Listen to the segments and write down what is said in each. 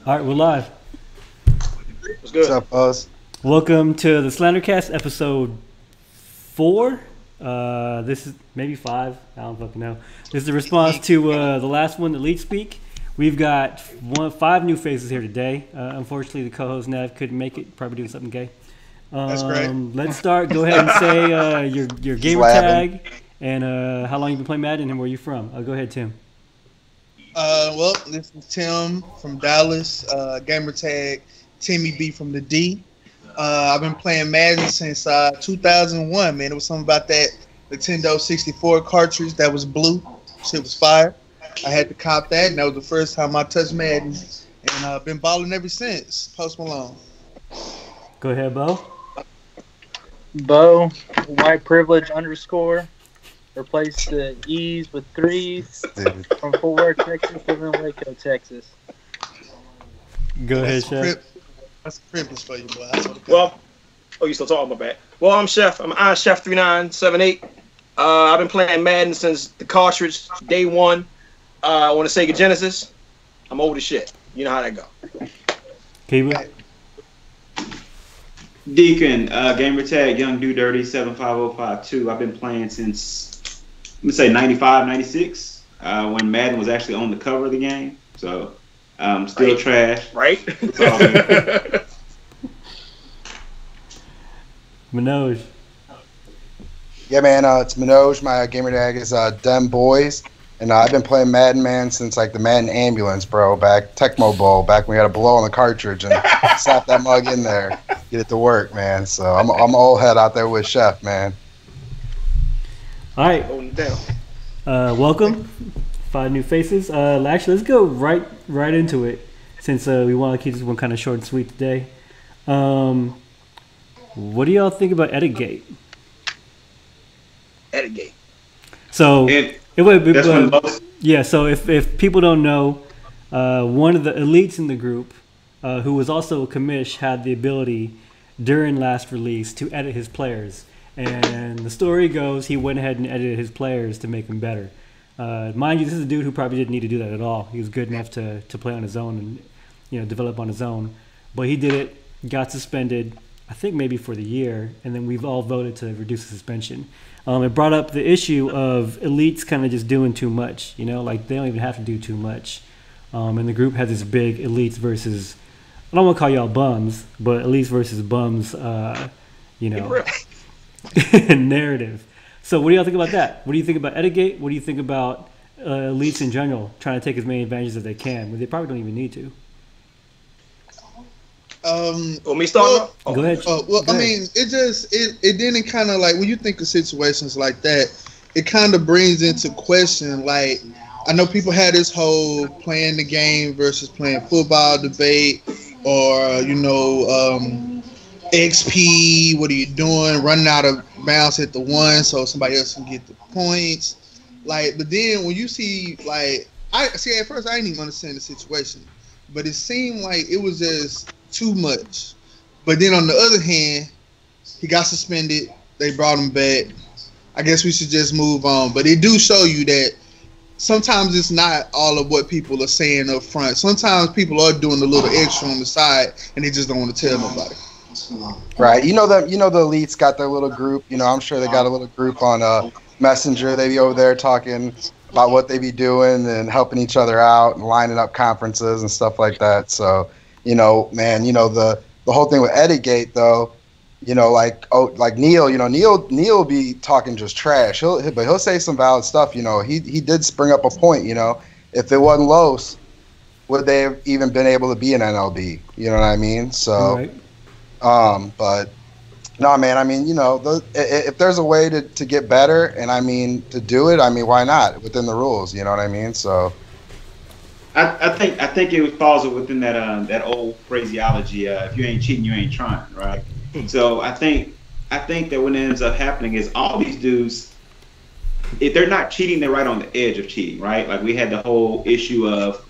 All right, we're live. What's good? What's up, Buzz? Welcome to the Slandercast, episode 4. This is maybe 5. I don't fucking know. This is a response to the last one, the lead speak. We've got 5 new faces here today. Unfortunately, the co-host Nev couldn't make it. Probably doing something gay. That's great. Let's start. Go ahead and say your gamer tag and how long you've been playing Madden and where you from. Go ahead, Tim. Well, this is Tim from Dallas. Gamer tag Timmy B from the D. I've been playing Madden since 2001. Man, it was something about that Nintendo 64 cartridge that was blue. Shit was fire. I had to cop that, and that was the first time I touched Madden. And I've been balling ever since. Post Malone. Go ahead, Bo. Bo, white privilege _ replace the E's with 3's from Fort Worth, Texas, living in Waco, Texas. Go ahead, Chef. That's a privilege for you, boy. Well, you still talking about that? Well, I'm Chef. I'm Iron Chef 3978. I've been playing Madden since the cartridge day one. I want to Sega Genesis. I'm old as shit. You know how that go. Kiba. Deacon, gamer tag Young Do Dirty 75052. I've been playing since, let me say 95, 96, when Madden was actually on the cover of the game. So, still trash. Right? Manoj. Yeah, man. It's Manoj. My gamer tag is Dem Boys. And I've been playing Madden, man, since like the Madden ambulance, bro. Back Tecmo Bowl, back when we had to blow on the cartridge and slap that mug in there, get it to work, man. So I'm old head out there with Chef, man. All right. Holding down. Welcome. 5 new faces. Actually, let's go right into it since we want to keep this one kind of short and sweet today. What do y'all think about Edigate? Edigate. So. Yeah, so if people don't know, one of the elites in the group, who was also a commish, had the ability during last release to edit his players. And the story goes he went ahead and edited his players to make them better. Mind you, this is a dude who probably didn't need to do that at all. He was good enough to play on his own and develop on his own. But he did it, got suspended, I think maybe for the year, and then we've all voted to reduce the suspension. It brought up the issue of elites kind of just doing too much, like they don't even have to do too much. And the group has this big elites versus, I don't want to call y'all bums, but elites versus bums, narrative. So what do y'all think about that? What do you think about Edigate? What do you think about elites in general trying to take as many advantages as they can, when they probably don't even need to? Want me start? Go ahead. I mean, it didn't kind of like, when you think of situations like that, it kind of brings into question, like, I know people had this whole playing the game versus playing football debate, or XP, what are you doing, running out of bounds at the 1 so somebody else can get the points, like. But then when you see, like, at first I didn't even understand the situation, but it seemed like it was just too much. But then on the other hand, he got suspended, they brought him back. I guess we should just move on. But it do show you that sometimes it's not all of what people are saying up front. Sometimes people are doing a little extra on the side and they just don't want to tell nobody. Right. The elites got their little group. I'm sure they got a little group on Messenger. They be over there talking about what they be doing and helping each other out and lining up conferences and stuff like that. So man, the whole thing with Edigate, though, like Neil, Neil be talking just trash. But he'll say some valid stuff. He did spring up a point. If it wasn't Los, would they have even been able to be an NLB? You know what I mean? So, right. But no, man. I mean, if there's a way to get better, and I mean to do it, I mean, why not within the rules? You know what I mean? So. I think it falls within that old phraseology. If you ain't cheating, you ain't trying, right? So I think that what ends up happening is all these dudes, if they're not cheating, they're right on the edge of cheating, right? Like we had the whole issue of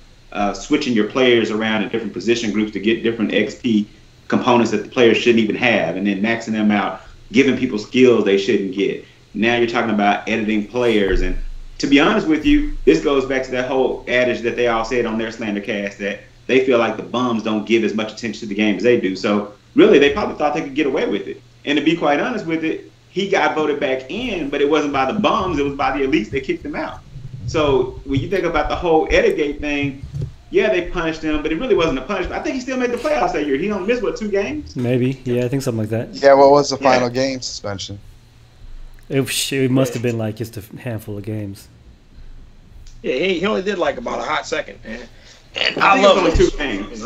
switching your players around in different position groups to get different XP components that the players shouldn't even have, and then maxing them out, giving people skills they shouldn't get. Now you're talking about editing players, and to be honest with you, this goes back to that whole adage that they all said on their Slandercast, that they feel like the bums don't give as much attention to the game as they do. So really, they probably thought they could get away with it. And to be quite honest with it, he got voted back in, but it wasn't by the bums, it was by the elites that kicked him out. So when you think about the whole Edigate thing, yeah, they punished him, but it really wasn't a punishment. I think he still made the playoffs that year. He only missed, 2 games? Maybe. Yeah, I think something like that. Yeah, what was the final game suspension? It must have been like just a handful of games. Yeah, he only did like about a hot second, man. And I love only those 2 games.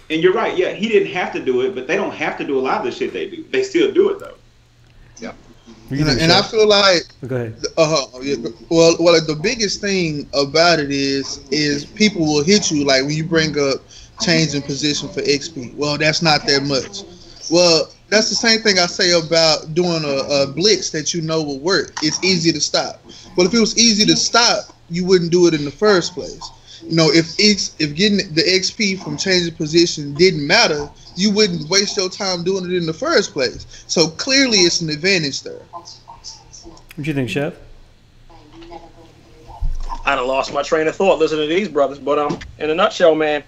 And you're right, yeah, he didn't have to do it, but they don't have to do a lot of the shit they do. They still do it, though. Yeah. And I feel like, go ahead. Well, the biggest thing about it is people will hit you like when you bring up changing position for XP. Well, that's not that much. Well, that's the same thing I say about doing a blitz that you know will work. It's easy to stop. Well, if it was easy to stop, you wouldn't do it in the first place. You know, if getting the XP from changing position didn't matter, you wouldn't waste your time doing it in the first place. So clearly, it's an advantage there. What do you think, Chef? I done lost my train of thought listening to these brothers, but in a nutshell, man.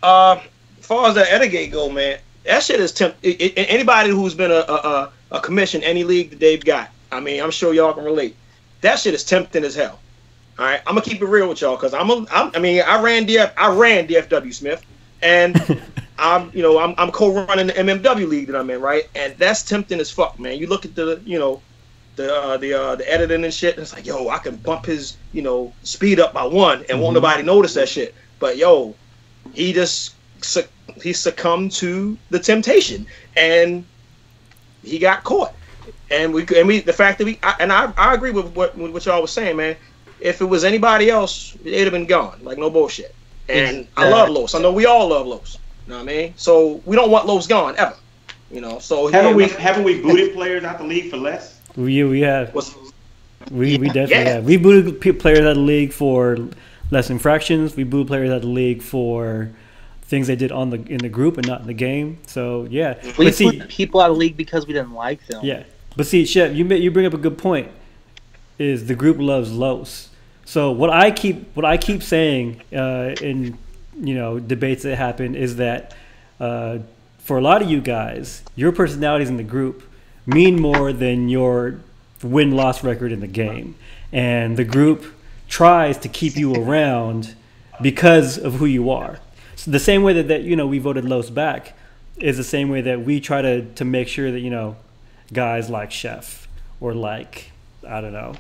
As far as that Edigate go, man, that shit is anybody who's been a commission any league that they've got. I mean, I'm sure y'all can relate. That shit is tempting as hell. All right, I'm gonna keep it real with y'all because I ran DFW Smith, and I'm co-running the MMW league that I'm in, right? And that's tempting as fuck, man. You look at the editing and shit, and it's like, yo, I can bump his speed up by 1 and won't nobody notice that shit. But yo, he succumbed to the temptation and he got caught. And the fact that I agree with what y'all was saying, man. If it was anybody else, it'd have been gone. Like, no bullshit. And I love Los. I know we all love Los. You know what I mean? So we don't want Los gone ever. So haven't we booted players out the league for less? We have. We definitely have. We booted players out of the league for less infractions. We booted players out of the league for things they did in the group and not in the game. So yeah, we booted people out of the league because we didn't like them. Yeah, but see, Chef, you bring up a good point. Is the group loves Los. So what I keep saying in debates that happen is that for a lot of you guys, your personalities in the group mean more than your win-loss record in the game, and the group tries to keep you around because of who you are. So the same way that we voted Los back is the same way that we try to make sure that guys like Chef or like, I don't know,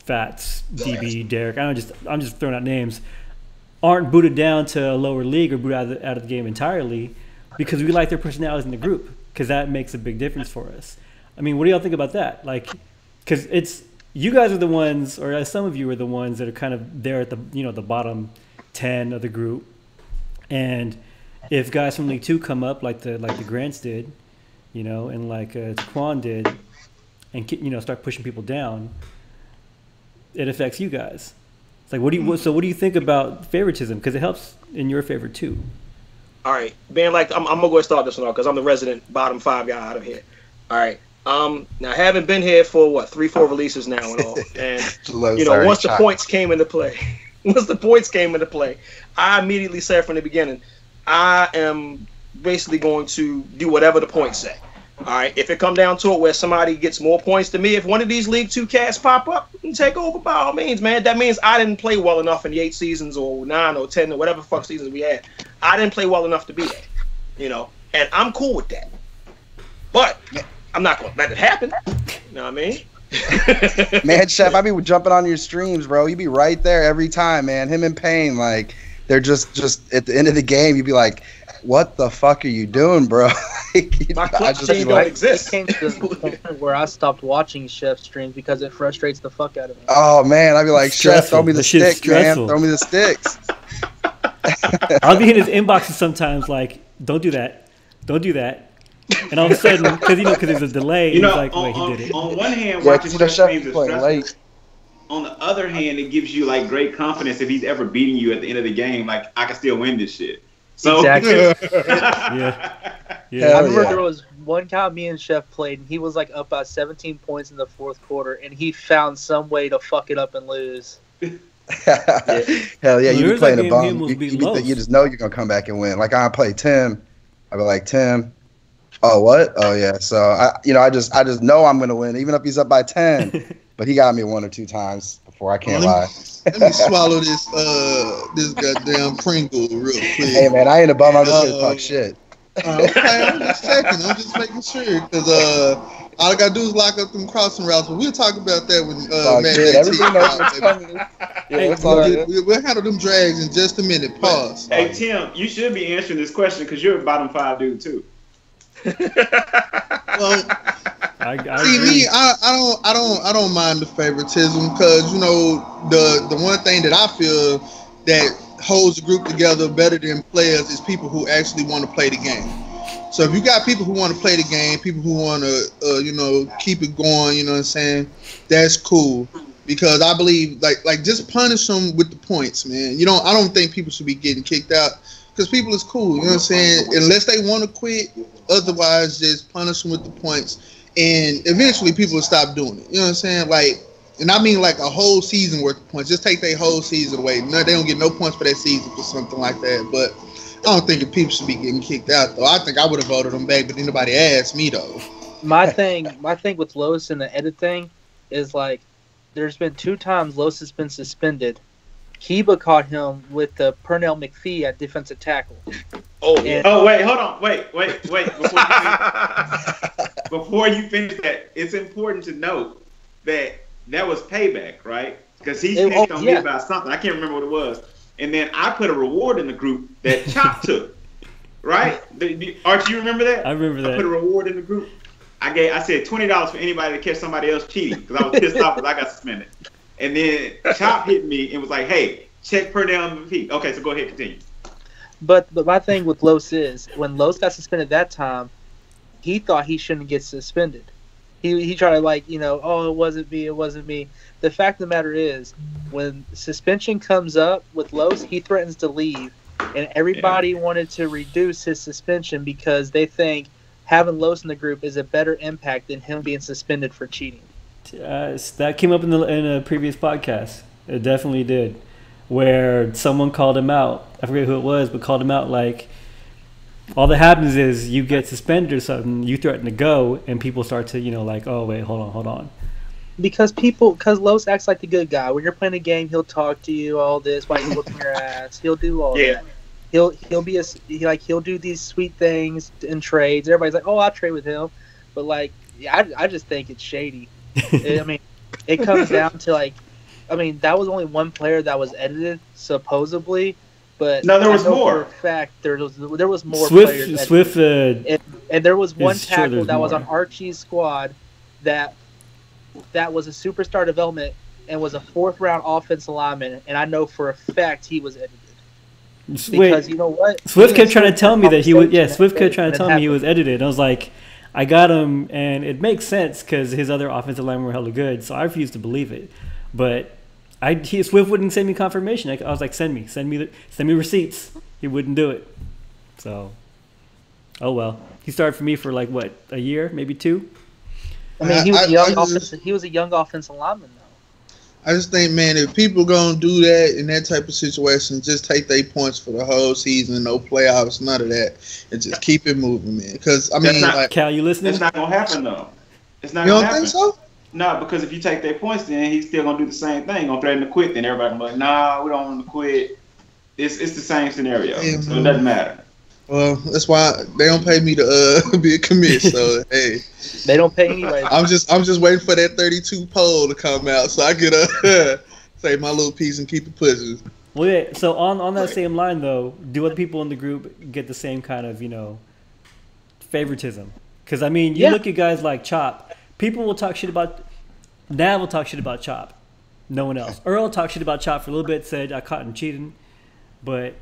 Fats, DB, Derek, I'm just throwing out names, aren't booted down to a lower league or booted out of the game entirely because we like their personalities in the group, because that makes a big difference for us. I mean, what do y'all think about that? Like, because you guys are the ones, or some of you are the ones that are kind of there at the the bottom 10 of the group, and if guys from League 2 come up like the Grants did, and like Taquan did, and start pushing people down, it affects you guys. It's like, what do you think about favoritism? Because it helps in your favor too. All right, being like, I'm gonna go ahead and start this one off because I'm the resident bottom 5 guy out of here. All right, now I haven't been here for 3-4 releases now and all, and once the points came into play, I immediately said from the beginning, I am basically going to do whatever the points say. All right, if it come down to it where somebody gets more points than me, if one of these League 2 cats pop up and take over, by all means, man. That means I didn't play well enough in the 8 seasons or 9 or 10 or whatever fuck seasons we had. I didn't play well enough to be there, and I'm cool with that. But I'm not going to let it happen. You know what I mean? Man, Chef, I be jumping on your streams, bro. You be right there every time, man. Him and Payne, like, they're just at the end of the game, you'd be like, what the fuck are you doing, bro? My clutch team don't exist. It came to the point where I stopped watching Chef streams because it frustrates the fuck out of me. Oh, man. I'd be like, Chef, throw me the sticks, man. Throw me the sticks. I'll be in his inboxes sometimes like, don't do that. Don't do that. And all of a sudden, because there's a delay, he's like, wait, he did it. On one hand, watching Chef streams is stressful. On the other hand, it gives you like great confidence if he's ever beating you at the end of the game. Like, I can still win this shit. So exactly. Yeah. I remember there was one time me and Chef played, and he was like up by 17 points in the fourth quarter, and he found some way to fuck it up and lose. Hell yeah, Well, you be there's playing that a game him bum. was beating You Los. just know you're gonna come back and win. Like I play Tim, I be like Tim. Oh what? Oh yeah. So I just know I'm gonna win, even if he's up by 10. But he got me 1 or 2 times before. I can't lie. Let me swallow this goddamn Pringle real quick. Hey man, I ain't a bum. I'm just here to talk shit. Okay, I'm just checking. I'm just making sure because all I gotta do is lock up them crossing routes. But we'll talk about that when Matt Everything knows what's coming. We'll handle them drags in just a minute. Pause. Hey Tim, you should be answering this question because you're a bottom 5 dude too. Well, I see agree. me, I don't mind the favoritism because the one thing that I feel that holds the group together better than players is people who actually want to play the game. So if you got people who want to play the game, people who want to keep it going, you know what I'm saying? That's cool because I believe like just punish them with the points, man. I don't think people should be getting kicked out because people is cool, you know what I'm saying? Unless they want to quit, otherwise just punish them with the points. And eventually people will stop doing it. You know what I'm saying? Like, and I mean like a whole season worth of points. Just take their whole season away. No, they don't get no points for that season for something like that. But I don't think if people should be getting kicked out though. I think I would have voted them back, but nobody asked me though. My thing with Los and the edit thing is like, there's been 2 times Los has been suspended. Heba caught him with the Pernell McPhee at defensive tackle. Oh, yeah. Wait, hold on. Wait. Before you finish that, it's important to note that was payback, right? Because he snitched on me about something. I can't remember what it was. And then I put a reward in the group that Chop took, right? Archie, you remember that? I remember that. I put a reward in the group. I said $20 for anybody to catch somebody else cheating because I was pissed off because I got suspended. And then Chop hit me and was like, "Hey, check Pernell MVP." Okay, so go ahead, continue. But my thing with Los is when Los got suspended that time, he thought he shouldn't get suspended. He tried to oh, it wasn't me. The fact of the matter is, when suspension comes up with Los, he threatens to leave, and everybody wanted to reduce his suspension because they think having Los in the group is a better impact than him being suspended for cheating. That came up in a previous podcast. It definitely did, where someone called him out. I forget who it was, but called him out like, all that happens is you get suspended or something, you threaten to go, and people start to, like, oh, wait, hold on. Because Los acts like the good guy. When you're playing a game, he'll talk to you, all this, while you're whooping your ass. He'll do all that. He'll do these sweet things in trades. Everybody's like, oh, I'll trade with him. But, I just think it's shady. It comes down to, that was only one player that was edited, supposedly. But no, there was more. For a fact, there was more players. Swift, and there was one tackle that was more. on Archie's squad that was a superstar development and was a 4th-round offensive lineman, and I know for a fact he was edited. Because you know what? Swift kept trying to tell me that he was. Yeah, Swift kept trying to tell me he was edited. And I was like, I got him, and it makes sense because his other offensive linemen were hella good, so I refused to believe it. But Swift wouldn't send me confirmation. I was like, send me receipts. He wouldn't do it. So, oh well. He started for me for a year, maybe 2. He was a young offensive lineman though. I just think, man, if people gonna do that in that type of situation, just take their points for the whole season, no playoffs, none of that, and just keep it moving, man. Because Cal, you listening? It's not gonna happen though. It's not. You gonna don't happen. think so? No, because if you take their points, then he's still gonna do the same thing. Gonna threaten to quit. Then everybody gonna be like, "Nah, we don't want to quit." It's the same scenario, so it doesn't matter. Well, that's why they don't pay me to be a commish. So hey, they don't pay anybody. I'm just waiting for that 32 poll to come out so I could say my little piece and keep it pushing. Well, yeah. So on that same line though, do other people in the group get the same kind of favoritism? Because you look at guys like Chop. People will talk shit about. Nav will talk shit about Chop. No one else. Earl talked shit about Chop for a little bit. Said I caught him cheating, but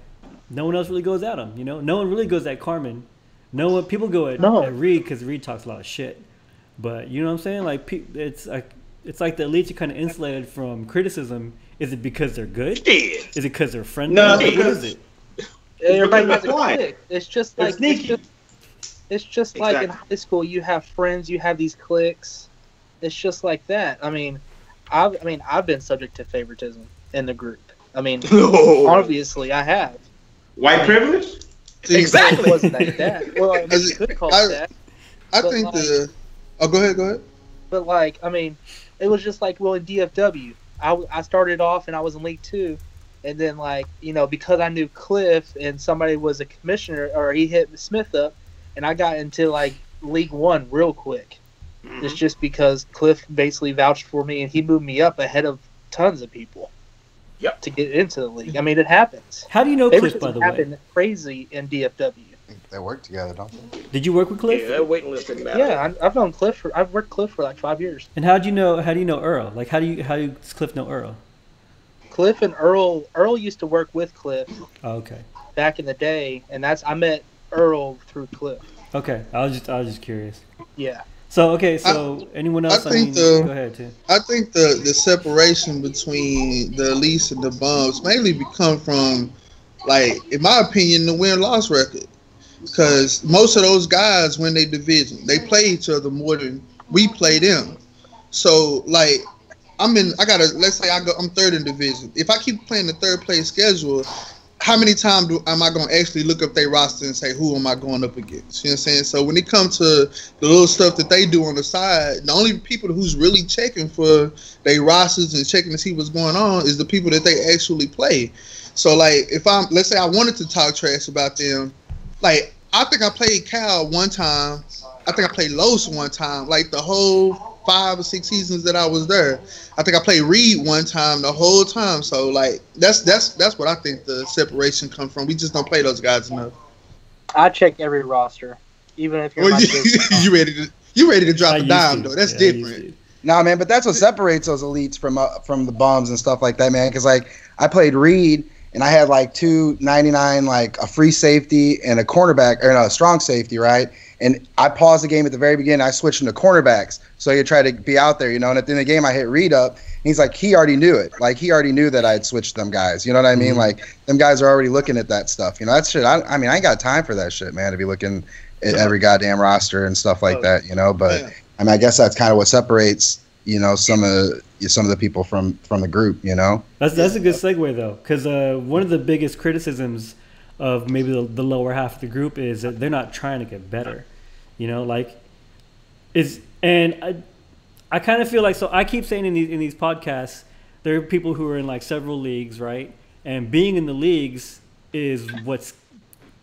no one else really goes at him. No one really goes at Carmen. No one. People go at Reed because Reed talks a lot of shit. But you know what I'm saying? It's like the elites are kind of insulated from criticism. Is it because they're good? Yeah. Is it because they're friendly? No, what is it? Everybody has a clique. It's just they're like sneaky. It's just like in high school, you have friends, you have these cliques. It's just like that. I've been subject to favoritism in the group. I mean, No. obviously I have. White privilege? Exactly. It wasn't like that. Well, I mean, you could call it that. I But, think like- the. Oh, go ahead. But like, I mean, it was just like, well, in DFW, I started off and I was in League 2, and then like, you know, because I knew Cliff and somebody was a commissioner, or he hit Smith up, and I got into like League 1 real quick. It's just because Cliff basically vouched for me and he moved me up ahead of tons of people. Yep. To get into the league. I mean, it happens. How do you know Cliff, Favoritism by the way? happened crazy in DFW. They work together, don't they? Did you work with Cliff? Yeah, that waiting list didn't matter. Yeah, I've known Cliff I've worked Cliff for like 5 years. And how do you know Earl? Like, how does Cliff know Earl? Cliff and Earl used to work with Cliff Oh, okay. back in the day, and I met Earl through Cliff. Okay. I was just curious. Yeah. So anyone else? I think go ahead too. I think the separation between the elites and the bums mainly become from, like, in my opinion, the win-loss record. Because most of those guys win their division. They play each other more than we play them. So, like, let's say I'm third in division. If I keep playing the third place schedule, how many times am I going to actually look up their roster and say, who am I going up against? You know what I'm saying? So when it comes to the little stuff that they do on the side, the only people who's really checking for their rosters and checking to see what's going on is the people that they actually play. So, like, let's say I wanted to talk trash about them, like, I think I played Cal one time. I think I played Los one time, like the whole 5 or 6 seasons that I was there. I think I played Reed one time the whole time. So, like, that's what I think the separation comes from. We just don't play those guys enough. I check every roster, even if you're Well, my business. you ready to drop I a used dime to. though? That's Yeah, I used different. to. Nah, man, but that's what separates those elites from the bums and stuff like that, man. Because, like, I played Reed, and I had like 299, like a free safety and a cornerback, or no, a strong safety, right? And I paused the game at the very beginning. I switched into cornerbacks, so he tried to be out there, you know. And at the end of the game, I hit Reed up. And he's like, he already knew it. Like, he already knew that I had switched them guys. You know what I mean? Mm-hmm. Like, them guys are already looking at that stuff. You know, that shit. I mean, I ain't got time for that shit, man. To be looking at every goddamn roster and stuff like that, you know. But Yeah. I mean, I guess that's kind of what separates, you know, some of the people from the group, you know. That's a good segue though, because one of the biggest criticisms of maybe the lower half of the group is that they're not trying to get better. You know, like I kind of feel like, so I keep saying in these podcasts, there are people who are in like several leagues, right? And being in the leagues is what's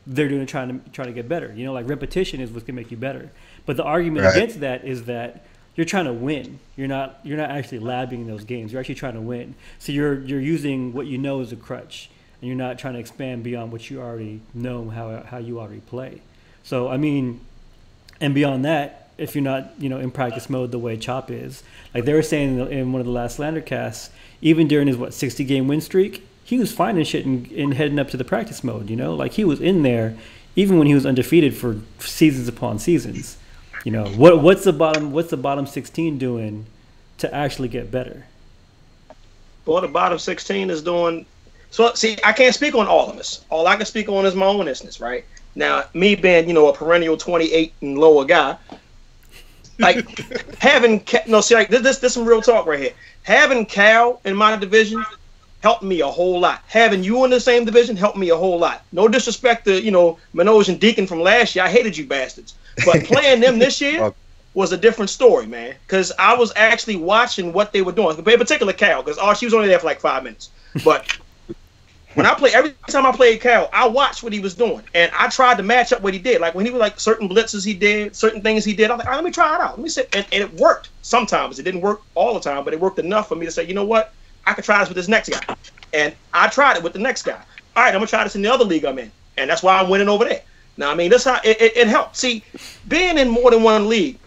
they're doing trying to get better. You know, like repetition is what's gonna make you better. But the argument Right. against that is that you're trying to win. You're not actually labbing in those games. You're actually trying to win. So you're using what you know as a crutch, and you're not trying to expand beyond what you already know how you already play. So I mean, and beyond that, if you're not in practice mode the way Chop is, like they were saying in one of the last Slandercasts, even during his 60-game win streak, he was finding shit and heading up to the practice mode. You know, like he was in there even when he was undefeated for seasons upon seasons. You know, what's the bottom 16 doing to actually get better? Well, the bottom 16 is doing. So, see, I can't speak on all of us. All I can speak on is my own instance, right? Now, me being, a perennial 28 and lower guy, like having this some real talk right here. Having Cal in my division helped me a whole lot. Having you in the same division helped me a whole lot. No disrespect to Manoj and Deacon from last year. I hated you bastards, but playing them this year was a different story, man. Because I was actually watching what they were doing. In particular, Cal, because she was only there for like 5 minutes, but. When every time I played Cal, I watched what he was doing, and I tried to match up what he did. Like when he was like certain blitzes he did, certain things he did. I was like, all right, let me try it out. Let me see, and it worked. Sometimes it didn't work all the time, but it worked enough for me to say, you know what, I could try this with this next guy. And I tried it with the next guy. All right, I'm gonna try this in the other league I'm in, and that's why I'm winning over there. Now, I mean, that's how it helped. See, being in more than one league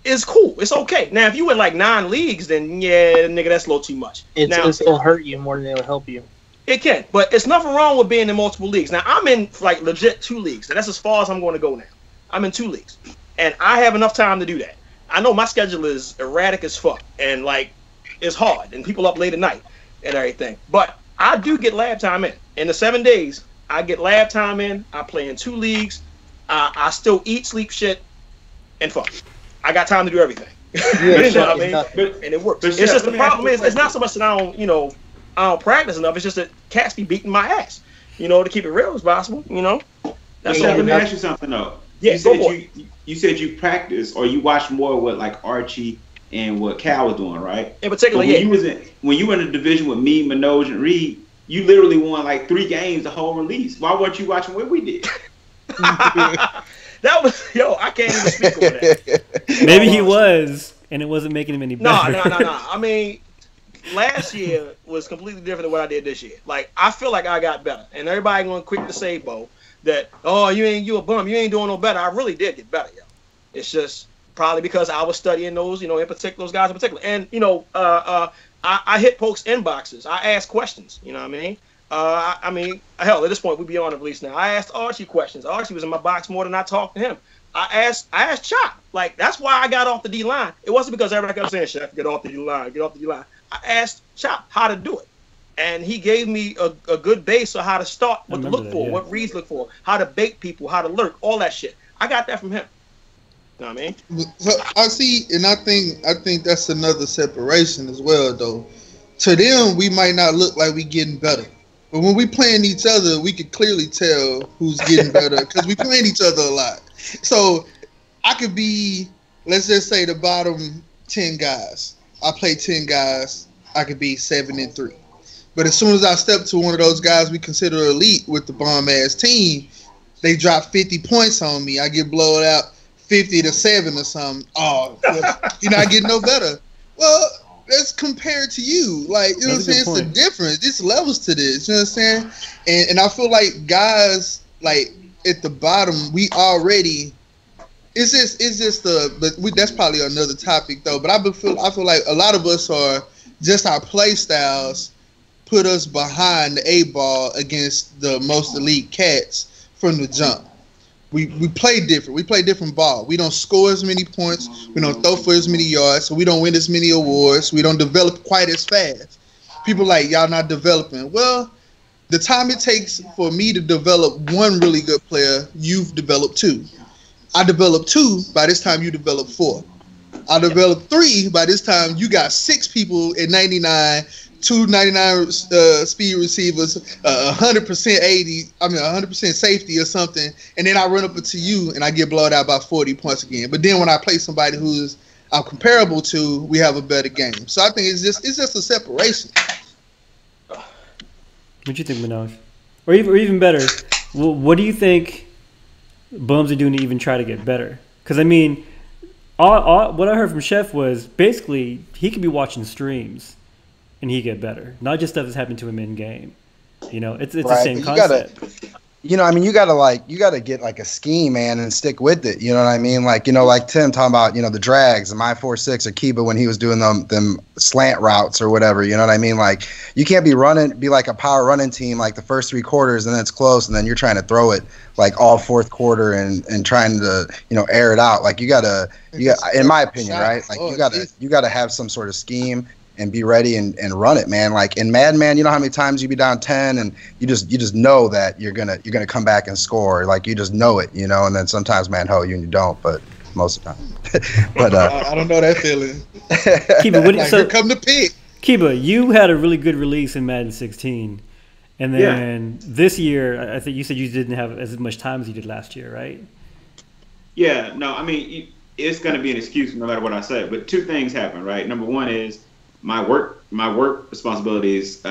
is cool. It's okay. Now, if you in like 9 leagues, then yeah, nigga, that's a little too much. It'll hurt you more than it'll help you. It can, but it's nothing wrong with being in multiple leagues. Now, I'm in like legit 2 leagues, and that's as far as I'm going to go now. I'm in 2 leagues, and I have enough time to do that. I know my schedule is erratic as fuck, and like it's hard, and people up late at night and everything. But I do get lab time in. In the 7 days, I get lab time in. I play in 2 leagues. I still eat, sleep, shit, and fuck. I got time to do everything. You know what I mean? But And it works. but It's Chef, just let the me ask problem you a is it's not so much that I don't practice enough. It's just that cats be beating my ass. To keep it real as possible. That's Chef, all. let me ask you something though. Yeah, You said you practice or you watch more what like Archie and what Cal was doing, right? In particular, when you were in the division with me, Manoj, and Reed, you literally won like 3 games the whole release. Why weren't you watching what we did? That was I can't even speak on that. Maybe he was, and it wasn't making him any better. No. I mean, last year was completely different than what I did this year. Like, I feel like I got better, and everybody going quick to say, Bo, that you a bum, you ain't doing no better. I really did get better, yo. It's just probably because I was studying those, in particular, those guys in particular, and I hit folks' inboxes. I asked questions. You know what I mean? I mean, hell, at this point, we be on the release now. I asked Archie questions. Archie was in my box more than I talked to him. I asked Chop. Like, that's why I got off the D line. It wasn't because everybody kept saying, Chef, get off the D line, get off the D line. I asked Chop how to do it. And he gave me a good base of how to start, what to look for, what reads look for, how to bait people, how to lurk, all that shit. I got that from him. You know what I mean? So I see, and I think that's another separation as well, though. To them, we might not look like we getting better. But when we playing each other, we can clearly tell who's getting better because we playing each other a lot. So I could be, let's just say, the bottom 10 guys. I play 10 guys. I could be 7-3. But as soon as I step to one of those guys we consider elite with the bomb-ass team, they drop 50 points on me. I get blown out 50-7 or something. Oh, you're not getting no better. Well, that's compared to you. Like, you know what I'm saying? It's a difference. There's levels to this. You know what I'm saying? And I feel like guys, like, at the bottom, we already... It's just that's probably another topic, though. But I feel like a lot of us are... Just our play styles put us behind the 8-ball against the most elite cats from the jump. We play different. We play different ball. We don't score as many points. We don't throw for as many yards. So we don't win as many awards. We don't develop quite as fast. People like, y'all not developing. Well, the time it takes for me to develop one really good player, you've developed 2. I developed 2. By this time, you developed 4. I developed 3. By this time, you got 6 people at 99, 299 speed receivers, 100% safety or something, and then I run up into you and I get blown out by 40 points again. But then when I play somebody who's I'm comparable to, we have a better game. So I think it's just a separation. What do you think, Manoj? Or even better, what do you think bums are doing to even try to get better? Because I mean, what I heard from Chef was basically he could be watching streams and he get better, not just stuff that's happened to him in game. It's right. The same concept. You gotta get like a scheme, man, and stick with it. You know what I mean? Like Tim talking about, the drags and my 4-6 or Kiba when he was doing them slant routes or whatever. You know what I mean? Like you can't be like a power running team like the first 3 quarters and then it's close and then you're trying to throw it like all fourth quarter and trying to air it out. Like you gotta in my opinion, right? Like you gotta have some sort of scheme and be ready and run it, man. Like in Madden, man, you know how many times you be down 10 and you just know that you're gonna come back and score. Like you just know it, and then sometimes, man, you and you don't, but most of the time. But I don't know that feeling. Kiba, here come the pick. Kiba, you had a really good release in Madden 16, and then this year, I think you said you didn't have as much time as you did last year, right? Yeah, no, I mean it's gonna be an excuse no matter what I say. But 2 things happen, right? Number 1 is my work responsibilities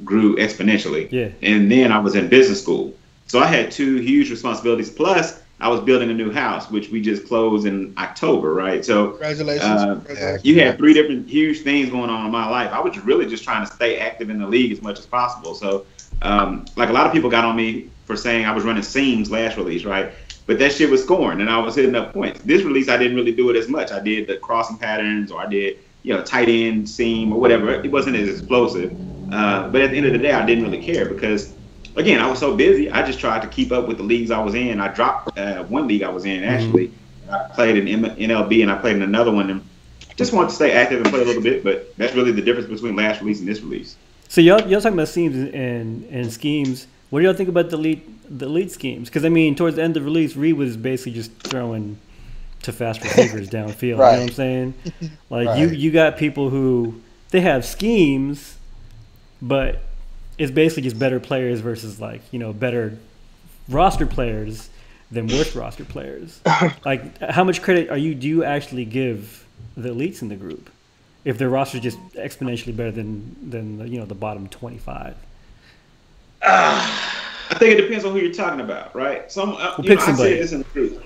grew exponentially. Yeah. And then I was in business school. So I had 2 huge responsibilities. Plus, I was building a new house, which we just closed in October, right? So congratulations. You had 3 different huge things going on in my life. I was really just trying to stay active in the league as much as possible. So like a lot of people got on me for saying I was running seams last release, right? But that shit was scoring and I was hitting up points. This release, I didn't really do it as much. I did the crossing patterns or I did tight end seam or whatever. It wasn't as explosive. But at the end of the day, I didn't really care because, again, I was so busy. I just tried to keep up with the leagues I was in. I dropped one league I was in, actually. I played in NLB and I played in another one. And just wanted to stay active and play a little bit. But that's really the difference between last release and this release. So y'all talking about seams and schemes. What do y'all think about the elite schemes? Because, I mean, towards the end of the release, Reed was basically just throwing to fast receivers downfield. Right. You know what I'm saying? Like Right. you got people who they have schemes, but it's basically just better players versus like, you know, better roster players than worse roster players. Like, how much credit do you actually give the elites in the group if their roster is just exponentially better than the, you know, the bottom 25? I think it depends on who you're talking about, right? Pick I somebody. said this in the group.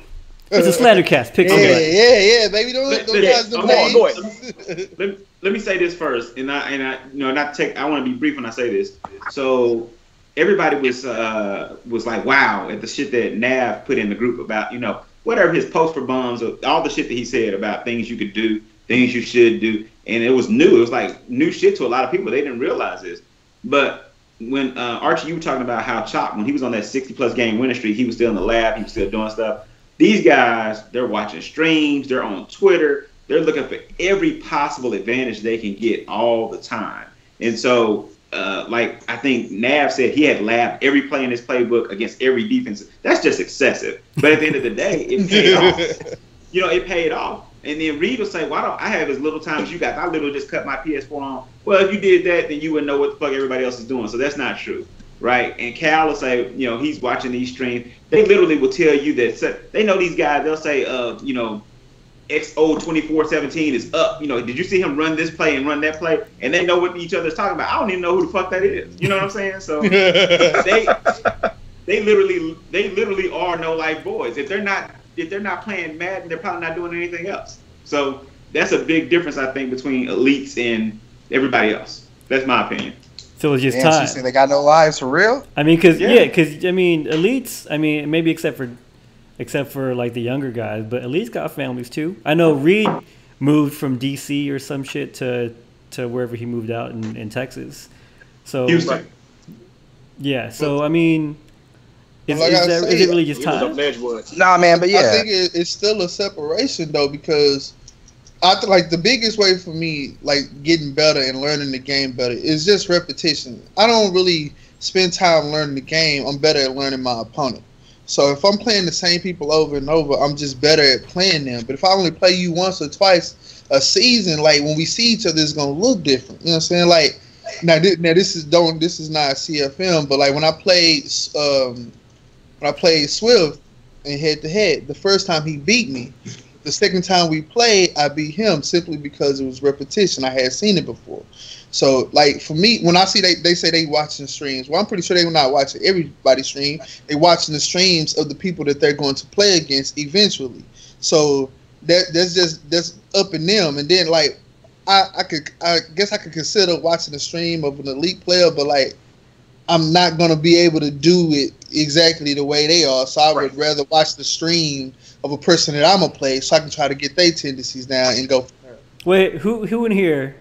It's a Slandercast. Pick somebody. Yeah, baby. Don't let those guys Go ahead. Let me say this first, and I you know, not take. I want to be brief when I say this. So everybody was like, wow, at the shit that Nav put in the group about, you know, whatever his post for bums, or all the shit that he said about things you could do, things you should do, and it was new. It was like new shit to a lot of people. They didn't realize this, but when Archie, you were talking about how Chop, when he was on that 60+ game winning streak, he was still in the lab, he was still doing stuff. These guys, they're watching streams, they're on Twitter, they're looking for every possible advantage they can get all the time. And so, like I think Nav said, he had labbed every play in his playbook against every defense. That's just excessive. But at the end of the day, it paid off. You know, it paid off. And then Reed will say, why don't I have as little time as you got? I literally just cut my PS4 on. Well, if you did that, then you wouldn't know what the fuck everybody else is doing. So that's not true, right? And Cal will say, you know, he's watching these streams. They literally will tell you that they know these guys. They'll say, you know, XO2417 is up. You know, did you see him run this play and run that play? And they know what each other's talking about. I don't even know who the fuck that is. You know what I'm saying? So they literally are no life boys. If they're not playing Madden, they're probably not doing anything else. So that's a big difference, I think, between elites and everybody else. That's my opinion. So it's just Damn, time. you say they got no lives for real? I mean, because I mean, elites. I mean, maybe except for like the younger guys, but elites got families too. I know Reed moved from DC or some shit to wherever he moved out in Texas. So Houston. Yeah. So I mean, is Like I said, it really just He was up time? in Edgewood. Nah, man, but yeah. I think it's still a separation though, because I feel like the biggest way for me, like getting better and learning the game better, is just repetition. I don't really spend time learning the game. I'm better at learning my opponent. So if I'm playing the same people over and over, I'm just better at playing them. But if I only play you once or twice a season, like when we see each other, it's gonna look different. You know what I'm saying? Like this is not CFM, but like when I played Swift in head to head, the first time he beat me. The second time we played, I beat him simply because it was repetition. I had seen it before. So, like, for me, when I see they say they watching streams, well, I'm pretty sure they're not watching everybody's stream. They're watching the streams of the people that they're going to play against eventually. So, that's up in them. And then, like, I guess I could consider watching the stream of an elite player, but, like, I'm not going to be able to do it exactly the way they are. So I would rather watch the stream of a person that I'm going to play so I can try to get their tendencies down and go from there. Wait, who in here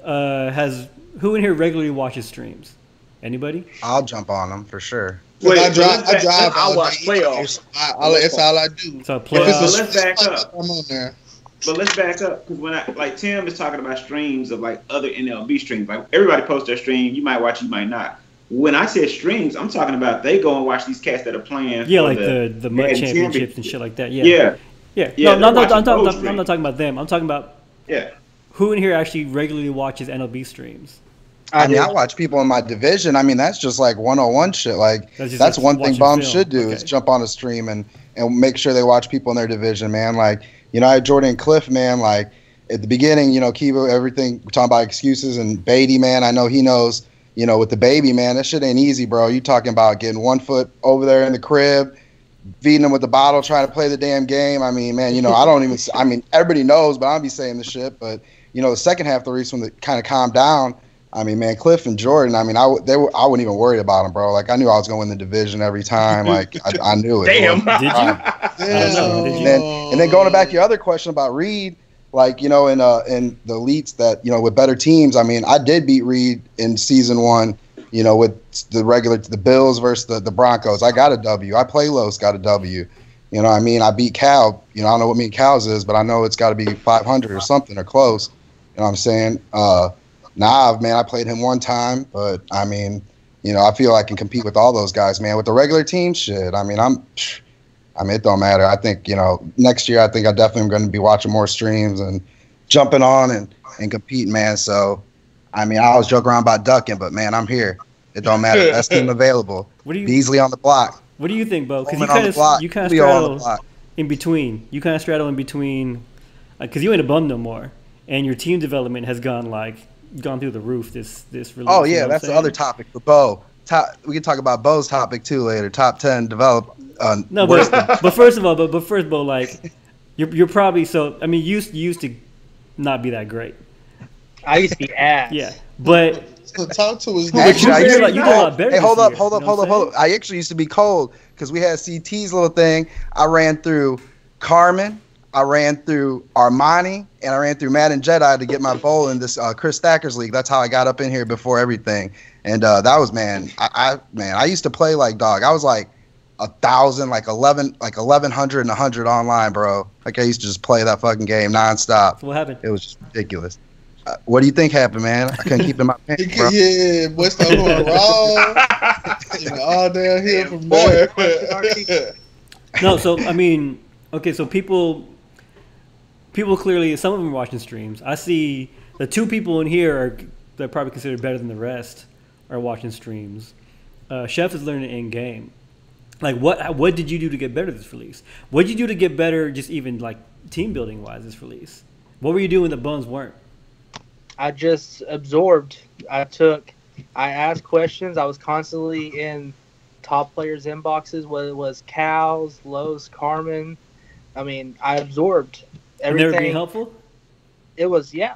regularly watches streams? Anybody? I'll jump on them for sure. I drive. I watch playoffs. That's all I do. So But playoffs. let's back up. I'm on there. But let's back up, because when Tim is talking about streams of like other NLB streams, like everybody posts their stream, you might watch, you might not. When I said streams, I'm talking about they go and watch these cats that are playing. Yeah, for like the mud Madden championships and shit like that. Yeah. Yeah. No, I'm not those talking about them. I'm talking about Yeah. who in here actually regularly watches NLB streams. I mean, I watch people in my division. I mean, that's just like 101 shit. Like, that's one thing watching bums film. should do is jump on a stream and make sure they watch people in their division, man. Like, you know, I had Jordan Cliff, man. Like, at the beginning, you know, Kibo, everything, we're talking about excuses, and Beatty, man, I know he knows, you know, with the baby, man, that shit ain't easy, bro. You talking about getting 1 foot over there in the crib, feeding him with the bottle, trying to play the damn game. I mean, man, you know, I mean, everybody knows, but I don't be saying the shit. But, you know, the second half of the race when it kind of calmed down, I mean, man, Cliff and Jordan, I mean, I wasn't even worried about them, bro. Like, I knew I was going to win the division every time. Like, I knew it. Damn. Did you? And then going back to your other question about Reed, like, you know, in the elites that, you know, with better teams, I mean, I did beat Reed in season 1, you know, with the Bills versus the Broncos. I got a W. I play Los, got a W. You know what I mean? I beat Cal. You know, I don't know what me and Cal's is, but I know it's got to be 500 or something or close. You know what I'm saying? Nav, man, I played him one time, but I mean, you know, I feel I can compete with all those guys, man. With the regular team, shit. I mean, I mean, it don't matter. I think, next year I think I definitely am going to be watching more streams and jumping on and competing, man. So, I mean, I always joke around about ducking, but man, I'm here. It don't matter. Best team available. Beasley on the block. What do you think, Bo? Because you kind of straddle in between. You kind of straddle in between, because you ain't a bum no more, and your team development has gone through the roof. This release. Oh yeah, that's the other topic for Bo. We can talk about Bo's topic too later. Top 10 develop. No, but first of all, Bo, like you're probably so. I mean, you used to not be that great. I used to be ass. Yeah, but. So talk to us. Actually, you did a lot better. Hey, hold up. I actually used to be cold because we had CT's little thing. I ran through Carmen, I ran through Armani, and I ran through Madden Jedi to get my bowl in this Chris Stacker's league. That's how I got up in here before everything. And that was, man, I used to play like dog. I was like 1,000, like 1,100 and 100 online, bro. Like I used to just play that fucking game nonstop. So what happened? It was just ridiculous. What do you think happened, man? I couldn't keep in my pants, bro. Yeah, boy, started going wrong. All downhill from there. No, so I mean, okay, so people clearly, some of them are watching streams. I see the two people in here that are probably considered better than the rest are watching streams. Chef is learning in game. Like, what did you do to get better this release? What did you do to get better, just even like team building wise, this release? What were you doing that Buns weren't? I just absorbed. I asked questions. I was constantly in top players' inboxes, whether it was Cal's, Lowe's, Carmen. I mean, I absorbed everything. And they were being helpful? It was, yeah.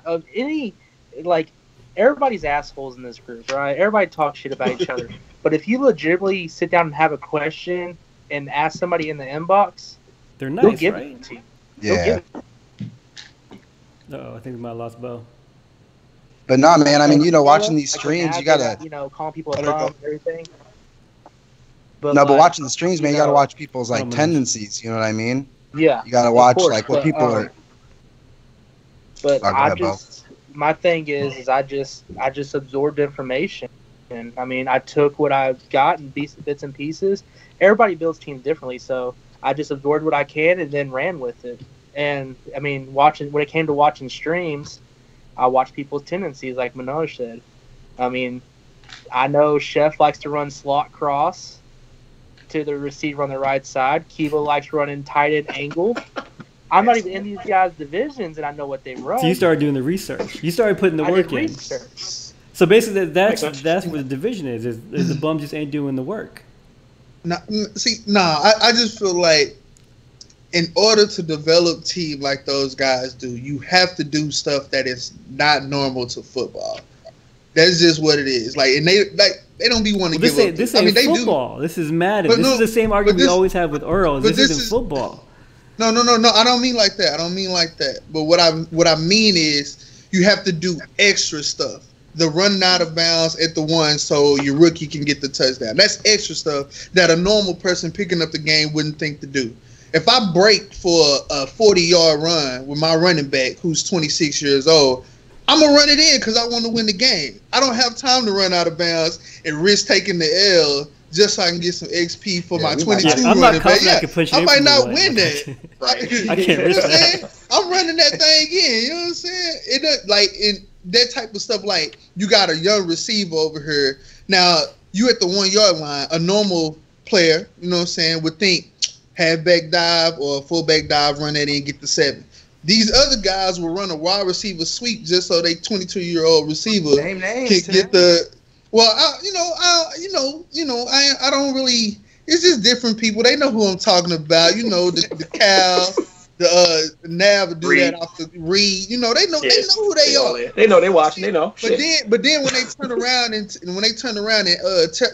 Everybody's assholes in this group, right? Everybody talks shit about each other. But if you legitimately sit down and have a question and ask somebody in the inbox, they're nice, they'll give right? it to you. Yeah. Uh-oh, I think we might have lost Bo. But nah, man. I mean, watching these streams, you gotta, calling people a bum and everything. But watching the streams, man, you gotta watch people's like tendencies. You know what I mean? Yeah. You gotta watch like what people are. But my thing is I just absorbed information, and I mean, I took what I got in bits and pieces. Everybody builds teams differently, so I just absorbed what I can and then ran with it. And I mean, when it came to watching streams, I watch people's tendencies, like Manoj said. I mean, I know Chef likes to run slot cross to the receiver on the right side. Kiva likes running tight end angle. I'm not even in these guys' divisions, and I know what they run. So you started doing the research. You started putting the work in. So basically, that's what the division is the bums just ain't doing the work. I just feel like in order to develop team like those guys do, you have to do stuff that is not normal to football. That's just what it is. Like, and they don't be wanting to give up. This ain't football. This is Madden. This is the same argument we always have with Earl. This isn't football. No. I don't mean like that. But what I mean is you have to do extra stuff. The running out of bounds at the one so your rookie can get the touchdown. That's extra stuff that a normal person picking up the game wouldn't think to do. If I break for a 40-yard run with my running back who's 26 years old, I'm going to run it in because I want to win the game. I don't have time to run out of bounds and risk taking the L just so I can get some XP for my 22 running back. I might not win that. I can't risk that. I'm running that thing in. You know what I'm saying? In that type of stuff, like you got a young receiver over here. Now, you at the 1-yard line, a normal player, you know what I'm saying, would think halfback dive or fullback dive, run that in, get the 7. These other guys will run a wide receiver sweep just so they 22-year-old receiver can get the. Well, I don't really. It's just different people. They know who I'm talking about. The Cal, the Nav do that off the Reed. They know who they are. They know they watching. They know. But then when they turn around and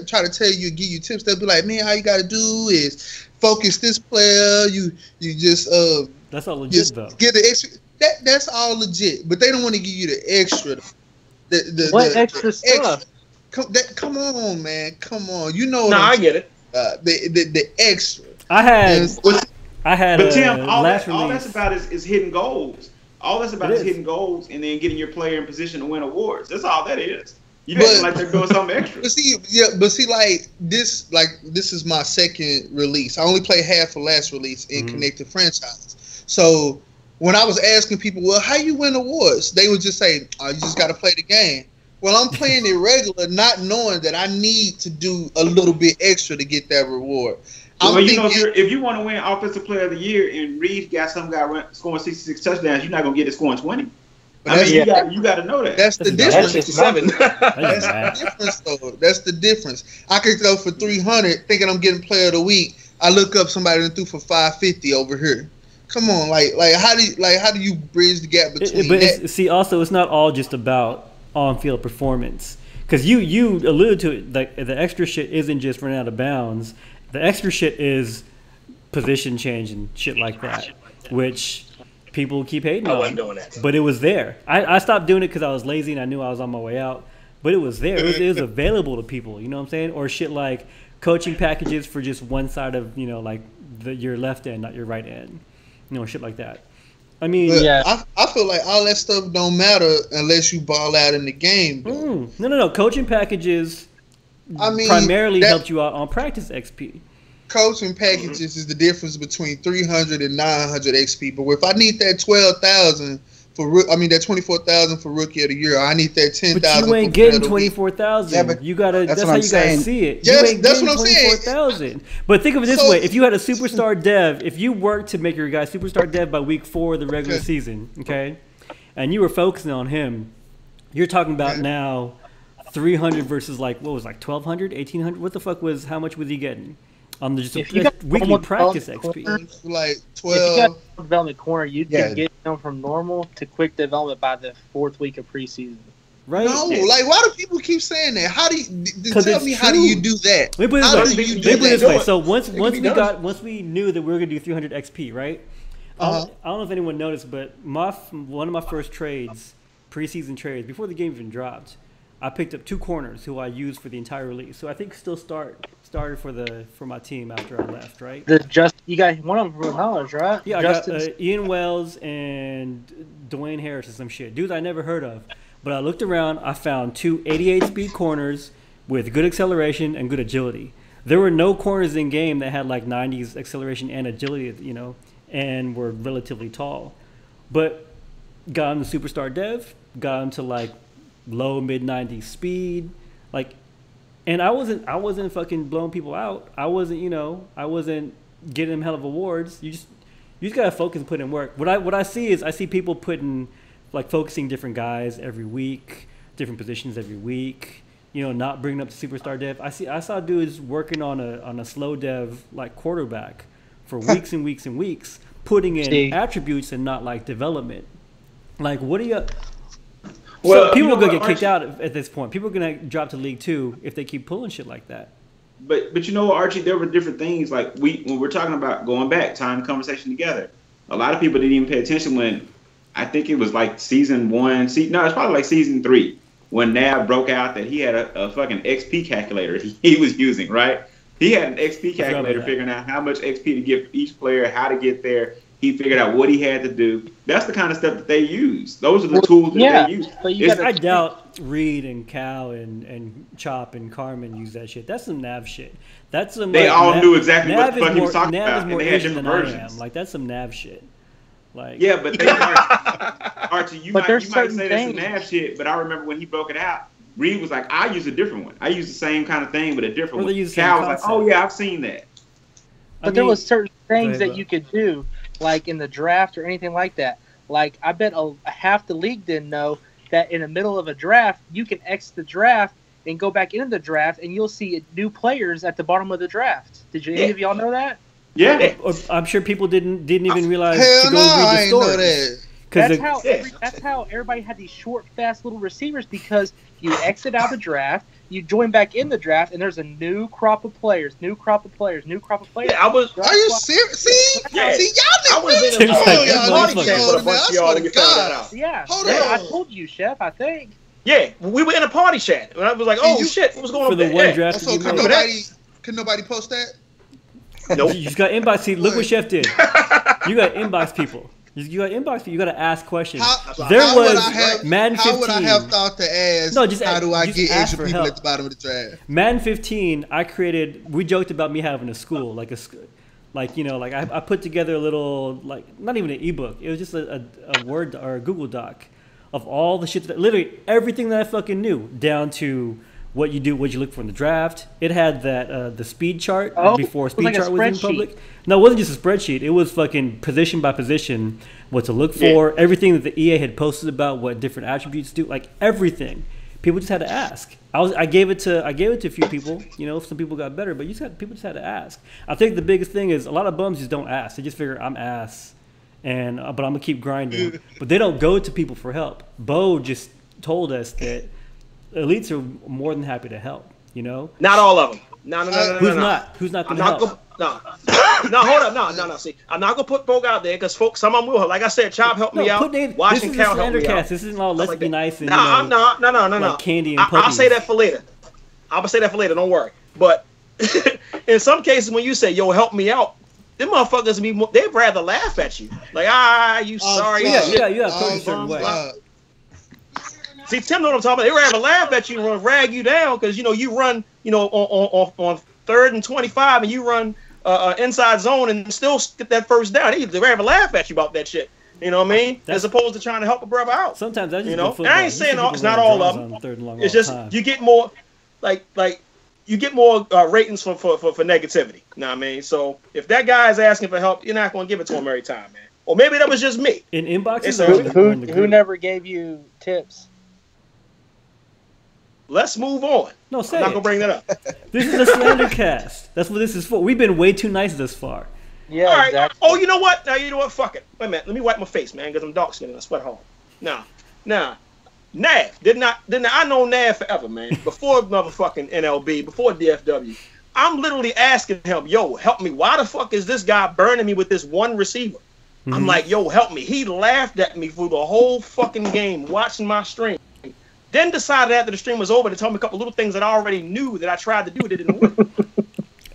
try to tell you, give you tips, they'll be like, man, all you got to do is focus this player. You just That's all legit though. Get the extra. That's all legit, but they don't want to give you the extra. What extra stuff? Come on, man. Come on. I get it. The extra. I had. But Tim, all last that's about is hitting goals. All that's about is hitting goals and then getting your player in position to win awards. That's all that is. You acting like they're doing something extra. But see, this is my second release. I only played half of last release in Connected Franchise. So when I was asking people, well, how you win awards? They would just say, oh, you just got to play the game. Well, I'm playing it regular, not knowing that I need to do a little bit extra to get that reward. Well, if you want to win Offensive Player of the Year and Reed got some guy scoring 66 touchdowns, you're not gonna get it scoring 20. You got to know that. That's the difference. 67. That's the difference, though. That's the difference. I could go for 300, thinking I'm getting Player of the Week. I look up somebody that threw for 550 over here. Come on, how do you bridge the gap between that? See, also, it's not all just about on-field performance, because you alluded to it. The extra shit isn't just running out of bounds. The extra shit is position change and shit like that, which people keep hating on. I wasn't doing that. But it was there. I stopped doing it because I was lazy and I knew I was on my way out. But it was there. It was available to people. You know what I'm saying? Or shit like coaching packages for just one side of, your left end, not your right end. Shit like that. I mean, I feel like all that stuff don't matter unless you ball out in the game. No. Coaching packages primarily helped you out on practice XP. Coaching packages is the difference between 300 and 900 XP. But if I need that 12,000 that 24,000 for Rookie of the Year, I need that 10,000. But you ain't getting 24,000. Yeah, but you gotta. That's how you gotta see it. Yes, you ain't that's what I'm 24,000. But think of it this way: if you had a superstar dev, if you worked to make your guy superstar dev by week 4 of the regular season, okay, and you were focusing on him, you're talking about now 300 versus what was 1,200, 1,800? What the fuck was? How much was he getting? On just weekly practice XP. Like 12. If you got development corner, you can get them from normal to quick development by the 4th week of preseason. Right? No, why do people keep saying that? How do you tell me how do you do that? Let me put it this way. So once we knew that we were gonna do 300 XP, right? I don't know if anyone noticed, but one of my first trades, preseason trades, before the game even dropped, I picked up 2 corners who I used for the entire release. So I think still started for my team after I left, right? You got one of them for knowledge, right? Yeah, I got Ian Wells and Dwayne Harris or some shit. Dudes I never heard of. But I looked around, I found 2 88 speed corners with good acceleration and good agility. There were no corners in game that had 90s acceleration and agility, and were relatively tall. But got them to superstar dev, got them to low mid 90s speed, and I wasn't fucking blowing people out. I wasn't getting them hell of awards. You just gotta focus and put in work. What I see is people putting focusing different guys every week, different positions every week. Not bringing up the superstar dev. I saw dudes working on a slow dev quarterback for weeks and weeks and weeks, putting in attributes and not development. What do you? Well, so people are gonna get kicked out at this point. People are gonna drop to League 2 if they keep pulling shit like that. But Archie, there were different things. When we're talking about going back, tying the conversation together. A lot of people didn't even pay attention when I think it was season 1. It's probably season 3 when Nav broke out that he had a fucking XP calculator he was using. Right? He had an XP calculator figuring out how much XP to give each player, how to get there. He figured out what he had to do. That's the kind of stuff that they use. Those are the tools that they use. I doubt Reed and Cal and Chop and Carmen use that shit. That's some Nav shit. That's some. They all knew exactly what the fuck he was talking about, and they had different versions. That's some Nav shit. Yeah, but they Archie, you might say that's some Nav shit, but I remember when he broke it out, Reed was like, I use a different one. I use the same kind of thing, but a different one. Cal was like, oh yeah, I've seen that. But there was certain things that you could do. In the draft or anything like that. I bet half the league didn't know that in the middle of a draft, you can exit the draft and go back into the draft, and you'll see new players at the bottom of the draft. Did any of y'all know that? Yeah. I'm sure people didn't even realize to go read the stories. That's how everybody had these short, fast little receivers, because you exit out the draft, you join back in the draft, and there's a new crop of players. Yeah, are you serious? See, y'all I was in a party chat with a bunch of y'all to figure that out. Yeah, I told you, Chef. I think. Yeah, we were in a party chat, and I was like, "Oh shit, what's going on?" For the one draft, so could nobody post that? Nope. You just got inbox. See, look what Chef did. You got inbox people. You got inbox, but you got to ask questions. Madden 15. How would I have thought to ask? No, how do I get extra people at the bottom of the draft? Madden 15, we joked about me having a school, like I put together a little, like, not even an ebook. It was just a Word or a Google Doc of all the shit literally everything that I fucking knew, down to what you do, what you look for in the draft. It had that the speed chart before speed chart was in public. No, it wasn't just a spreadsheet. It was fucking position by position, what to look for, everything that the EA had posted about what different attributes do, like everything. People just had to ask. I gave it to a few people. You know, some people got better, but people just had to ask. I think the biggest thing is a lot of bums just don't ask. They just figure I'm ass, but I'm gonna keep grinding. But they don't go to people for help. Bo just told us that elites are more than happy to help. You know, not all of them. No. Who's not gonna help? No, hold up. No. See, I'm not gonna put folk out there because folks, some of them will. Like I said, Chop helped me out. Washington Count helped me out. This isn't all let's be nice and no. Like candy and puppies. I'll say that for later. Don't worry. But in some cases, when you say "Yo, help me out," them motherfuckers they'd rather laugh at you. Like, you sorry. You got coached a certain way. See, Tim know what I'm talking about. They rather laugh at you and rag you down because you run on 3rd and 25 and you run inside zone and still get that first down. They rather laugh at you about that shit. You know what I mean? As opposed to trying to help a brother out. Sometimes that's just and I ain't saying it's not all of them. It's just you get more ratings for negativity. You know what I mean? So if that guy is asking for help, you're not going to give it to him every time, man. Or maybe that was just me. In inboxes, who never gave you tips? Let's move on. No, say I'm not going to bring that up. This is a Slandercast. That's what this is for. We've been way too nice this far. Yeah, all right. Exactly. Oh, you know what? Now, you know what? Fuck it. Wait a minute. Let me wipe my face, man, because I'm dark skinned and I sweat hard. Nah. Nav. Didn't I know Nav forever, man. Before motherfucking NLB, before DFW. I'm literally asking him, yo, help me. Why the fuck is this guy burning me with this one receiver? Mm-hmm. I'm like, yo, help me. He laughed at me through the whole fucking game watching my stream. Then decided after the stream was over to tell me a couple little things that I already knew that I tried to do that didn't work.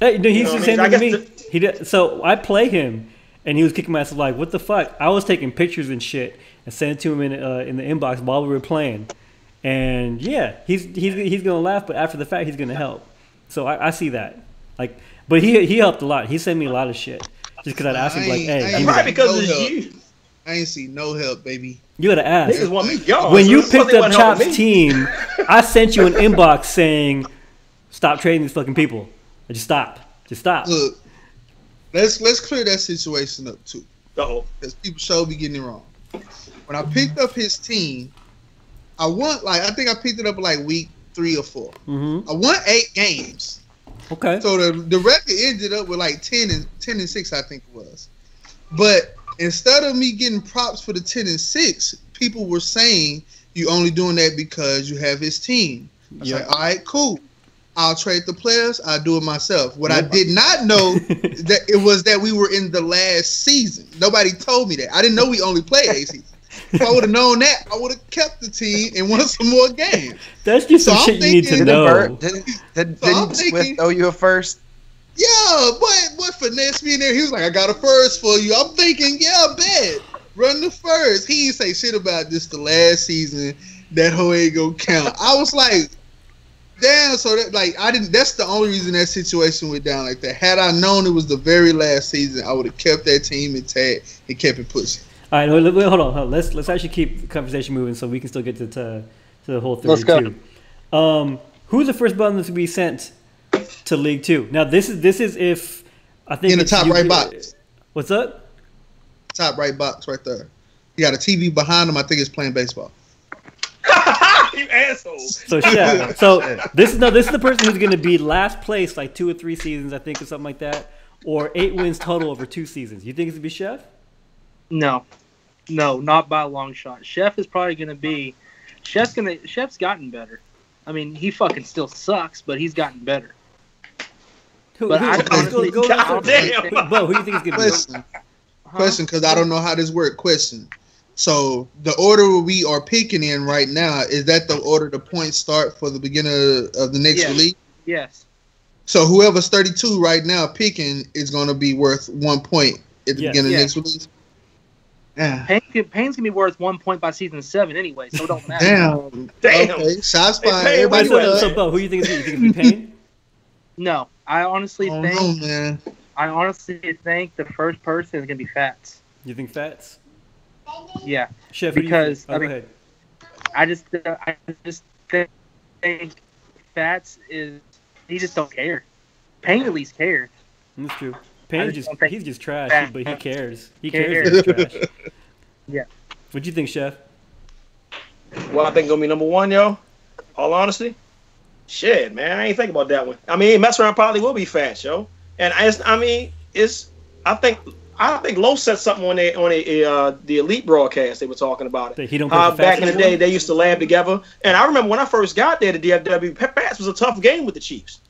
Hey, no, he's the same to me. He did. So I play him, and he was kicking my ass like, "What the fuck?" I was taking pictures and shit and sending it to him in the inbox while we were playing. And yeah, he's gonna laugh, but after the fact, he's gonna help. So I see that. Like, but he helped a lot. He sent me a lot of shit just because I'd ask him like, "Hey, right because it's you." I ain't see no help, baby. You gotta ask. Niggas want me gone. When you picked up Chop's team, I sent you an inbox saying, "Stop trading these fucking people. Just stop. Look, let's clear that situation up too. Uh-oh. Because people should be getting it wrong. When I picked up his team, I think I picked it up like week 3 or 4. Mm-hmm. I won 8 games. Okay. So the record ended up with like 10 and 6, I think it was. But instead of me getting props for the 10 and 6, people were saying you only doing that because you have his team. I was like, all right, cool. I'll trade the players. I'll do it myself. What I did not know that it was that we were in the last season. Nobody told me that. I didn't know we only played 8 seasons. If I would have known that, I would have kept the team and won some more games. That's just some shit you need to know. Didn't Swift owe you a first? Yeah, what finesse me in there? He was like, I got a first for you. I'm thinking, yeah, bet. Run the first. He didn't say shit about this the last season. That whole ain't gonna count. I was like, damn, so that that's the only reason that situation went down like that. Had I known it was the very last season, I would have kept that team intact and kept it pushing. All right, hold on. Let's actually keep the conversation moving so we can still get to the whole 32. Let's go. Who's the first button to be sent to League 2? Now this is if I think in the top right box. What's up? Top right box right there. You got a TV behind him. I think it's playing baseball. You assholes. So yeah. So this is the person who's going to be last place like 2 or 3 seasons, I think, or something like that, or 8 wins total over 2 seasons. You think it's going to be Chef? No, not by a long shot. Chef is probably going to be. Chef's gotten better. I mean, he fucking still sucks, but he's gotten better. Who do you think is going to be? Question, because I don't know how this works. Question. So the order we are picking in right now, is that the order the points start for the beginning of the next release? Yes. So whoever's 32 right now picking is going to be worth 1 point at the beginning of the next release? Yeah. Payne's gonna be worth 1 point by season 7 anyway, so it don't matter. Damn. Okay, shots Hey, fired. Payne, Everybody what's up? So, Bo, who you think is going to be Payne? No, I honestly Oh think no, man. the first person is gonna be Fats. You think Fats? Yeah, Chef, because go ahead. I just think Fats he just don't care. Payne at least cares. That's true. Payne he's just trash, Fats but he cares. He cares that he's trash. Yeah. What'd you think, Chef? Well, I think gonna be number 1, yo. All honesty, shit, man, I ain't think about that one. I mean, mess around probably will be Fats, yo. And I think Lowe said something on the Elite broadcast. They were talking about it. He don't play for back Fats in the anymore? day, they used to lab together. And I remember when I first got there to DFW, Fats was a tough game with the Chiefs.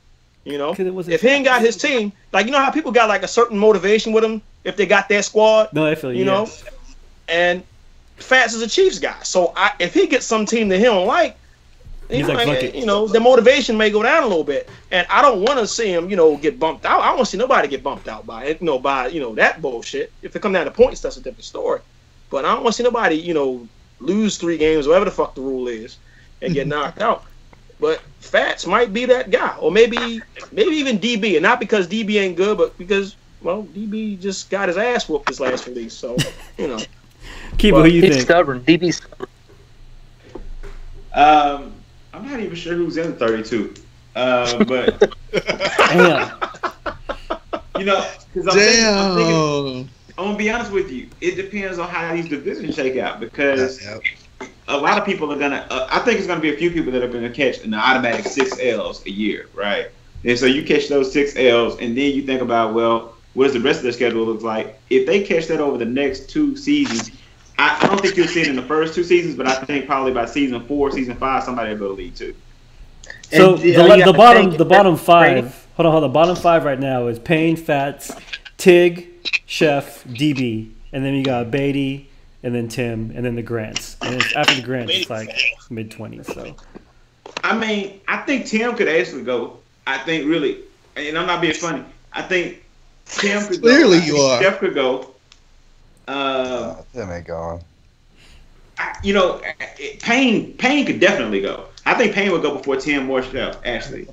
You know, 'Cause it wasn't if he ain't got his team, like, you know how people got like a certain motivation with him if they got their squad. No, I feel you know, and Fats is a Chiefs guy. So if he gets some team that he don't like, He's like, fuck it. you know, the motivation may go down a little bit. And I don't want to see him, you know, get bumped out. I don't want to see nobody get bumped out by it, by that bullshit. If it come down to points, that's a different story. But I don't want to see nobody, lose 3 games, whatever the fuck the rule is, and get knocked out. But Fats might be that guy, or maybe even DB, and not because DB ain't good, but because, well, DB just got his ass whooped this last release. So, Kiba, who you He's think? stubborn. DB's stubborn. I'm not even sure who's in the 32. But Damn. because I'm thinking, I'm gonna be honest with you. It depends on how these divisions shake out, because a lot of people are gonna. I think it's gonna be a few people that are gonna catch an automatic 6 L's a year, right? And so you catch those 6 L's, and then you think about, well, what does the rest of their schedule look like? If they catch that over the next 2 seasons, I don't think you'll see it in the first 2 seasons, but I think probably by season 4, season 5, somebody will go to League 2. So And the bottom 5. Hold on. The bottom 5 right now is Payne, Fats, Tig, Chef, DB, and then you got Beatty, and then Tim, and then the Grants. And after the Grants, it's like mid-20s. So I mean, I think Tim could actually go. I think really, and I'm not being funny. I think Tim could go. Clearly you are. Jeff could go. Tim ain't going. Payne could definitely go. I think Payne would go before Tim or Chef, actually.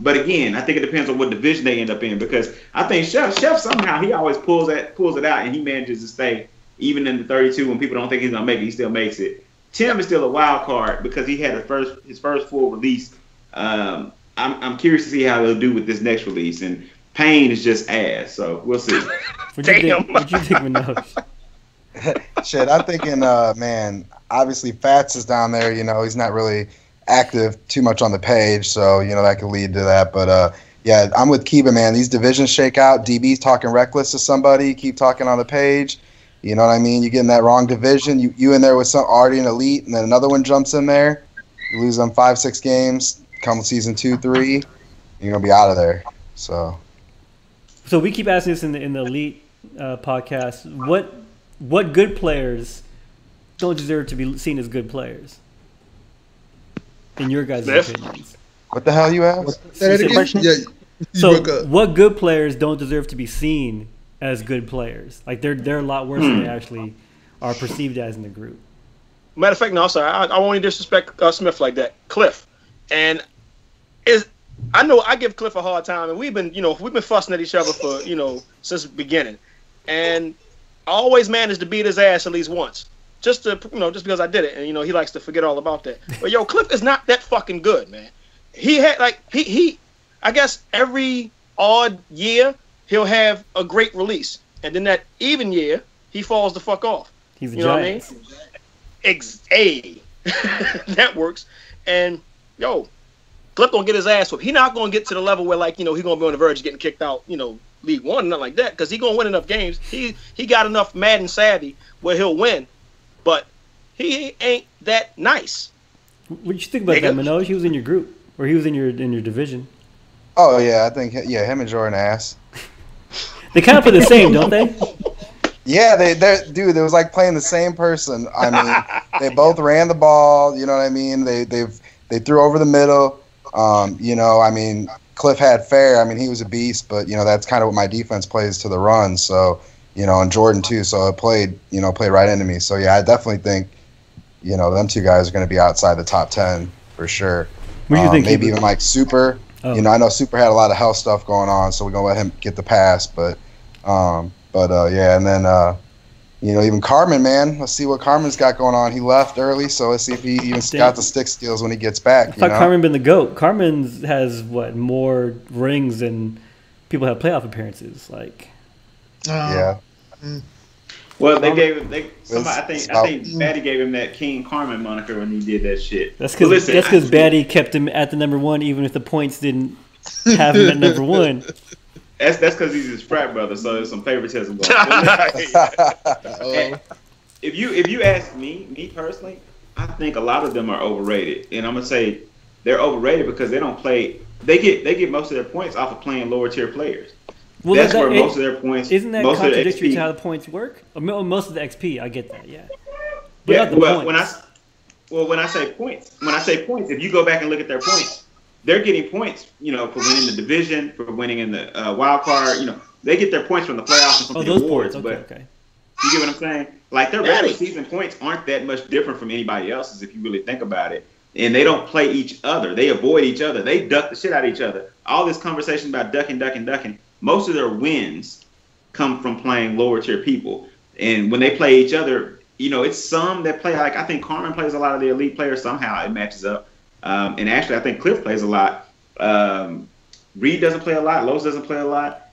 But again, I think it depends on what division they end up in, because I think Chef somehow he always pulls it out, and he manages to stay even in the 32 when people don't think he's gonna make it. He still makes it. Tim is still a wild card because he had his first full release. I'm curious to see how they'll do with this next release, and Payne is just ass, so we'll see. What do you think, Manoj? Shit, I'm thinking, man, obviously Fats is down there. He's not really active too much on the page, so, that could lead to that. But, yeah, I'm with Kiba, man. These divisions shake out. DB's talking Reckless to somebody. Keep talking on the page. You know what I mean? You get in that wrong division. You in there with some already an elite, and then another one jumps in there. You lose them 5-6 games. Come season 2, 3, you're going to be out of there. So we keep asking this in the Elite podcast. What good players don't deserve to be seen as good players, in your guys' opinions? What the hell you asked? Say that again? Yeah, you broke up. What good players don't deserve to be seen as good players? Like they're a lot worse than they actually are perceived as in the group. Matter of fact, no, I'm sorry. I won't even disrespect Smith like that. Cliff. And I know I give Cliff a hard time, and we've been fussing at each other for, since the beginning. And I always managed to beat his ass at least once. Just because I did it. And, he likes to forget all about that. But, Cliff is not that fucking good, man. He had, I guess every odd year, he'll have a great release. And then that even year, he falls the fuck off. He's a giant. giant. What I mean? That works. And, Cliff gonna get his ass whooped. He's not gonna get to the level where, he's gonna be on the verge of getting kicked out, League One, nothing like that, because he's gonna win enough games. He got enough Madden savvy where he'll win, but he ain't that nice. What did you think about that, Manoj? He was in your group, or he was in your division. Oh yeah, I think him and Jordan ass. They kind of play the same, don't they? Yeah, dude. It was like playing the same person. I mean, they both ran the ball. You know what I mean? They threw over the middle. I mean, Cliff had fair. I mean, he was a beast, but that's kind of what my defense plays to the run. So, and Jordan too. So it played right into me. So yeah, I definitely think, them two guys are going to be outside the top 10 for sure. What do you think? Maybe even like Super. Oh. I know Super had a lot of health stuff going on, so we're gonna let him get the pass. But yeah, and then even Carmen, man. Let's see what Carmen's got going on. He left early, so let's see if he even got the stick skills when he gets back. I thought Carmen been the GOAT. Carmen has more rings than people have playoff appearances. Like, yeah. Well, they gave him. I think Batty gave him that King Carmen moniker when he did that shit. That's because Batty kept him at the number 1, even if the points didn't have him at number 1. That's because he's his frat brother, so there's some favoritism going on. If you ask me personally, I think a lot of them are overrated, and I'm gonna say they're overrated because they don't play. They get most of their points off of playing lower tier players. Well, that's where most of their points. Isn't that contradictory to how the points work? Most of the XP, I get that. Yeah. But when I say points, if you go back and look at their points, they're getting points, for winning the division, for winning in the wild card. They get their points from the playoffs and from the awards. Okay. You get what I'm saying? Like their regular season points aren't that much different from anybody else's if you really think about it. And they don't play each other. They avoid each other. They duck the shit out of each other. All this conversation about ducking. Most of their wins come from playing lower tier people. And when they play each other, it's some that play like I think Carmen plays a lot of the elite players somehow. It matches up. And actually, I think Cliff plays a lot. Reed doesn't play a lot. Los doesn't play a lot.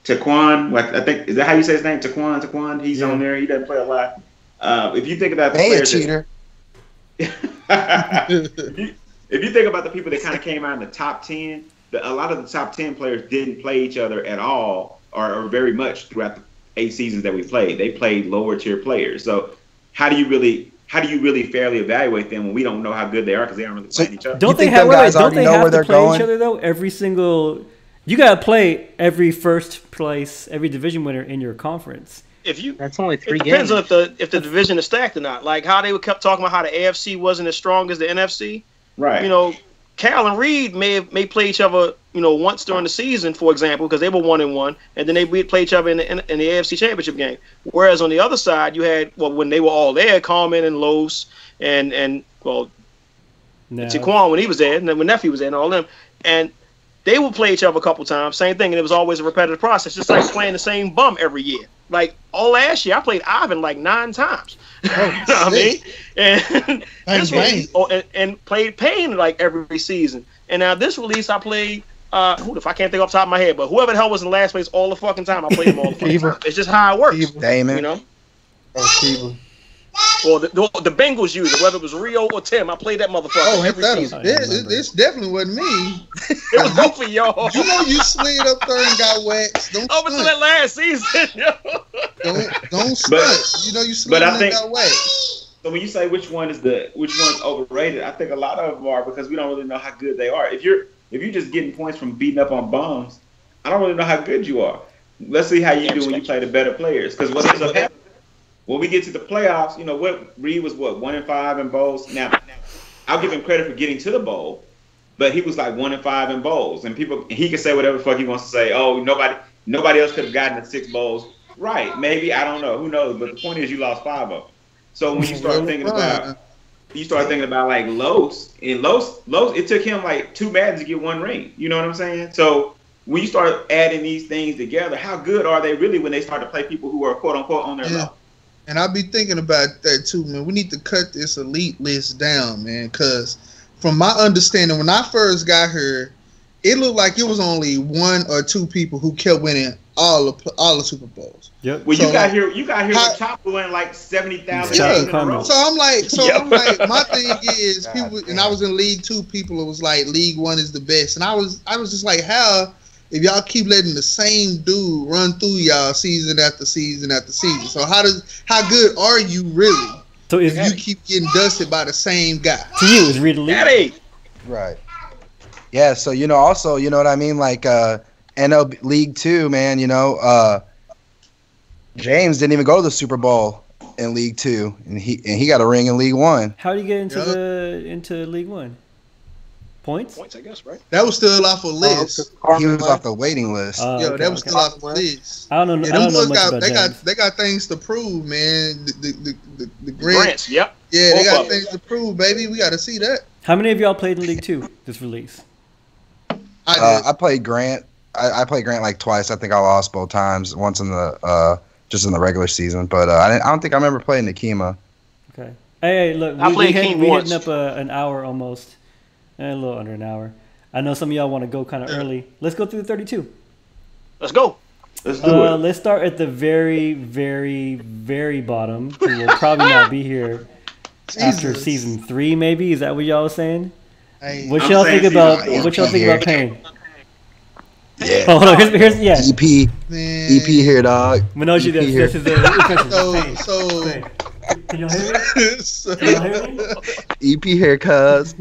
Taquan, I think, is that how you say his name? Taquan, he's on there. He doesn't play a lot. If you think about the players, cheater. If you think about the people that kind of came out in the top 10, a lot of the top 10 players didn't play each other at all or very much throughout the 8 seasons that we played. They played lower tier players. So how do you really fairly evaluate them when we don't know how good they are because they aren't really playing each other? Don't they have to play each other though? You gotta play every first place, every division winner in your conference. That's only 3 games. It depends on if the division is stacked or not. Like how they kept talking about how the AFC wasn't as strong as the NFC. Right. Cal and Reed may play each other, once during the season, for example, because they were 1-1, and then they would play each other in the AFC Championship game. Whereas on the other side, you had when they were all there, Carmen and Los and Taquan when he was there, and then when Nephew was there, and all them, and they would play each other a couple times, same thing, and it was always a repetitive process, just like playing the same bum every year. Like all last year, I played Ivan like 9 times. You know what I mean? And this release, and played Payne like every season. And now this release, I played if I can't think off the top of my head, but whoever the hell was in last place all the fucking time, I played them all the fucking time. It's just how it works. Damon. Well, the Bengals use it, whether it was Rio or Tim. I played that motherfucker every season. This definitely wasn't me. It was both of y'all. You slid up there and got waxed. Don't over to that last season, yo. Don't stunt. You slid and got waxed. So when you say which one's overrated, I think a lot of them are because we don't really know how good they are. If you're just getting points from beating up on bums, I don't really know how good you are. Let's see how you do when you play the better players. Because what ends up happening when we get to the playoffs, Reed was 1-5 in bowls. Now, I'll give him credit for getting to the bowl, but he was like 1-5 in bowls, and he can say whatever the fuck he wants to say. Oh, nobody else could have gotten the 6 bowls. Right? Maybe, I don't know. Who knows? But the point is, you lost 5 of them. So when you start thinking about like Los, it took him like 2 Maddens to get 1 ring. You know what I'm saying? So when you start adding these things together, how good are they really when they start to play people who are quote unquote on their level? And I be thinking about that too, man. We need to cut this elite list down, man, because from my understanding, when I first got here, it looked like it was only 1 or 2 people who kept winning all the Super Bowls. Yep. Well, you got here with Chopper winning like 70,000 games in a row. So I'm like, my thing is, people, and I was in League 2. People, it was like League 1 is the best, and I was just like, how? If y'all keep letting the same dude run through y'all season after season after season, so how good are you really? So if you keep getting dusted by the same guy, to you is Reed elite, right? Yeah. So also what I mean, like NLB League 2, man. James didn't even go to the Super Bowl in League 2, and he got a ring in League 1. How do you get into League 1? Points? Points, I guess, right? That was still off a list. He was off the waiting list. Yo, that was still off the list. I don't know. Yeah, I don't know boys much about James. they got things to prove, man. The Grants, yep. Yeah, they Both got of them. things to prove, baby. We got to see that. How many of y'all played in League 2 this release? I I played Grant. I played Grant like twice. I think I lost both times. Once in the just in the regular season, but I don't think I remember playing Nakima. Okay. Hey, look, I played we King hitting once. up an hour almost, a little under an hour. I know some of y'all want to go kind of early. Let's go through the 32. Let's go. Let's do it. Let's start at the very, very, very bottom. Who will probably not be here after Jesus. season 3, maybe. Is that what y'all saying? Hey, What I'm y'all saying think about? season What y'all think here. about Pain? Yeah. Oh, hold on. Here's yeah. EP man. EP here, dog. Minoji, EP here. this is the Pain. So Pain. Can y'all hear me? so Can y'all hear me? EP here, cuz.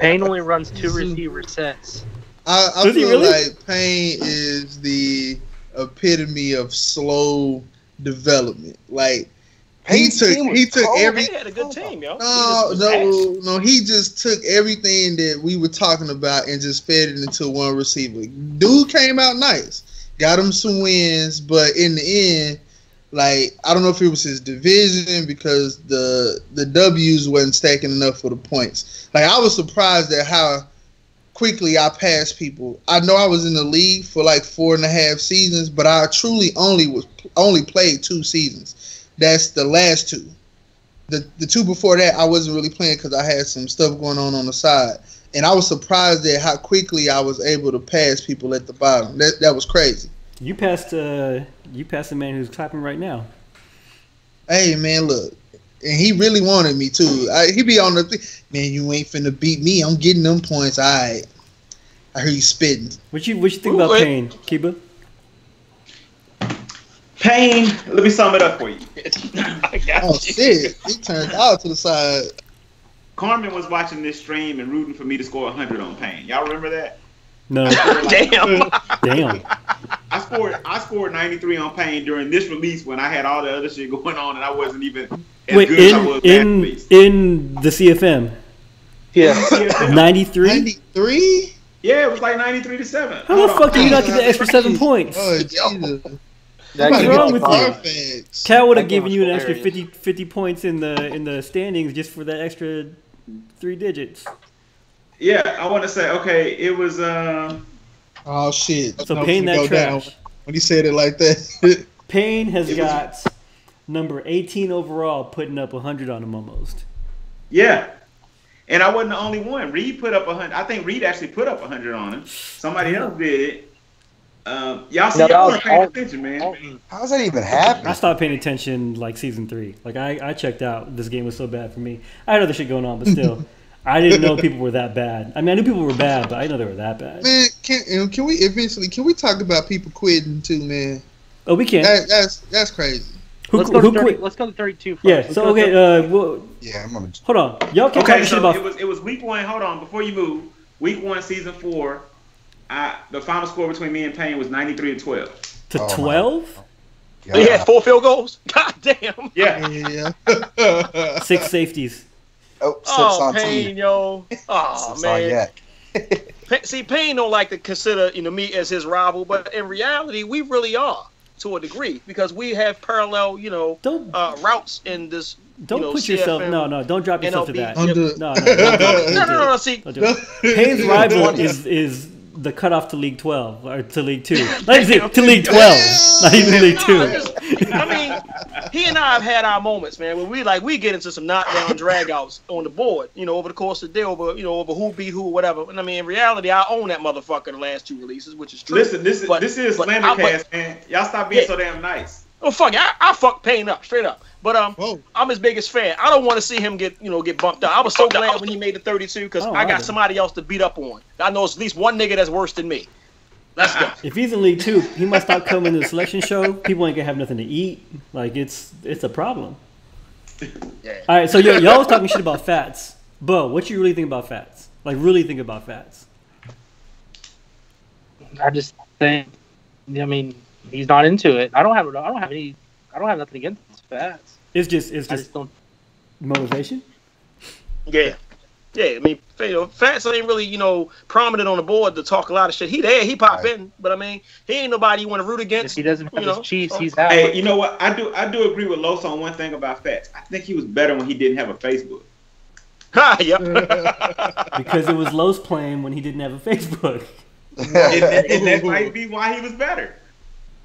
Payne only runs 2 receiver sets. I Does he feel really? like Payne is the epitome of slow development. Like he Payne's team was took cold. every He had a good team, yo. no. He just took everything that we were talking about and just fed it into one receiver. Dude came out nice, got him some wins, but in the end, like I don't know if it was his division because the W's wasn't stacking enough for the points. Like I was surprised at how quickly I passed people. I know I was in the league for like 4.5 seasons, but I truly only played 2 seasons. That's the last 2. The 2 before that, I wasn't really playing because I had some stuff going on the side. And I was surprised at how quickly I was able to pass people at the bottom. That was crazy. You passed a man who's clapping right now. Hey, man, look. And he really wanted me, too. He be on the thing. Man, you ain't finna beat me. I'm getting them points. All right. I hear you spitting. What you think about Pain, Kiba? Pain. Let me sum it up for you. I got Oh, you. shit. He turned out to the side. Carmen was watching this stream and rooting for me to score 100 on Pain. Y'all remember that? No. Damn. Damn. I scored 93 on Pain during this release when I had all the other shit going on and I wasn't even as Wait, good as I was last release. in the CFM, Yeah. 93. 93? Yeah, it was like 93-7. How the fuck did you not get the extra 7 points? Oh, Jesus. That What's could wrong be with fun. you? Carfax. Cal would have That game given was you an extra hilarious. 50 points in the standings just for that extra 3 digits. Yeah, I want to say, okay, it was, Oh, shit. So No, Pain we that go down trash. when he said it like that. Pain has It was- got number 18 overall, putting up 100 on him almost. yeah. And I wasn't the only one. Reed put up 100. I think Reed actually put up 100 on him. Somebody else did it. Y'all see, No, that y'all was weren't paying Alton. attention, man. Alton. How's that even happen? I stopped paying attention like season 3. Like I checked out. This game was so bad for me. I had other shit going on, but still, I didn't know people were that bad. I mean, I knew people were bad, but I didn't know they were that bad. Man, can we talk about people quitting too, man? Oh, we can. That's crazy. Let's go Who to 30, quit? let's go to 32 first. Yeah. Let's So go to okay. 30. Well, Yeah, I'm gonna. hold on. Y'all can't Okay, talk shit so about. it was week 1. Hold on, before you move, week 1, season 4. The final score between me and Payne was 93-12. To Oh, my. 12? Yeah. He had 4 field goals? God damn. Yeah. Yeah. 6 safeties. Oh, sips Oh, on Payne, tea. yo. Oh, Sips on man. yak. See, Payne don't like to consider, me as his rival, but in reality, we really are to a degree because we have parallel, Don't routes in this. don't put yourself. CFM, No. Don't drop yourself to NLB. that. Under- No. Don't do it. See, Don't do it. Payne's rival is the cutoff to League 12 or to League 2. Not even to League 12. Not even League 2. I mean, he and I have had our moments, man, where we get into some knockdown dragouts on the board, over the course of the day, over who beat who, whatever. And I mean, in reality, I own that motherfucker the last 2 releases, which is true. Listen, this is but Slandercast, man. Y'all stop being Yeah. so damn nice. Oh fuck it, I fuck Payne up straight up. But Whoa. I'm his biggest fan. I don't want to see him get bumped out. I was so glad when he made the 32 because Oh, I got either. somebody else to beat up on. I know it's at least one nigga that's worse than me. Let's go. If he's in League 2, he might stop coming to the selection show. People ain't gonna have nothing to eat. Like it's a problem. Yeah. All right, so y'all was talking shit about Fats. Bo, what you really think about Fats? Like really think about Fats? I just think, he's not into it. I don't have nothing against Fats. It's just I just don't. motivation. Yeah. Yeah, I mean, Fats ain't really, prominent on the board to talk a lot of shit. He there, he pop in, but I mean, he ain't nobody you want to root against. If he doesn't have his Chiefs, he's out. Hey, you know what? I do agree with Los on one thing about Fats. I think he was better when he didn't have a Facebook. Yep. Because it was Los playing when he didn't have a Facebook. and that might be why he was better.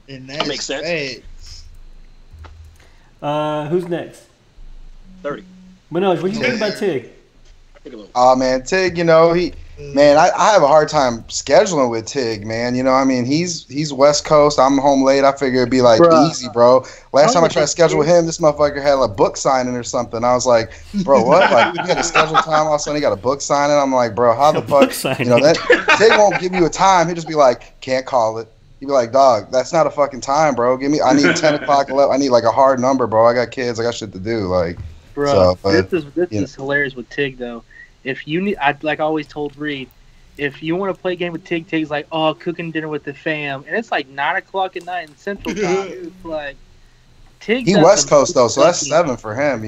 And that makes sense. Who's next? 30. Manoj, what do you think about Tig? Oh man, Tig, I have a hard time scheduling with Tig, man. He's West Coast. I'm home late. I figure it'd be like easy, bro. Last time I tried to schedule with him, this motherfucker had a book signing or something. I was like, bro, what? Like, we had a schedule time. All of a sudden, he got a book signing. I'm like, bro, how the fuck? That Tig won't give you a time. He'll just be like, can't call it. He'd be like, dog, that's not a fucking time, bro. I need 10 o'clock, 11. I need like a hard number, bro. I got kids. I got shit to do. Like, bro, this is hilarious with Tig though. If you need, I always told Reed, if you want to play a game with Tig, Tig's like, oh, cooking dinner with the fam, and it's like 9 o'clock at night in Central Time. It's like Tig. He West Coast though, so that's 7 for him.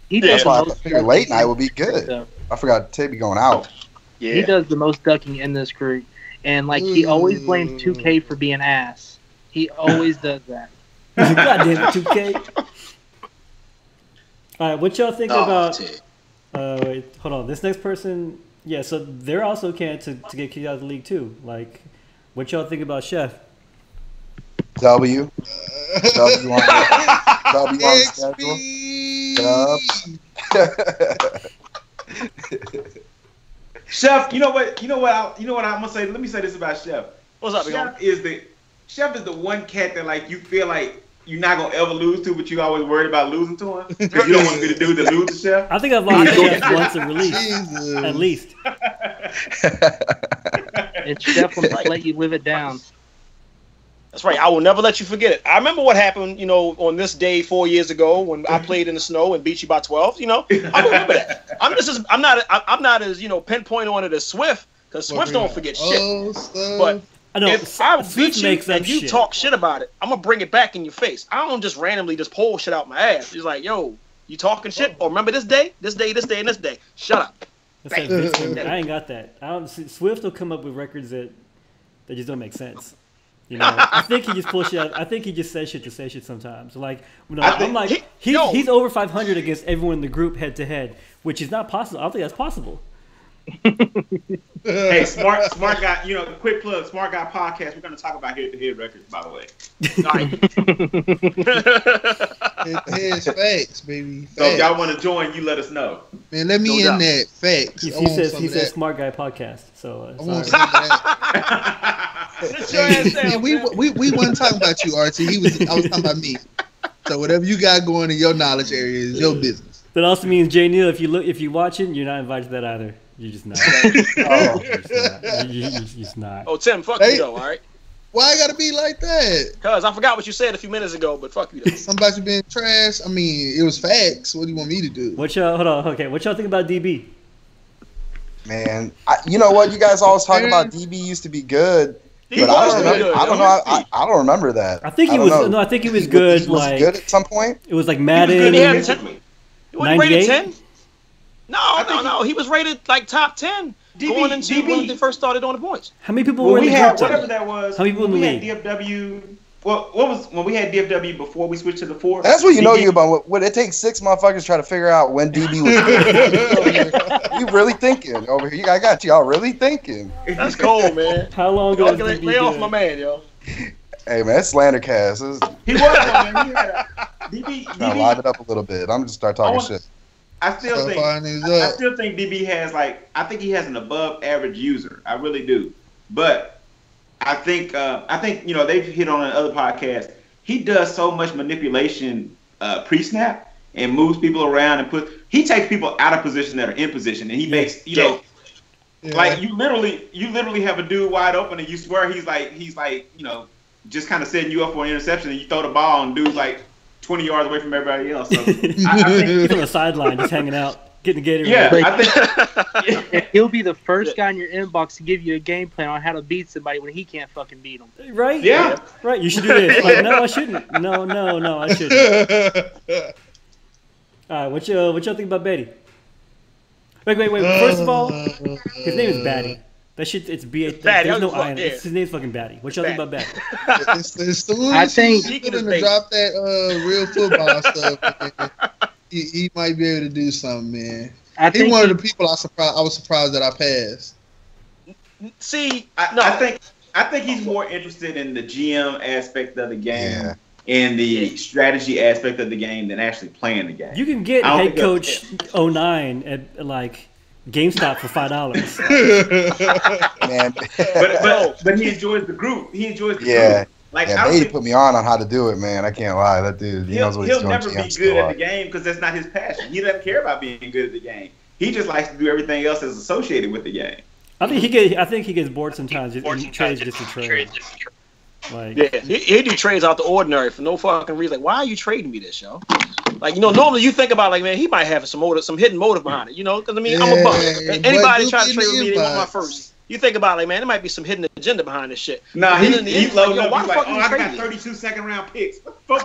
He does. I figure late night would be good. So. I forgot Tig be going out. Yeah. He does the most ducking in this group, and like he always blames 2K for being ass. He always does that. Goddamn 2K. All right, what y'all think about? Wait, hold on. This next person, yeah. So they're also can't to get kicked out of the league too. Like, what y'all think about Chef? W on the schedule. Chef, you know what I'm gonna say. Let me say this about Chef. What's up, Chef is the one cat that like you feel like you're not gonna ever lose to, but you always worried about losing to him. Because you don't want to be the dude that loses, Chef. I think I've lost to Chef once in release, at least. And Chef will let you live it down. That's right. I will never let you forget it. I remember what happened, on this day 4 years ago when I played in the snow and beat you by 12. I remember that. I'm not as pinpoint on it as Swift, because Swift don't forget shit. But if I beat you and you talk shit about it, I'm gonna bring it back in your face. I don't just randomly just pull shit out my ass. It's like, yo, you talking shit? Or remember this day, and this day? Shut up. I ain't got that. Swift will come up with records that just don't make sense. I think he just pulls shit out. I think he just says shit to say shit sometimes. Like, I'm like, he's over 500 against everyone in the group head to head, which is not possible. I don't think that's possible. Hey, smart guy. Quick plug, Smart Guy Podcast. We're going to talk about head-to-head records, by the way. Head facts, baby. Facts. So if y'all want to join, you let us know. Man, let me in that facts. He says Smart Guy Podcast. So I want some of that. we wasn't talking about you, Archie. I was talking about me. So whatever you got going in your knowledge area is your business. That also means Jay Neal, if you're watching, you're not invited to that either. You're just not. You're just not. Oh, Tim, fuck you though, all right? Why I gotta be like that? Cause I forgot what you said a few minutes ago, but fuck you though. Somebody being trash. I mean, it was facts. What do you want me to do? What y'all think about DB? Man, you know what? You guys always talk about DB used to be good. But I don't know. I don't remember that. I think he was. No, I think he was good. Was he good at some point? It was like Madden. He wasn't rated 10. No. He was rated like top 10 going into when they first started on the points. How many people were in the group? Whatever that was. How many people in the league? DFW. Well, what was when we had DFW before we switched to the 4? That's what you about. What it takes 6 motherfuckers try to figure out when DB was good. You really thinking over here? I got y'all really thinking. That's cold, man. How long ago was DB? Lay off my man, yo. Hey man, it's Slandercast. He was, man. He had DB. Now live it up a little bit. I'm just start talking shit. I still think DB has I think he has an above average user. I really do. But I think they've hit on another podcast. He does so much manipulation pre-snap and moves people around and he takes people out of position that are in position, and he makes like you literally have a dude wide open and you swear he's like just kind of setting you up for an interception, and you throw the ball and dude's like 20 yards away from everybody else. So I think he's on the sideline just hanging out, getting the Gatorade. Yeah, I think he'll be the first guy in your inbox to give you a game plan on how to beat somebody when he can't fucking beat them. Right? Yeah. Right. You should do this. Like, no, I shouldn't. No, I shouldn't. All right. What y'all think about Betty? Wait. First of all, his name is Batty. That shit, it's B-A. Batty. There's no I was I in it. yeah. His name's fucking Batty. What y'all think about Batty? As soon I as think- he's gonna drop that real football stuff, man, he might be able to do something, man. He's one of the people I was surprised that I passed. See, I think he's more interested in the GM aspect of the game and the strategy aspect of the game than actually playing the game. You can get head coach 09 at like GameStop for $5. Man, but he enjoys the group. He enjoys the group. Like Brady put me on how to do it, man. I can't lie. That dude, he knows what he's doing. He'll never be good at the game because that's not his passion. He doesn't care about being good at the game. He just likes to do everything else that's associated with the game. I think he gets bored sometimes. He trades just to trade. Like, he do trades out the ordinary for no fucking reason. Like, why are you trading me this, yo? Like, normally you think about like, man, he might have some hidden motive behind it, because I mean, I'm a bum. Anybody try to trade with me, they want my first. You think about like, man, there might be some hidden agenda behind this shit. Nah, he's loading like, up. He's like, I got 32 second-round picks. Right.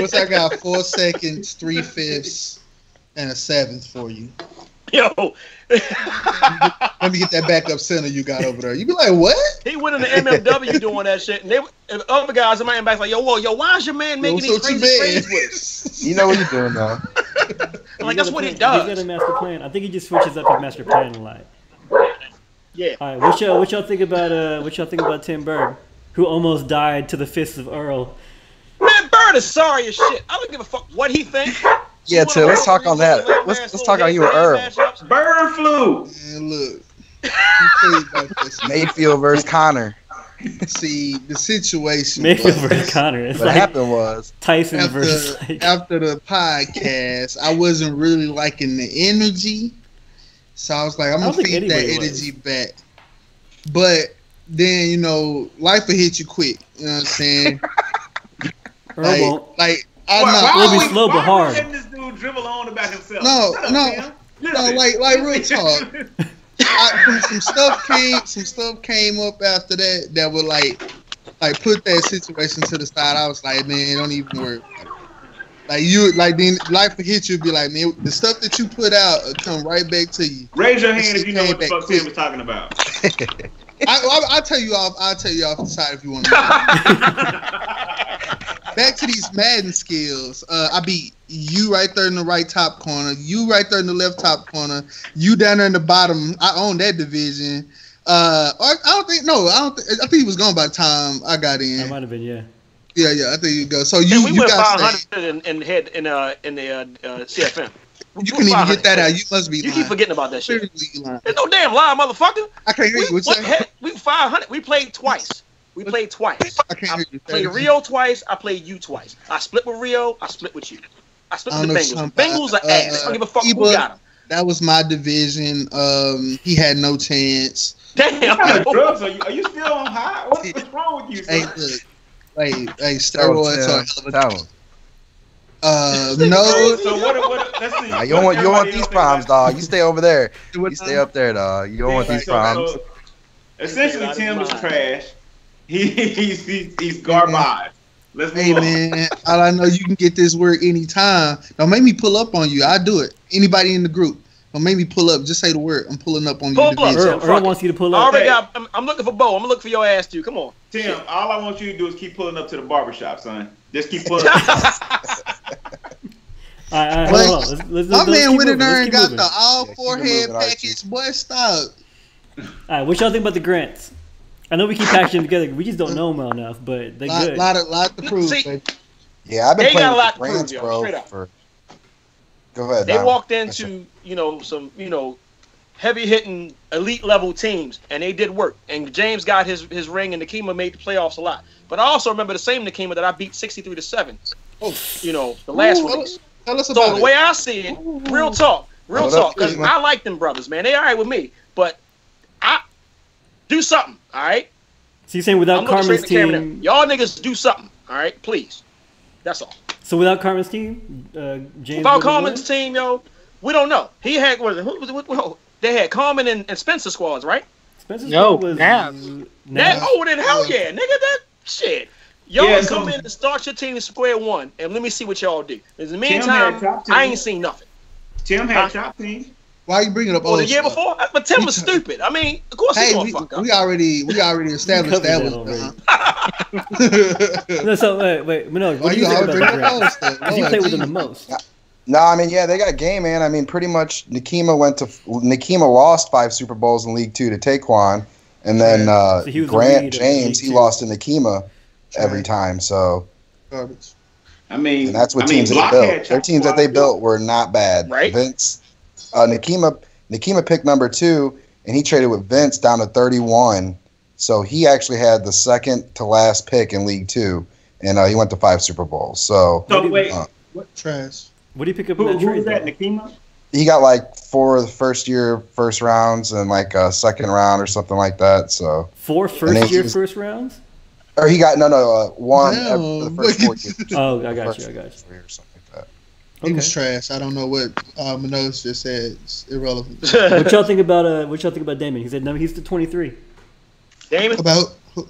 What's I got? 4 seconds, 3/5, and a 7th for you. Yo. Let me get that backup center you got over there. You be like, what? He went in the MLW doing that shit, and other guys in my inbox like, yo, why is your man making these crazy trades with us? You know what he's doing now. Like, that's what he does. He's got a master plan. I think he just switches up his master plan a lot. Yeah. All right, what y'all think about Tim Berg, who almost died to the fists of Earl? Man, Bird is sorry as shit. I don't give a fuck what he thinks. Yeah, Tim, let's talk on that. Let's talk on you and Earl. Bird flu. Man, look. Let me tell you about this. Mayfield versus Connor. See, the situation Mayfield versus Connor. It's what like happened was Tyson versus after the podcast, I wasn't really liking the energy. So I was like, I'm going to feed that energy back. But then, life will hit you quick. You know what I'm saying? Earl won't. Like, it'll be slow but hard. Letting this dude dribble on about himself. No, like real talk. Some stuff came up after that would like put that situation to the side. I was like, man, don't even worry. Then life will hit you, be like, man, the stuff that you put out will come right back to you. Raise your hand if you know what the fuck Tim was talking about. I'll tell you off the side if you want to. Back to these Madden skills. I beat you right there in the right top corner. You right there in the left top corner. You down there in the bottom. I own that division. I think he was gone by the time I got in. That might have been, yeah. Yeah. I think you go. So we you went got 500 in the CFM. You couldn't even get that out. You must be lying. You keep forgetting about that shit. Lying. There's no damn lie, motherfucker. I can't hear you. We 500. We played twice. I played Rio twice. I played you twice. I split with Rio. I split with you. I split with the Bengals. Bengals are ass. I don't give a fuck who got them. That was my division. He had no chance. Damn. What kind of drugs are you? Are you still on high? What's wrong with you, son? Hey, look. Hey, steroids are no. So what? Let's see. Nah, you don't want these problems, dog. You stay over there. You stay up there, dog. You don't want these problems. So, essentially, Tim is trash. He's garbage. Let's move on. Man, all I know, you can get this work anytime. Don't make me pull up on you. I do it. Anybody in the group. Don't make me pull up. Just say the word. I'm pulling up on you. Pull up. Earl wants you to pull up. I'm looking for Bo. I'm looking for your ass too. Come on. Tim, all I want you to do is keep pulling up to the barbershop, son. Just keep pulling up. All right, hold on. Let's my man went in there and got moving. the all forehead package. Boy, stop. All right, what y'all think about the Grants? I know we keep packaging them together. We just don't know them well enough, but they're good. Lot to prove. Yeah, I've been playing got a lot with the Grants, to prove, bro. straight up. Go ahead. They walked into some heavy hitting elite level teams, and they did work. And James got his ring, and Nakima made the playoffs a lot. But I also remember the same Nakima that I beat 63-7. The last release. Tell us about the way I see it, real talk, because I like them brothers, man. They all right with me, but I do something, all right? So you're saying without Carmen's team, y'all niggas do something, all right? Please, that's all. So without Carmen's team, James. Without Carmen's team, we don't know. He had they had Carmen and Spencer squads, right? Spencer's squad was Nav. Then hell yeah, nigga, that shit. Y'all come in and start your team to square one, and let me see what y'all do. In the meantime, I ain't seen nothing. Tim had Chop Team. Why are you bringing up Well, old the year stuff? before, but Tim was stupid. I mean, of course he's Hey, gonna fuck up. we already established that was. No, so wait, Manoa, what do you think about the draft? Because you play with them the most. No, I mean, yeah, they got game, man. I mean, pretty much Nikema lost 5 Super Bowls in League 2 to Taquan, and then So he was the Grant lead of James, League he 2. lost to Nikema every time. So, Garbage. I mean, and that's what teams they built. Their teams that they built were not bad. Right. Vince, Nikema picked number 2, and he traded with Vince down to 31. So he actually had the second to last pick in League 2, and he went to 5 Super Bowls. So wait, Trash. What do you pick up who in that was trade? that? Nikema? he got like 4 of the first rounds and like a second round or something like that. So 4 first-year first rounds? Or he got one No. for the first 4 years. Oh, I got you. Or something like that. He was trash. I don't know what Manoas just said. It's irrelevant. What y'all think about Damon? He said no, he's the 23. Damon? About who?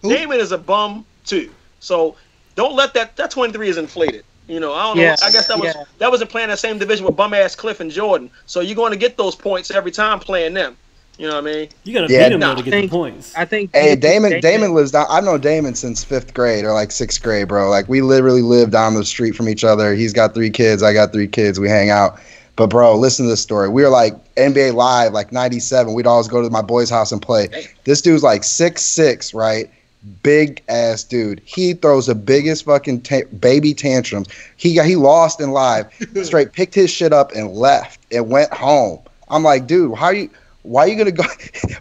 Damon is a bum too. So don't let that 23 is inflated. You know, I don't know. I guess that wasn't playing that same division with bum ass Cliff and Jordan. So you're going to get those points every time playing them. You know what I mean? You got to beat him though to get the points. I think. Hey, Damon lives down. I've known Damon since 5th grade or like 6th grade, bro. Like we literally live down the street from each other. He's got 3 kids. I got 3 kids. We hang out. But bro, listen to this story. We were like NBA Live, like '97. We'd always go to my boy's house and play. This dude's like 6'6", right? Big ass dude. He throws the biggest fucking baby tantrums. He lost in live. Straight picked his shit up and left and went home. I'm like, dude, why are you gonna go?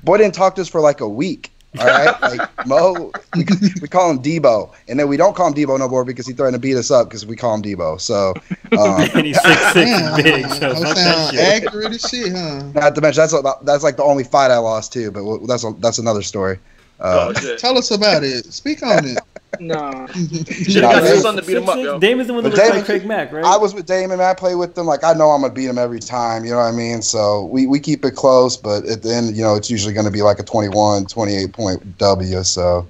Boy didn't talk to us for like a week. All right, like Mo, we call him Debo, and then we don't call him Debo no more because he threatened to beat us up because we call him Debo. So, and he's 6'6" and big. So fuck that shit. Accurate as shit, huh? Not to mention that's like the only fight I lost too, but that's another story. Tell us about it. Speak on it. No. Should have got his son to beat him up, yo. Damon's the one that looks like Craig Mack, right? I was with Damon, man. I play with them. Like, I know I'm going to beat him every time. You know what I mean? So we keep it close, but at the end, it's usually going to be like a 21, 28-point W. So.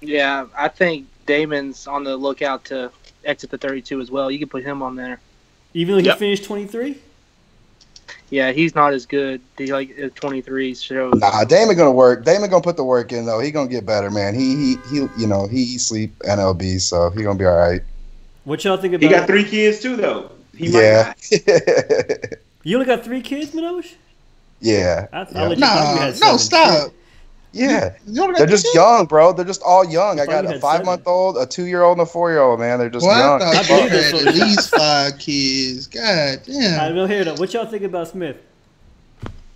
Yeah, I think Damon's on the lookout to exit the 32 as well. You can put him on there. Even though he finished 23? Yeah, he's not as good. He like 23 shows. Nah, Damon gonna work. Damon gonna put the work in though. He gonna get better, man. He sleep NLB, so he gonna be all right. What y'all think about? He got 3 kids too, though. Yeah. You only got 3 kids, Minosh? Yeah. No, stop. Yeah, they're just young, bro. They're just all young. I got a 5-month-old, a 2-year-old, and a 4-year-old. Man, they're just young. I thought you had at least 5 kids. God damn. I don't hear that. What y'all think about Smith?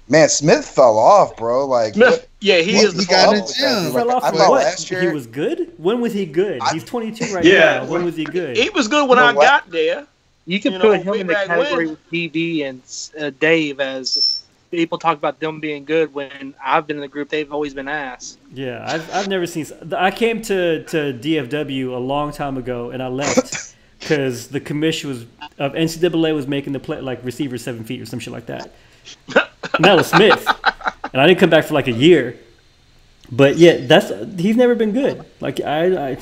Man, Smith fell off, bro. Like, Smith, he is the guy in the gym. Fell off. I thought what? last year He was good. When was he good? He's 22 right now. When was he good? He was good when I got there. You can put him in the category with DB and Dave as people talk about them being good when I've been in the group. They've always been ass. Yeah, I've never seen. I came to DFW a long time ago and I left because the commission of NCAA was making the play like receiver 7 feet or some shit like that. And that was Smith, and I didn't come back for like a year. But yeah, he's never been good. Like I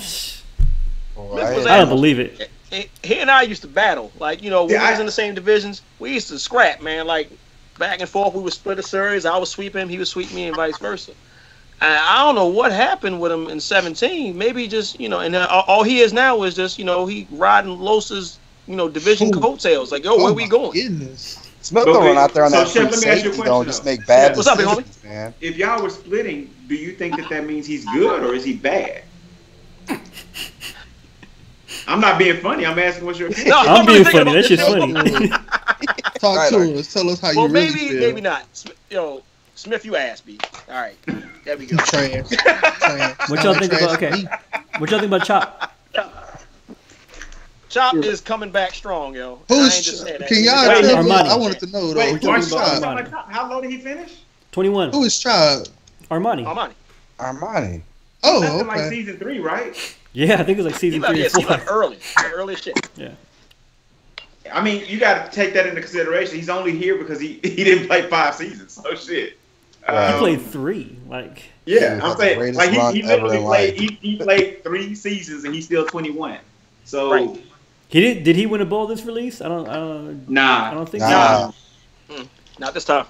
don't believe it. He and I used to battle. Like when we was in the same divisions, we used to scrap, man. Like back and forth, we would split a series. I would sweep him, he would sweep me, and vice versa. And I don't know what happened with him in 17. Maybe just and all he is now is just he riding Los's division coattails. Like where we going? Goodness. Smith don't run out there on that Chef, free let me ask you a safety, question, just make bad What's up, decisions, homie? man. If y'all were splitting, do you think that means he's good or is he bad? I'm not being funny. I'm asking what's your opinion. No, I'm being funny. That shit's funny. Talk to us. Tell us how you really feel. Maybe not. Smith, you ass beat. All right, there we go. Trash. What y'all think about? Okay. What y'all think about Chop? Chop is coming back strong, yo. Can y'all tell me? Armani. I wanted to know though. Wait, We're talking about Chop, how low did he finish? 21. Who is Chop? Armani. Armani. Oh, That's in okay. like season 3, right? Yeah, I think it was like season 3 or 4. Early shit. Yeah. I mean, you got to take that into consideration. He's only here because he didn't play 5 seasons. So shit. He played 3. Like. Yeah, I'm saying like he literally played. He played 3 seasons and he's still 21. So right. He did. Did he win a bowl this release? I don't think Nah. so. Not this time.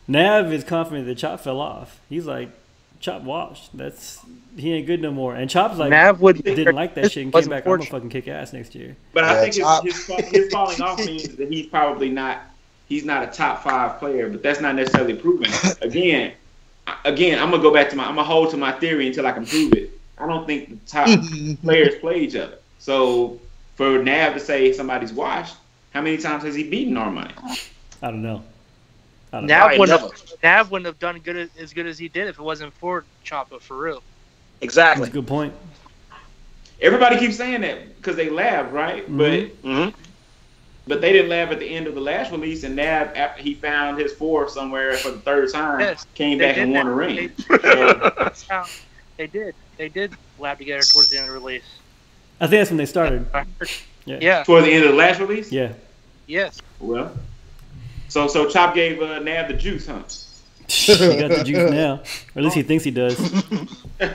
Nav is confident that Chop fell off. He's like, Chop washed. He ain't good no more. And Chop's like, Nav didn't like that shit and came back. I'm gonna fucking kick ass next year. But Yeah, I think his falling off means that he's probably not. He's not a top 5 player, but that's not necessarily proven. Again, I'm gonna go back to I'm gonna hold to my theory until I can prove it. I don't think the top players play each other. So for Nav to say somebody's washed, how many times has he beaten Armani? I don't know. Nav wouldn't have done as good as he did if it wasn't for Choppa, for real. Exactly. That's a good point. Everybody keeps saying that because they laughed, right? But they didn't laugh at the end of the last release, and Nav, after he found his 4 somewhere for the 3rd time, came back and won a ring. That's how they did. They did lab together towards the end of the release. I think that's when they started. Yeah. Towards the end of the last release? Yeah. Yes. Well, so Chop gave Nav the juice, huh? He got the juice now. Or at least he thinks he does.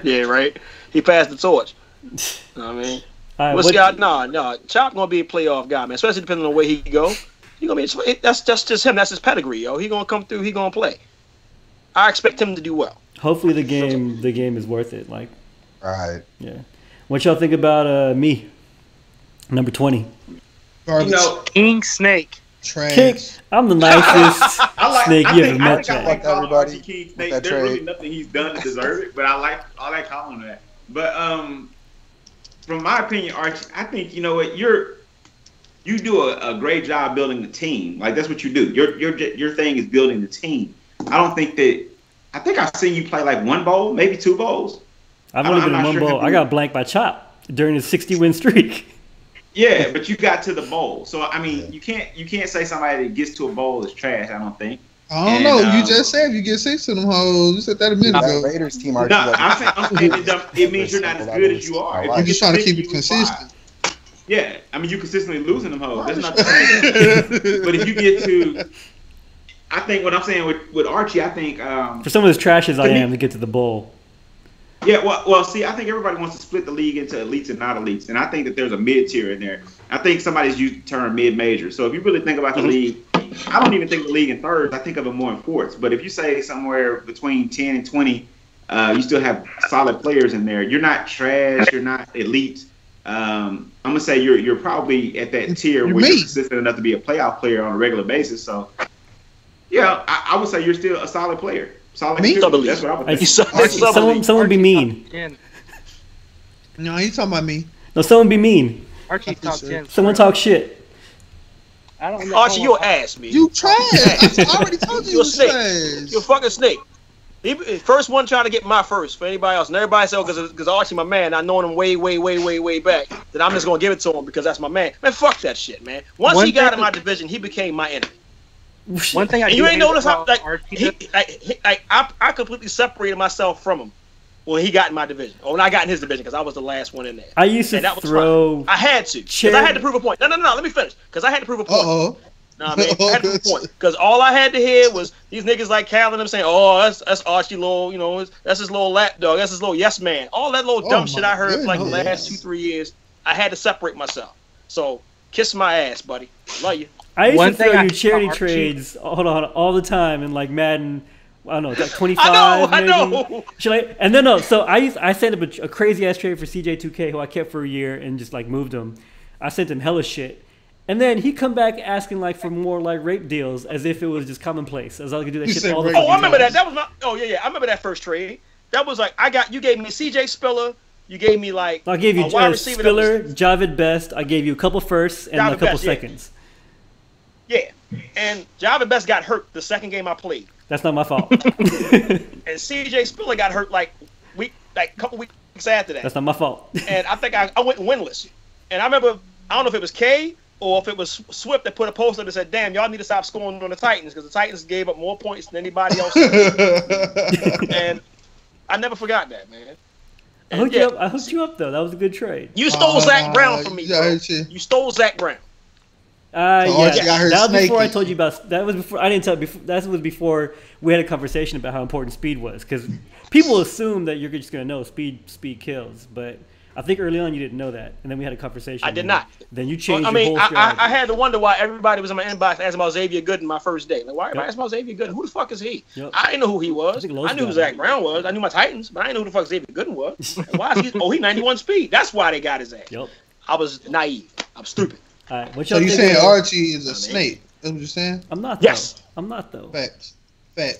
Yeah, right. He passed the torch. You know what I mean? All right, No. Chop gonna be a playoff guy, man. Especially depending on where he go. He gonna be. That's just him. That's his pedigree, yo. He gonna come through. He gonna play. I expect him to do well. hopefully the game is worth it. Like, Right. yeah. What y'all think about me? Number 20. Garbage. You know, King Snake. Trash. King, I'm the nicest snake you ever met. I like calling everybody Archie King with Snake. that There's really trade. nothing he's done to deserve it, but I like calling him that. But from my opinion, Archie, I think you know what you do a great job building the team. Like that's what you do. Your thing is building the team. I think I've seen you play like one bowl, maybe two bowls. I've only been in one bowl. I got blanked by Chop during his 60-win streak. Yeah, but you got to the bowl. So I mean, you can't say somebody that gets to a bowl is trash. I don't think. I don't know. You just said you get 6 of them hoes. You said that a minute That ago. Raiders team No, are. I'm saying it means you're not as good as you are. I'm just trying to keep it consistent. Yeah, I mean you consistently losing them hoes. That's not the same. But if you get to, I think what I'm saying with Archie, I think For some of as trash as I am to get to the bowl. yeah, well, see, I think everybody wants to split the league into elites and not elites, and I think that there's a mid tier in there. I think somebody's used the term mid major. So if you really think about the league, I don't even think of the league in thirds. I think of it more in fourths. But if you say somewhere between 10 and 20, you still have solid players in there. You're not trash. You're not elite. I'm gonna say you're probably at that tier where you're consistent enough to be a playoff player on a regular basis. So yeah, I would say you're still a solid player. Solid. Me? That's what I would think. Someone be mean. No, you talking about me. No, someone be mean. Archie top 10. Someone talk shit. I don't know. Archie, you an ass, man. You trash. I already told you You're a you snake. trash. You're a fucking snake. He first one trying to get my first for anybody else, and everybody said, because Archie, my man, I known him way back, that I'm just gonna give it to him because that's my man. Man, fuck that shit, man. Once he got in my division, he became my enemy. One thing I And do you ain't hate notice how about like Archie, I completely separated myself from him when he got in my division, or when I got in his division, because I was the last one in there. I used to And that was throw. fine. I had to, because I had to prove a point. No, let me finish, because I had to prove a point. Uh-oh. Nah, man, I had to prove a point. Because all I had to hear was these niggas like Cal and them saying, "Oh, that's Archie little, you know, that's his little lap dog, that's his little yes man." All that little dumb shit I heard for like the last 2-3 years. I had to separate myself. So kiss my ass, buddy. Love you. I used One to thing throw I you hate charity about Archie- trades all the time in like Madden. I don't know, like 25. I maybe. know. And then so I sent him a crazy ass trade for CJ2K who I kept for a year and just like moved him. I sent him hella shit. And then he come back asking like for more like rape deals as if it was just commonplace. As I could do that You shit said all the rape fucking Oh, I remember time. that. That was my. Oh yeah. I remember that first trade. That was like you gave me CJ Spiller. You gave me like I gave you a wide receiver that Spiller, was- Javid Best. I gave you a couple firsts and a Javid couple Best, yeah. seconds. Yeah, and Javid Best got hurt the second game I played, That's not my fault. and CJ Spiller got hurt like a couple weeks after that. That's not my fault. And I think I went winless. And I remember, I don't know if it was K or if it was Swift that put a poster that said, "Damn, y'all need to stop scoring on the Titans because the Titans gave up more points than anybody else." And I never forgot that, man. I And hooked you up though. That was a good trade. You stole Zach Brown from me, yeah, bro. shit. You stole Zach Brown. Archie got her that was before I snaky. told you about. That was before I didn't tell. That was before we had a conversation about how important speed was. Because people assume that you're just gonna know speed kills, but I think early on you didn't know that, and then we had a conversation. I did not. Then you changed I mean, your whole strategy. I had to wonder why everybody was in my inbox asking about Xavier Gooden my first day. Like, why everybody asking about Xavier Gooden? Who the fuck is he? Yep. I didn't know who he was. I I knew who Zach Brown was. I knew my Titans, but I didn't know who the fuck Xavier Gooden was. And why is he? Oh, he 91 speed. That's why they got his ass. Yep. I was naive. I'm stupid. All right, what So y'all you think saying of- Archie is a snake? That's what you're saying? I'm not. Yes. Though. I'm not though. Facts.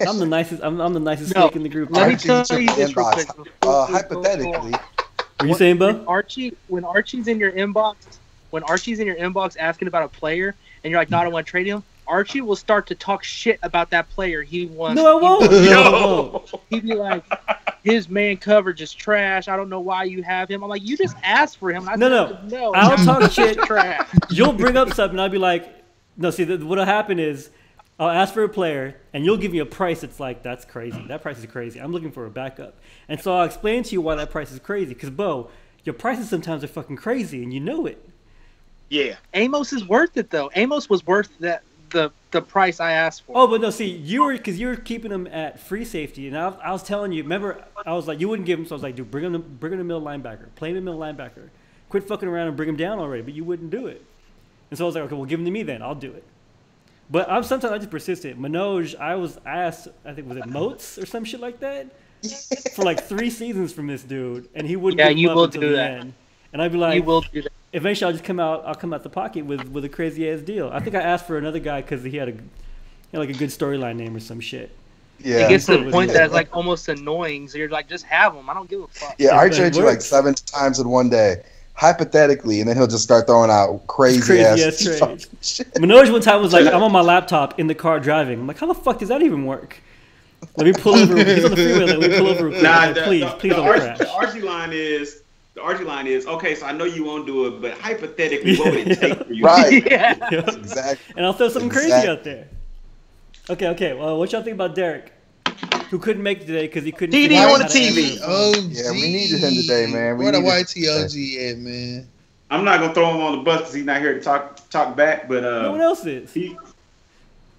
I'm the nicest. I'm the nicest No. snake in the group. Let me Archie tell took you the this real inbox. quick. Hypothetically, What you saying, Bo? When Archie's in your inbox asking about a player, and you're like, "No, I don't want to trade him," Archie will start to talk shit about that player. He wants. No, I won't. No, I Yo. won't. He'd be like, "His man coverage is trash. I don't know why you have him." I'm like, "You just asked for him." And I No. said, no. I'll now talk he's shit. Trash. You'll bring up something, and I'll be like, "No, see, what'll happen is, I'll ask for a player, and you'll give me a price that's like, that's crazy. That price is crazy. I'm looking for a backup." And so I'll explain to you why that price is crazy. Because, Bo, your prices sometimes are fucking crazy, and you know it. Yeah. Amos is worth it though. Amos was worth the price I asked for. Oh, but no, see, you were keeping him at free safety, and I was telling you. Remember, I was like, you wouldn't give him, so I was like, dude, bring him to middle linebacker, play him in middle linebacker, quit fucking around and bring him down already. But you wouldn't do it, and so I was like, okay, well, give him to me then. I'll do it. But sometimes I just persistent. Manoj, I was asked, I think was it Moats or some shit like that, for like 3 seasons from this dude, and he wouldn't. Yeah, give him you up will until do the that. end. And I'd be like, You will do that. eventually I'll come out the pocket with a crazy ass deal. I think I asked for another guy because he had like a good storyline name or some shit. yeah. It gets to the Yeah. point that it's like almost annoying. So you're like, just have him. I don't give a fuck. Yeah, Yeah, I but it traded you like works. 7 times in one day, hypothetically, and then he'll just start throwing out crazy ass trades. fucking shit. Manoj one time was like, I'm on my laptop in the car driving. I'm like, how the fuck does that even work? Let me pull over. He's on the freeway. Let me pull over. Real quick. Nah, Like, please don't crash. the Archie line is. The Archie line is, okay, so I know you won't do it, but hypothetically, what would it take for you? Right. Yeah. Exactly. And I'll throw something crazy Exactly. out there. Okay. Well, what y'all think about Derek, who couldn't make it today because he couldn't. DD figure out on how the to TV. edit? OG. Yeah, we needed him today, man. We Where the needed YTOG at, man? I'm not gonna throw him on the bus because he's not here to talk back, but No one else is. he,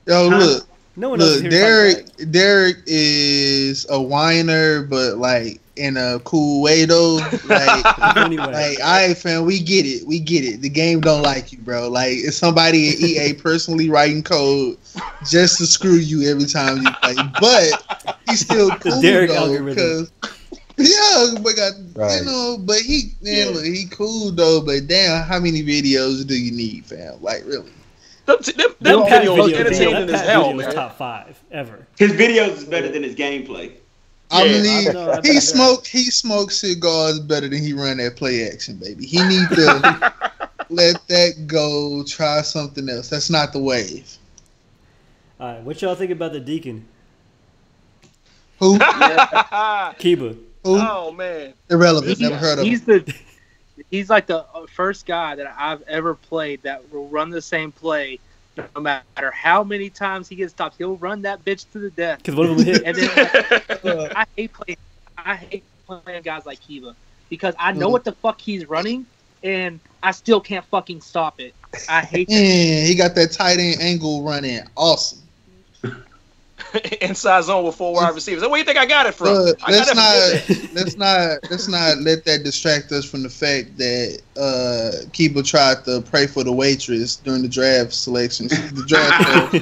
Yo, Huh? look. No one else is Look, here. to talk back. Derek is a whiner, but like in a cool way though. Like, Anyway, like, all right, fam, we get it. The game don't like you, bro. Like, it's somebody at EA personally writing code just to screw you every time you play. But he's still cool Derek though, algorithm. because yeah, but Right. you know, but look, he cool though. But damn, how many videos do you need, fam? Like, really? Them Pat videos video, entertaining that as Pat hell, video was man. top 5 ever. his videos is better than his gameplay. I Yeah, mean, I know, I he bet. smoked cigars better than he run that play action, baby. He need to let that go. Try something else. That's not the wave. All right, what y'all think about the Deacon, Who? Kiba? Who? Oh man. Irrelevant. Never heard of him. He's like the first guy that I've ever played that will run the same play no matter how many times he gets stopped. He'll run that bitch to the death. Because one of them hit. And then I hate playing guys like Kiva because I know what the fuck he's running and I still can't fucking stop it. I hate that. Man, he got that tight end angle running. Awesome. Inside zone with 4 wide receivers. Where you think I got it from? But I got it from Disney. let's not let that distract us from the fact that Kiba tried to pray for the waitress during the draft selection. The draft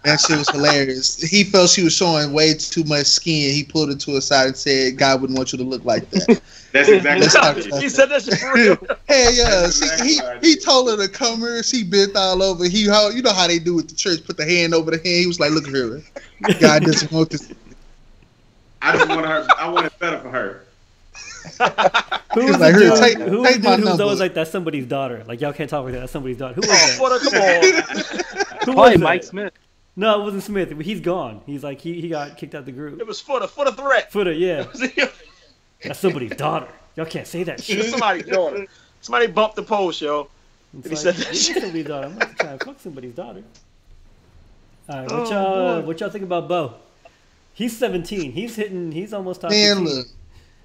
that shit was hilarious. He felt she was showing way too much skin. He pulled her to a side and said, "God wouldn't want you to look like that." That's exactly Let's talk what about He said that shit for real. Hey, yeah, That's exactly right. he told her to come here. She bent all over. You know how they do with the church, put the hand over the hand. He was like, "Look here, God doesn't want this." I just want her. I want it better for her. Who He was was like, the "Here, dude, take who was the my dude who was number." always like, that's somebody's daughter? Like, y'all can't talk like that. That's somebody's daughter. Who was Oh, that? Footer, come on. Who was Probably that? Mike Smith. No, it wasn't Smith. He's gone. He's like, he got kicked out the group. It was Footer threat. Footer, yeah. That's somebody's daughter. Y'all can't say that shit. Somebody's daughter. Somebody bumped the post, yo. It's He like, said that "This is shit. somebody's daughter. I'm not trying to fuck somebody's daughter. All right, Oh, what y'all think about Bo? He's 17. He's almost top Man, 15. look,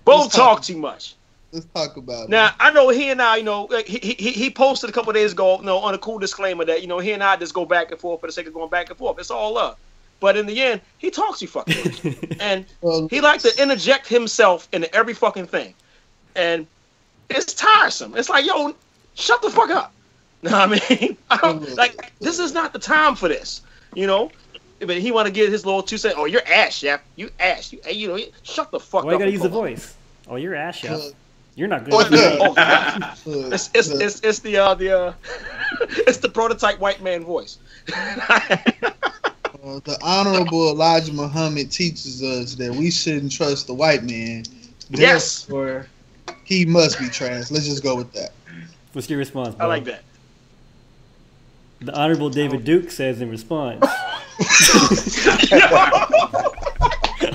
Both talk too much. let's talk about it. Now I know he and I, like, he posted a couple days ago, on a cool disclaimer that he and I just go back and forth for the sake of going back and forth. It's all love, but in the end, he talks too fucking much, and Well, he likes to interject himself into every fucking thing, and it's tiresome. It's like, yo, shut the fuck up. You know what I mean? I don't, like, this is not the time for this, you know? But he want to get his little 2 cents. Oh, you're ass, chef. You ass. You know, shut the fuck up. Why you gotta use the voice? Oh, you're ass, chef. You're not good. It's the it's the prototype white man voice. The Honorable Elijah Muhammad teaches us that we shouldn't trust the white man. Yes. Therefore, he must be trash. Let's just go with that. What's your response, bro? I like that. The Honorable David Duke says in response.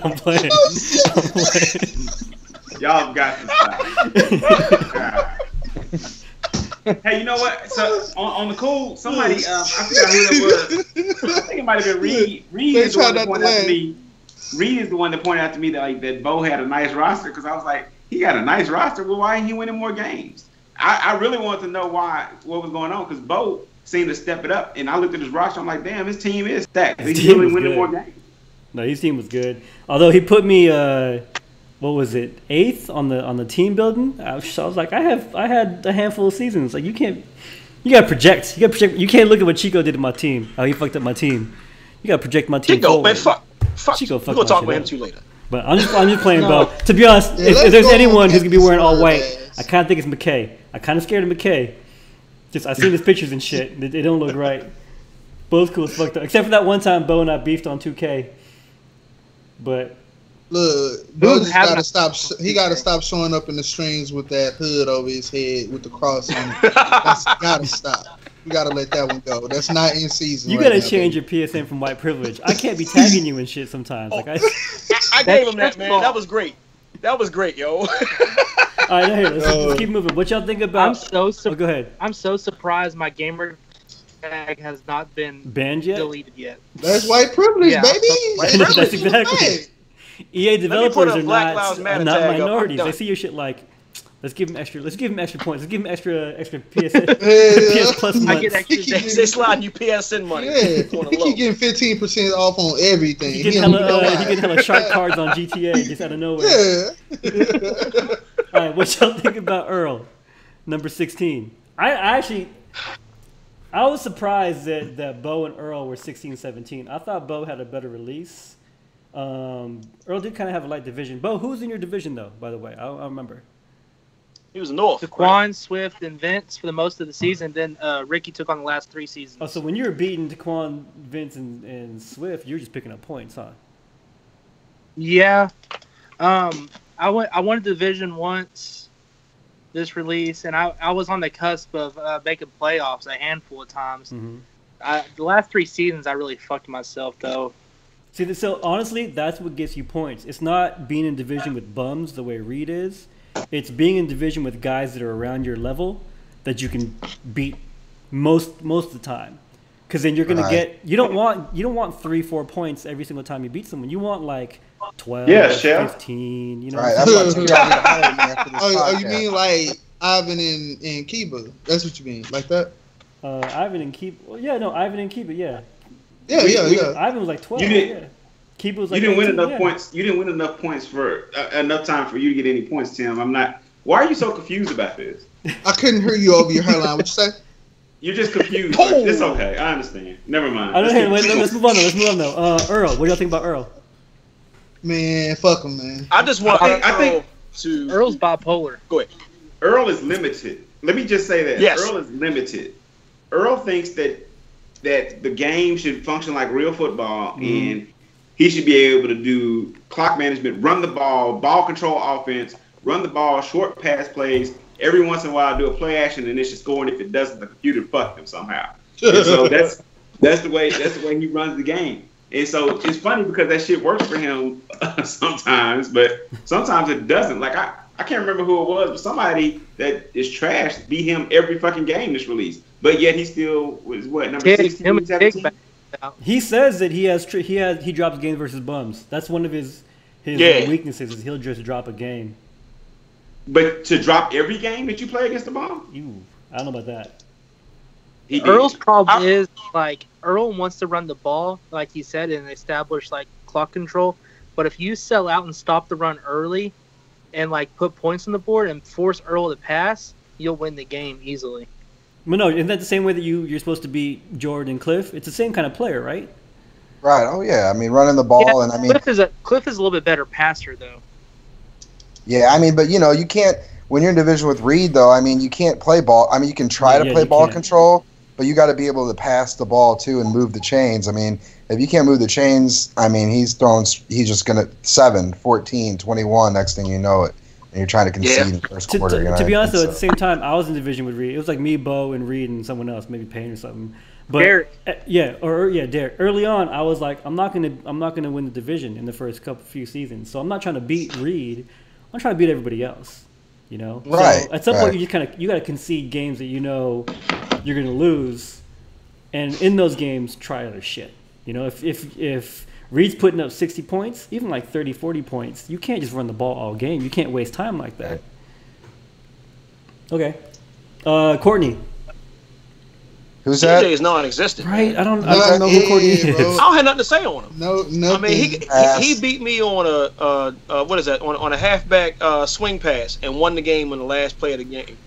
I'm playing. Y'all got to stop. Hey, you know what? So on the cool, somebody I forgot who it was. I think it might have been Reed. Reed is the one that pointed out to me. Reed is the one that pointed out to me that like that Bo had a nice roster because I was like, he got a nice roster. Well, why ain't he winning more games? I really wanted to know what was going on because Bo seemed to step it up, and I looked at his roster. I'm like, damn, his team is stacked. He's really winning more games. No, his team was good. Although he put me, what was it, 8th on the team building. I was like, I had a handful of seasons. Like you gotta project. You can't look at what Chico did to my team. How he fucked up my team. You gotta project my team. Chico, man, fuck. Chico, we're gonna talk about him too later. But I'm just playing Bo. To be honest, if there's anyone who's gonna be wearing all white, I kind of think it's McKay. I kind of scared of McKay. Just I seen his pictures and shit. They don't look right. Bo's cool as fucked up. Except for that one time Bo and I beefed on 2K. But look, Bo just gotta stop. He gotta stop showing up in the streams with that hood over his head with the cross on it. That's gotta stop. You gotta let that one go. That's not in season. You gotta change your PSN from white privilege. I can't be tagging you and shit sometimes. Like I gave him that, man. That was great. That was great, yo. All right, here, let's keep moving. What y'all think about? Go ahead. I'm so surprised my gamer tag has not been banned yet. Deleted yet. That's white privilege, baby. That's exactly. EA developers are not minorities. They see your shit like, let's give him extra points. Let's give him extra PSN. PS Plus months. I get extra. They sliding you PSN money. Yeah, he keep getting 15% off on everything. He getting hella shark cards on GTA just out of nowhere. Yeah. All right, what y'all think about Earl, number 16? I was surprised that Bo and Earl were 16, 17. I thought Bo had a better release. Earl did kind of have a light division. Bo, who's in your division though? By the way, I don't remember. He was North. Daquan, right? Swift, and Vince for the most of the season. Then Ricky took on the last 3 seasons. Oh, so when you were beating Daquan, Vince, and Swift, you were just picking up points, huh? Yeah. I won a division once this release, and I was on the cusp of making playoffs a handful of times. Mm-hmm. The last 3 seasons, I really fucked myself, though. See, so honestly, that's what gets you points. It's not being in division with bums the way Reed is. It's being in division with guys that are around your level that you can beat most of the time. Because then you're gonna get you don't want 3-4 points every single time you beat someone. You want like 12, 15. You know. Right. That's what you mean like Ivan and Kiba? That's what you mean, like that? Ivan and Kiba. Well, yeah, no, Ivan and Kiba. Yeah. Yeah. Ivan was like 12. Kiba was like you didn't 18, win enough points. You didn't win enough points for enough time for you to get any points, Tim. I'm not. Why are you so confused about this? I couldn't hear you over your hairline. What you say? You're just confused. It's okay. I understand. Never mind. Let's move on though. Earl, what do y'all think about Earl? Man, fuck him, man. I just want. I think Earl's bipolar. Go ahead. Earl is limited. Let me just say that. Yes. Earl is limited. Earl thinks that the game should function like real football, and he should be able to do clock management, run the ball control offense, run the ball, short pass plays. Every once in a while, do a play action, and it should score. And if it doesn't, the computer fucked him somehow. And so that's the way he runs the game. And so it's funny because that shit works for him sometimes, but sometimes it doesn't. Like I can't remember who it was, but somebody that is trash beat him every fucking game this release. But yet he still was number 16, 17? He says that he drops games versus bums. That's one of his weaknesses is he'll just drop a game. But to drop every game that you play against the bum? I don't know about that. Earl's problem is like Earl wants to run the ball, like he said, and establish like clock control. But if you sell out and stop the run early, and like put points on the board and force Earl to pass, you'll win the game easily. But no, isn't that the same way that you're supposed to beat Jordan and Cliff? It's the same kind of player, right? Right. Oh yeah. I mean, running the ball, Yeah, and I mean, Cliff is a little bit better passer though. yeah. I mean, but you know, you can't when you're in division with Reed, though. I mean, you can't play ball. I mean, you can try to play ball can. control, but you got to be able to pass the ball too and move the chains. I mean, if you can't move the chains, I mean, he's just gonna 7, 14, 21. Next thing you know it. And you're trying to concede in the first quarter. To be honest, though, at the same time, I was in division with Reed. It was like me, Bo, and Reed, and someone else, maybe Payne or something. But Derek. Derek. Early on, I was like, I'm not gonna win the division in the first few seasons. So I'm not trying to beat Reed. I'm trying to beat everybody else. You know, right? So at some point, you got to concede games that you know you're gonna lose, and in those games, try other shit. You know, if Reed's putting up 60 points, even like 30, 40 points. You can't just run the ball all game. You can't waste time like that. Okay. Courtney. Who's that? DJ is non-existent. Right? I don't know who Courtney is. I don't have nothing to say on him. No. I mean, he beat me on what is that? On a halfback swing pass and won the game on the last play of the game.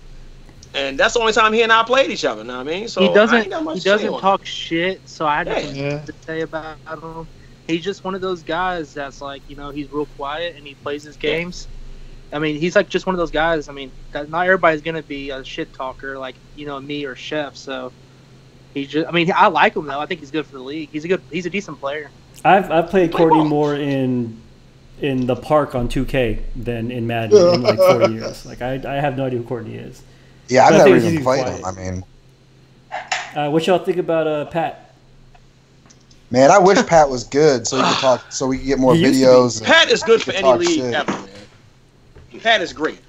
And that's the only time he and I played each other. Know what I mean? So he doesn't talk shit. So I have nothing Yeah. to say about him. He's just one of those guys that's like, you know, he's real quiet and he plays his games. I mean, he's like just one of those guys. I mean, that not everybody's gonna be a shit talker like, you know, me or Chef. So I like him though. I think he's good for the league. He's a decent player. I've played Courtney more in the park on 2K than in Madden in like 4 years. Like I have no idea who Courtney is. Yeah, I've But I never think even he's played quiet. him. I mean, What y'all think about Pat? man, I wish Pat was good so he could talk, so we could get more He used to videos. Pat is good for any talk league shit. ever, man. Pat is great.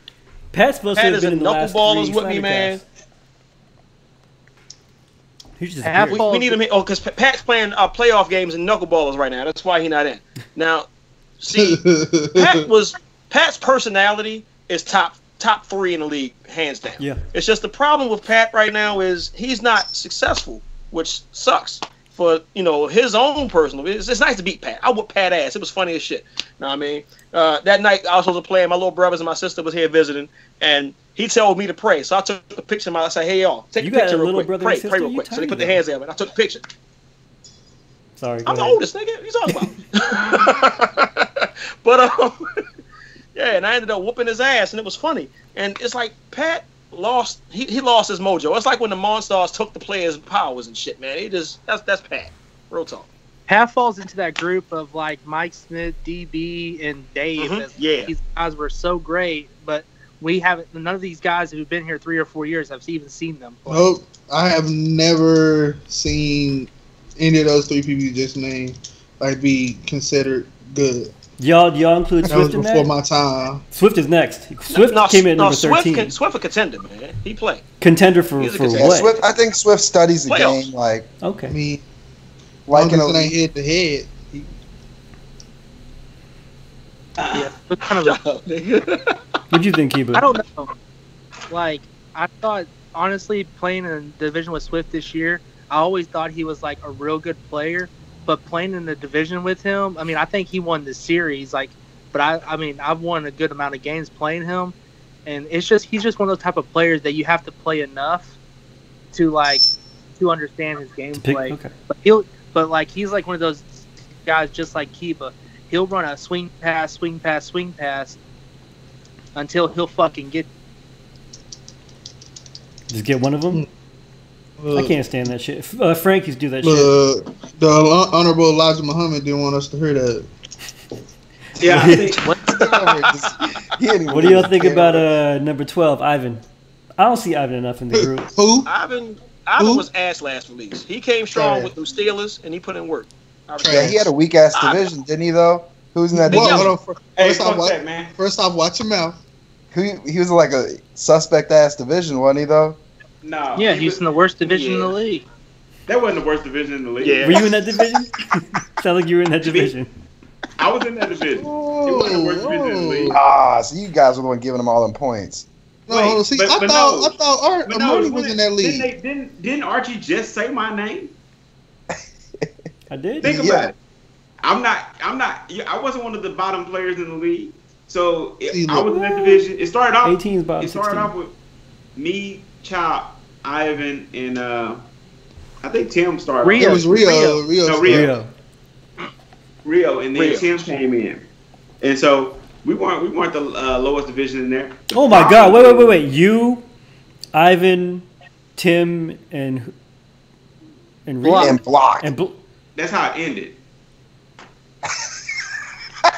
Pat's supposed to Pat have is been a in the last knuckleballers 3 with me, man. Slandercasts. He's just Pat- weird. We need him. Because Pat's playing playoff games and knuckleballers right now. That's why he's not in. Now, see, Pat's personality is top 3 in the league, hands down. Yeah. It's just the problem with Pat right now is he's not successful, which sucks for his own personal. It's nice to beat Pat. I whooped Pat ass. It was funny as shit. Know what I mean? That night I was supposed to play, and my little brothers and my sister was here visiting, and he told me to pray. So I took a picture of him. I said, "Hey y'all, take You a got picture a real little quick. brother Pray and sister? real You quick." So they tiny, put their bro. hands there, and I took a picture. Sorry. I'm the ahead. oldest nigga. What you talking about? But yeah, and I ended up whooping his ass, and it was funny. And it's like Pat lost. He lost his mojo. It's like when the Monstars took the players' powers and shit, man. That's Pat. Real talk. Pat falls into that group of like Mike Smith, DB, and Dave. Mhm. As Yeah. These guys were so great, but we haven't. None of these guys who've been here 3 or 4 years have even seen them play. Nope. I have never seen any of those 3 people you just named be considered good. Y'all include That was Swift in before that? my time. Swift is next. Swift came in at number 13. Swift a contender, man. He played. Contender for He's a for contender. Yeah, what? Swift. I think Swift studies the Playoffs. game like Okay. I mean, like long in as a it ain't head to head. Yeah, but kind of. What'd you think, Kiba? I don't know. Like I thought, honestly, playing in a division with Swift this year, I always thought he was like a real good player. But playing in the division with him, I mean, I think he won the series. But I mean, I've won a good amount of games playing him, and he's just one of those type of players that you have to play enough to understand his gameplay. Okay. But he's like one of those guys, just like Kiba. He'll run a swing pass until he'll fucking get. Just get one of them? I can't stand that shit. Frank used to do that shit. The Honorable Elijah Muhammad didn't want us to hear that. Yeah, I think What do y'all think about number 12, Ivan? I don't see Ivan enough in the group. Who? Ivan Who? was ass last release. He came strong Trash. with them Steelers, and he put in work. yeah, he had a weak ass division, didn't he? Though who's in that Well, division? Hold on. hey, First fuck off, that, man. First off, watch your mouth. He was like a suspect ass division, wasn't he? Though. No. Yeah, he's in the worst division in the Yeah. league. That wasn't the worst division in the league. Yeah. Were you in that division? Sound like you were in that division. I was in that division. It wasn't the worst division in the league. So you guys were the one giving him all them points. No, Wait, hold on. See, but I no. thought But no, Armani was in that league. Didn't Archie just say my name? I did. Think Yeah. about it. I wasn't one of the bottom players in the league. So See, I look. was in that division. It started off. 18 is bottom It started 16. off with me, Chop, Ivan, and I think Tim started. Rio. It was Rio. No, Rio. Rio, and then Rio. Tim came in, and so we weren't the lowest division in there. Oh my God! Wait! You, Ivan, Tim, and Rio And block. That's how it ended.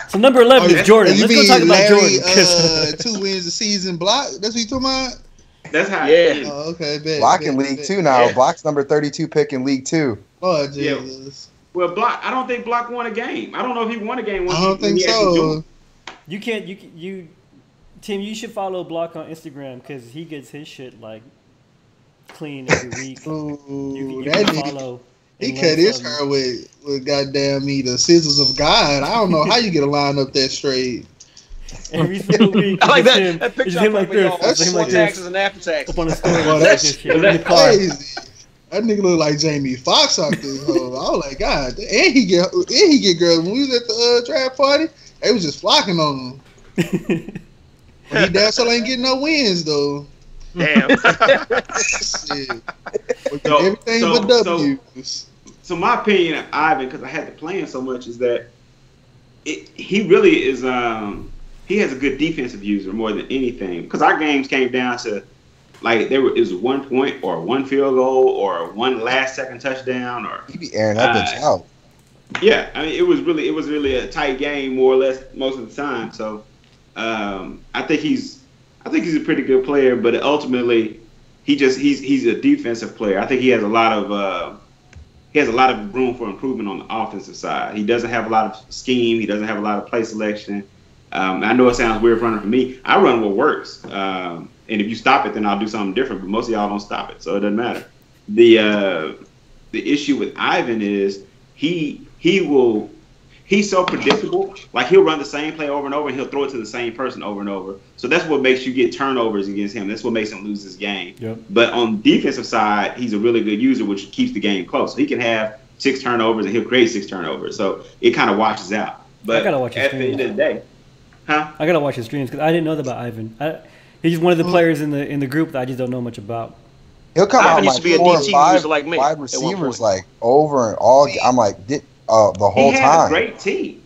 So number 11 is Jordan. You Let's go mean talk about Larry, Jordan. 2 wins a season block? That's what you talking about? That's how Yeah. it ended. Oh, okay. Bet, Block bet, in League bet. 2 now. Yeah. Block's number 32 pick in League 2. Oh, Yeah. Jesus. Well, Block. I don't think Block won a game. I don't know if he won a game. I don't think he actually so. joined. You can't. Tim, you should follow Block on Instagram because he gets his shit like clean every week. Ooh, You that can nigga, follow. he and cut learn his something. hair with goddamn me the scissors of God. I don't know how you get a line up that straight. Every single week. I like it's that. him. That It's picture him I like put for this. y'all. That's It's him like Taxes this. and after taxes. Up on the story. Well, That's that's shit. In the car. crazy. That nigga look like Jamie Foxx out this hoe. I was like, God, and he get girls. When we was at the draft party, they was just flocking on him. But he damn still ain't getting no wins though. Damn. Shit. So- Everything so- but W's. So my opinion of Ivan, because I had to play him so much, is that he really is. He has a good defensive user more than anything. Because our games came down to like it was 1 point or 1 field goal or 1 last-second touchdown or He be airing that bitch out. yeah. I mean, it was really a tight game more or less most of the time. So I think he's a pretty good player, but ultimately he's a defensive player. I think he has a lot of room for improvement on the offensive side. He doesn't have a lot of scheme. He doesn't have a lot of play selection. I know it sounds weird running for me. I run what works, and if you stop it, then I'll do something different. But most of y'all don't stop it, so it doesn't matter. The issue with Ivan is he's so predictable. Like he'll run the same play over and over, and he'll throw it to the same person over and over. So that's what makes you get turnovers against him. That's what makes him lose his game. Yep. But on the defensive side, he's a really good user, which keeps the game close. So he can have 6 turnovers, and he'll create 6 turnovers. So it kind of washes out. But I gotta watch his at the end of the day, huh? I gotta watch his streams because I didn't know that about Ivan. He's one of the players in the group that I just don't know much about. He'll come Ivan out used like to be a 4 or DT 5 user like me wide at one receivers point. like over and all. I'm like, the whole He had time. a great team.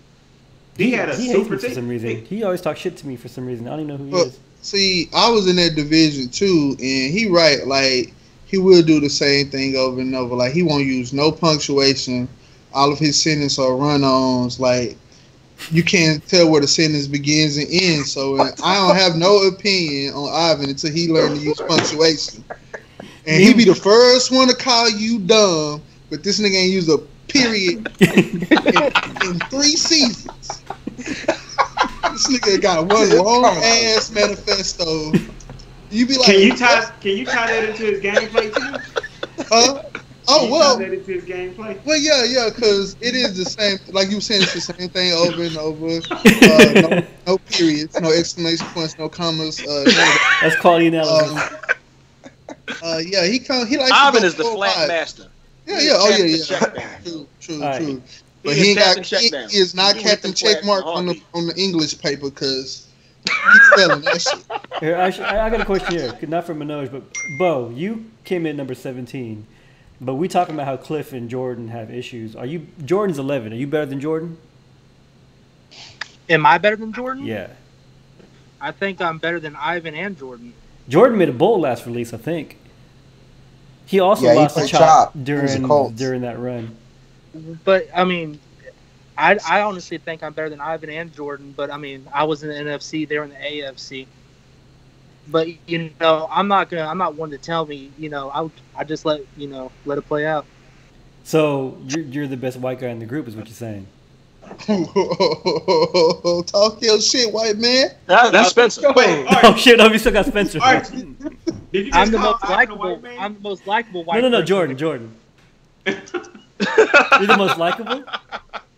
He had a He hates super me for team. some reason. He always talks shit to me for some reason. I don't even know who he Well, is. see, I was in that division too, and he right, like he will do the same thing over and over. Like he won't use no punctuation. All of his sentences are run-ons. Like you can't tell where the sentence begins and ends. So I don't have no opinion on Ivan until he learned to use punctuation. And he be the first one to call you dumb, but this nigga ain't used a period in 3 seasons. This nigga got one long ass manifesto. You be like, Can you tie that into his gameplay too? huh? Oh Can you well, tie that into his gameplay? well, yeah, because it is the same. Like you were saying, it's the same thing over and over. No periods, no exclamation points, no commas. None of that. That's quality analysis. Yeah, he likes. Ivan to is the go flat wide. master. Yeah, oh Captain yeah. Checkdown. True. All right. But He he is ain't got. Captain Checkdown. He is not He Captain hit them Checkmark flags on the English paper because he's spelling that shit. Here, I got a question here. Not for Manoj, but Bo, you came in number 17. But we talking about how Cliff and Jordan have issues. Jordan's 11. Are you better than Jordan? Am I better than Jordan? Yeah. I think I'm better than Ivan and Jordan. Jordan made a bowl last release, I think. He also Yeah, he lost a played chop chop. He was a Colts. during that run. But I mean, I honestly think I'm better than Ivan and Jordan. But I mean, I was in the NFC, they were in the AFC. But you know, I'm not one to tell me. You know, I just let it play out. So you're the best white guy in the group, is what you're saying? Talk your shit, white man. That's Spencer. Wait, all Oh right, shit! No, we still got Spencer. all right. Did you I'm just the call most Ivan a likable. white man? I'm the most likable white. No, person. Jordan. You're the most likable.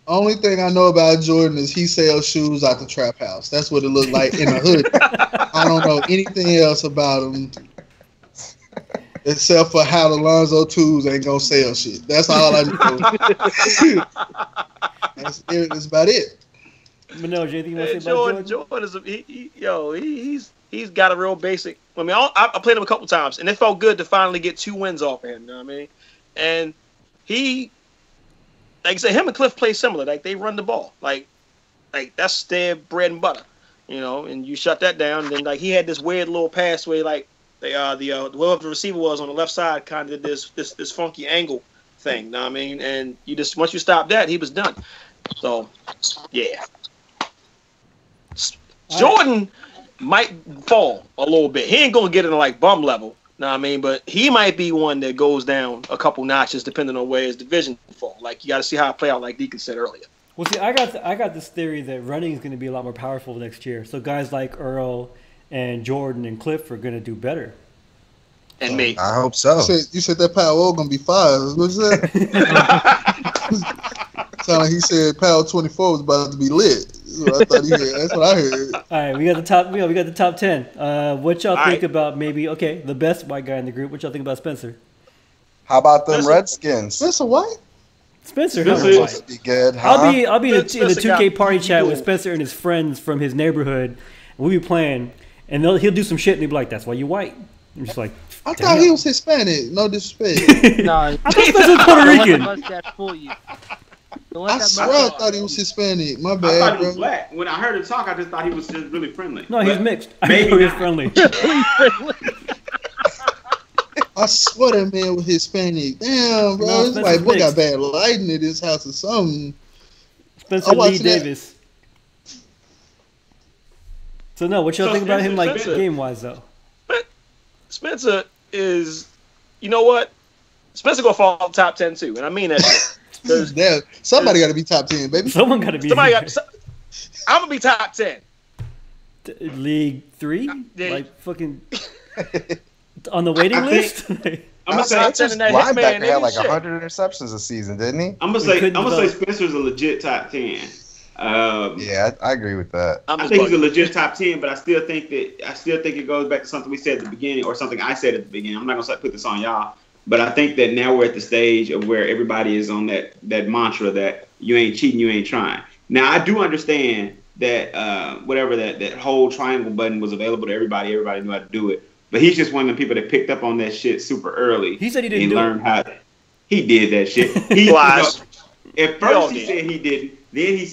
Only thing I know about Jordan is he sells shoes out the trap house. That's what it looked like in the hood. I don't know anything else about him except for how the Lonzo Tools ain't gonna sell shit. That's all I know. That's about it. Manoj, anything you want to say Jordan, about Jordan? Jordan is he's got a real basic. I mean, I played him a couple times, and it felt good to finally get 2 wins off of him. You know what I mean? And he, like I said, him and Cliff play similar. Like they run the ball. Like that's their bread and butter. You know, and you shut that down. And then like he had this weird little pass where like whoever the receiver was on the left side kind of did this funky angle thing. You know what I mean? And you just once you stop that, he was done. So yeah. Jordan might fall a little bit. He ain't gonna get it to like bum level, know what I mean? But he might be one that goes down a couple notches depending on where his division fall. Like you got to see how it play out, like Deacon said earlier. Well, see, I got this theory that running is going to be a lot more powerful next year. So guys like Earl and Jordan and Cliff are going to do better. And me, I hope so. You said that Powell gonna be 5. What's that? Sound like he said Powell 24 was about to be lit. That's what I heard. All right, we got the top. We got the top 10. What y'all think about maybe the best white guy in the group? What y'all think about Spencer? How about them Redskins? Spencer White? Spencer must be good. Huh? I'll be in the 2K party chat with Spencer and his friends from his neighborhood. We'll be playing, and he'll do some shit, and he'll be like, "That's why you white." I'm just like, I thought he was Hispanic. No disrespect. No, I thought Spencer was Puerto Rican. Mustache fool you. I swear I thought he was Hispanic. My bad, I thought he bro. was black. When I heard him talk, I just thought he was just really friendly. No, he's mixed. Maybe he was not. friendly. I swear that man was Hispanic. Damn, bro. No, It's Spencer's like, boy, got mixed. bad lighting at his house or something. Spencer I'm Lee watching that. Davis. So no, what y'all think about him, like Spencer- game wise though? Spencer is, you know what? Spencer gonna fall top 10 too, and I mean that. Shit. 'Cause Damn, somebody got to be top 10, baby. Someone got to be. somebody got. I'm gonna be top 10. League 3, Yeah. like fucking on the waiting I list. I'm gonna say top 10 in that Linebacker Hitman, had like shit. 100 interceptions a season, didn't he? I'm gonna We say couldn't develop. Spencer's a legit top 10. Yeah, I agree with that. I'm I just think he's a bugging. legit top 10, but I still think it goes back to something we said at the beginning, or something I said at the beginning. I'm not gonna put this on y'all, but I think that now we're at the stage of where everybody is on that mantra that you ain't cheating, you ain't trying. Now I do understand that whatever that whole triangle button was available to everybody knew how to do it. But he's just one of the people that picked up on that shit super early. He said he didn't and do learned it. how. He did that shit. He Lies. At We all first he did. said he didn't. Then he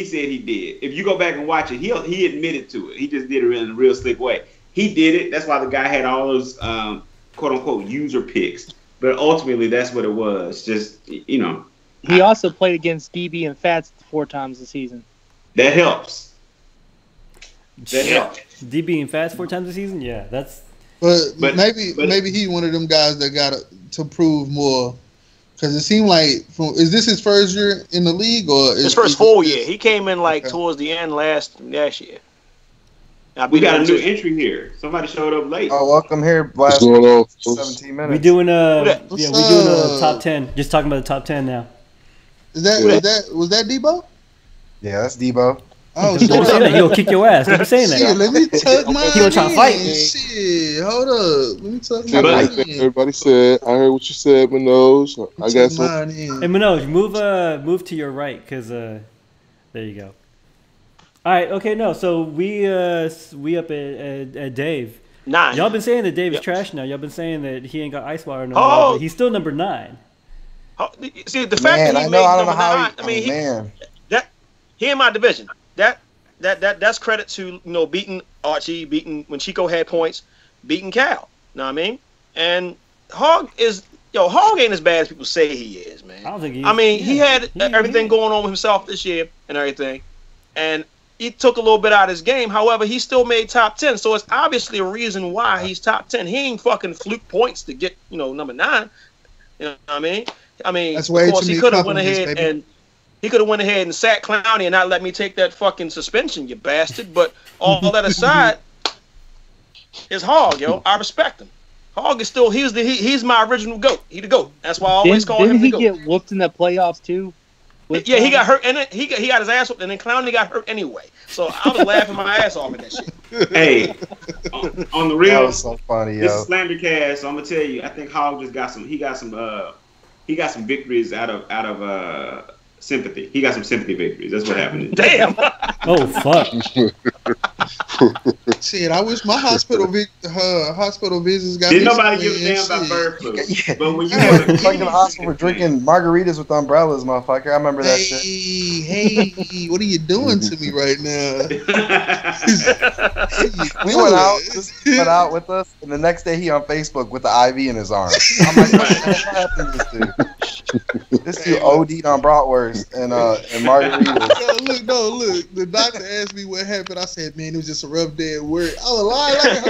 said he did. If you go back and watch it, he admitted to it. He just did it in a real slick way. He did it. That's why the guy had all those quote unquote user picks. But ultimately, that's what it was. Just He also played against DB and Fats 4 times this season. that helps. That helps. DB and Fast 4 times a season. Yeah, that's But But- maybe he one of them guys that got to prove more. Because it seemed like, is this his first year in the league? Or His first full year. He came in like towards the end last year. We got a new entry here. Somebody showed up late. Oh, welcome here. What's Last going on? 17 minutes. we doing that? we doing What's a top 10. Just talking about the top 10 now. was that Debo? Yeah, that's Debo. Oh, Don't say that. He'll kick your ass. Don't be saying Shit, that. let me tuck mine He gonna try to fight. in. Shit, hold up. Let me tuck But mine like in. everybody said, I heard what you said, Manoj. I got Tuck some. mine in. Hey Manoj, move to your right, cause there you go. All right, okay, no. So we up at Dave. 9. Y'all been saying that Dave is Yep. trash now. Y'all been saying that he ain't got ice water no Oh. more, but he's still number 9. See the fact Man, that I he know. made I don't number know how 9. I mean, man. he in my division. That's credit to beating Archie, beating when Chico had points, beating Cal. Know what I mean? And Hog ain't as bad as people say he is, man. I don't think he. I mean, he had everything he- going on with himself this year and everything, and he took a little bit out of his game. However, he still made top 10, so it's obviously a reason why he's top 10. He ain't fucking fluke points to get number 9. You know what I mean? That's way of course too he many could have went compliments, ahead baby. and he could have went ahead and sat Clowney and not let me take that fucking suspension, you bastard. But all that aside, is Hog, yo. I respect him. Hog is still he's my original GOAT. He the GOAT. That's why I always call Didn't him the he GOAT. get whooped in the playoffs too? Yeah, he got hurt, and he got his ass whooped, and then Clowney got hurt anyway. So I was laughing my ass off at that shit. Hey, on the That real, was so funny, this yo. is Slandercast. So I'm gonna tell you, I think Hog just got some. He got some victories out of sympathy. He got some sympathy victories. That's what happened. Damn. Oh fuck! Shit, I wish my hospital visits got. Didn't me nobody some give a damn shit. about bird flu. Yeah. But when you You have were a fucking in the hospital for drinking margaritas with umbrellas, motherfucker. I remember that shit. Hey, what are you doing to me right now? We went out with us, and the next day he on Facebook with the IV in his arm. I'm like, what the hell happened to this dude? This dude OD'd on bratwurst and margaritas. Look. The doctor asked me what happened. I said, man, it was just a rough day at work. I was lying.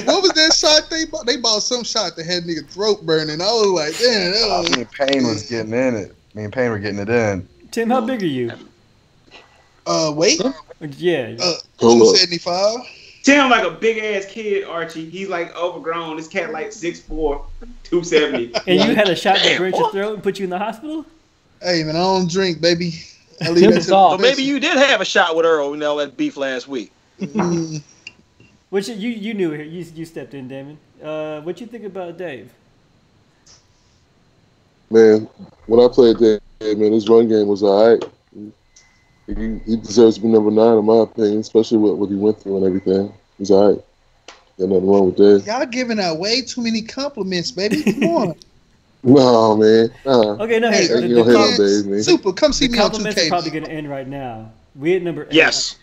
What was that shot they bought? They bought some shot that had nigga throat burning. I was like, damn. Me and Payne was getting in it. Me and Payne were getting it in. Tim, how big are you? Weight? Yeah. 275. Tim like a big ass kid, Archie. He's like overgrown. This cat like 6'4", 270. And you had a shot that burnt your throat and put you in the hospital? Hey man, I don't drink, baby. I leave Tim that is to off. But maybe you did have a shot with Earl, at beef last week. Which you knew it. You stepped in, Damon. What you think about Dave? Man, when I played that, man, his run game was all right. He deserves to be number 9 in my opinion, especially what he went through and everything. He's all right. Got nothing wrong with that. Y'all giving out way too many compliments, baby. Come on. No, man. Okay, no, hey, You don't hate on Dave, man. Super, come see the me on compliments are 2K. probably going to end right now. We at number 8. Yes.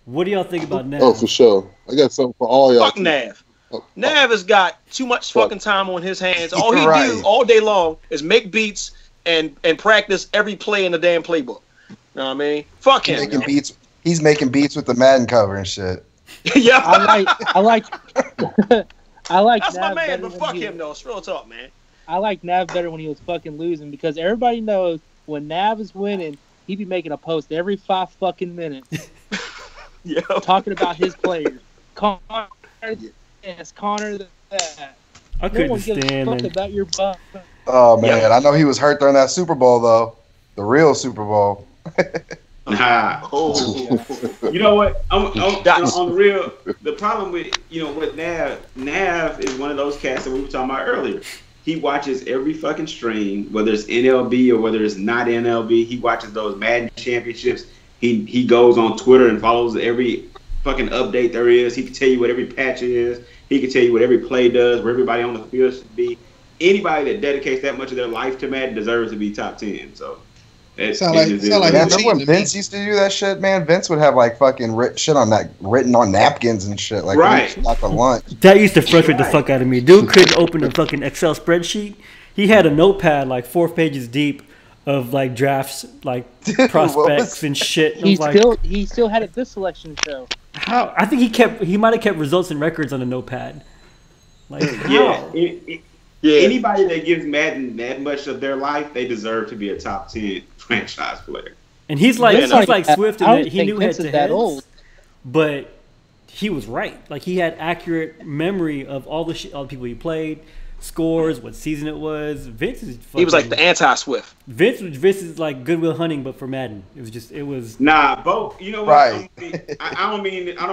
What do y'all think about now? Oh, for sure. I got something for all y'all. Fuck Nav. Nav has got too much fucking time on his hands. All he Right. do all day long is make beats and practice every play in the damn playbook. You know what I mean? Fuck him. He's making beats with the Madden cover and shit. Yeah. I like That's my Nav man, better but when fuck he- him though. Real talk, man. I like Nav better when he was fucking losing because everybody knows when Nav is winning, he be making a post every 5 fucking minutes Yeah. talking about his players. Connor this, Connor that. I No couldn't one gives a stand fuck him. about your butt. Oh man, Yeah. I know he was hurt during that Super Bowl though, the real Super Bowl. Nah. Oh. You know what? On That's- the real, the problem with with Nav is one of those cats that we were talking about earlier. He watches every fucking stream, whether it's NLB or whether it's not NLB. He watches those Madden championships. He goes on Twitter and follows every fucking update there is. He can tell you what every patch is. He can tell you what every play does, where everybody on the field should be. Anybody that dedicates that much of their life to Madden deserves to be top 10. So Sound like Man, you remember when cheating to me. Vince used to do that shit, man? Vince would have like fucking written on napkins and shit, like Right. after lunch. That used to frustrate the fuck out of me. Dude couldn't open a fucking Excel spreadsheet. He had a notepad like 4 pages deep of like drafts, like What prospects was and shit. And I He was like, still had it this selection show. how? I think he might have kept results and records on a notepad. Like, yeah, how? Yeah. anybody that gives Madden that much of their life, they deserve to be a top 10 franchise player. And he's like Swift in I don't that he think knew Vince head to is that heads, old. but he was right. Like he had accurate memory of all the people he played, scores, what season it was. Vince is fucking, He was like the anti-Swift. Vince is like Goodwill Hunting, but for Madden. It was. Nah, both. You know what? Right. I don't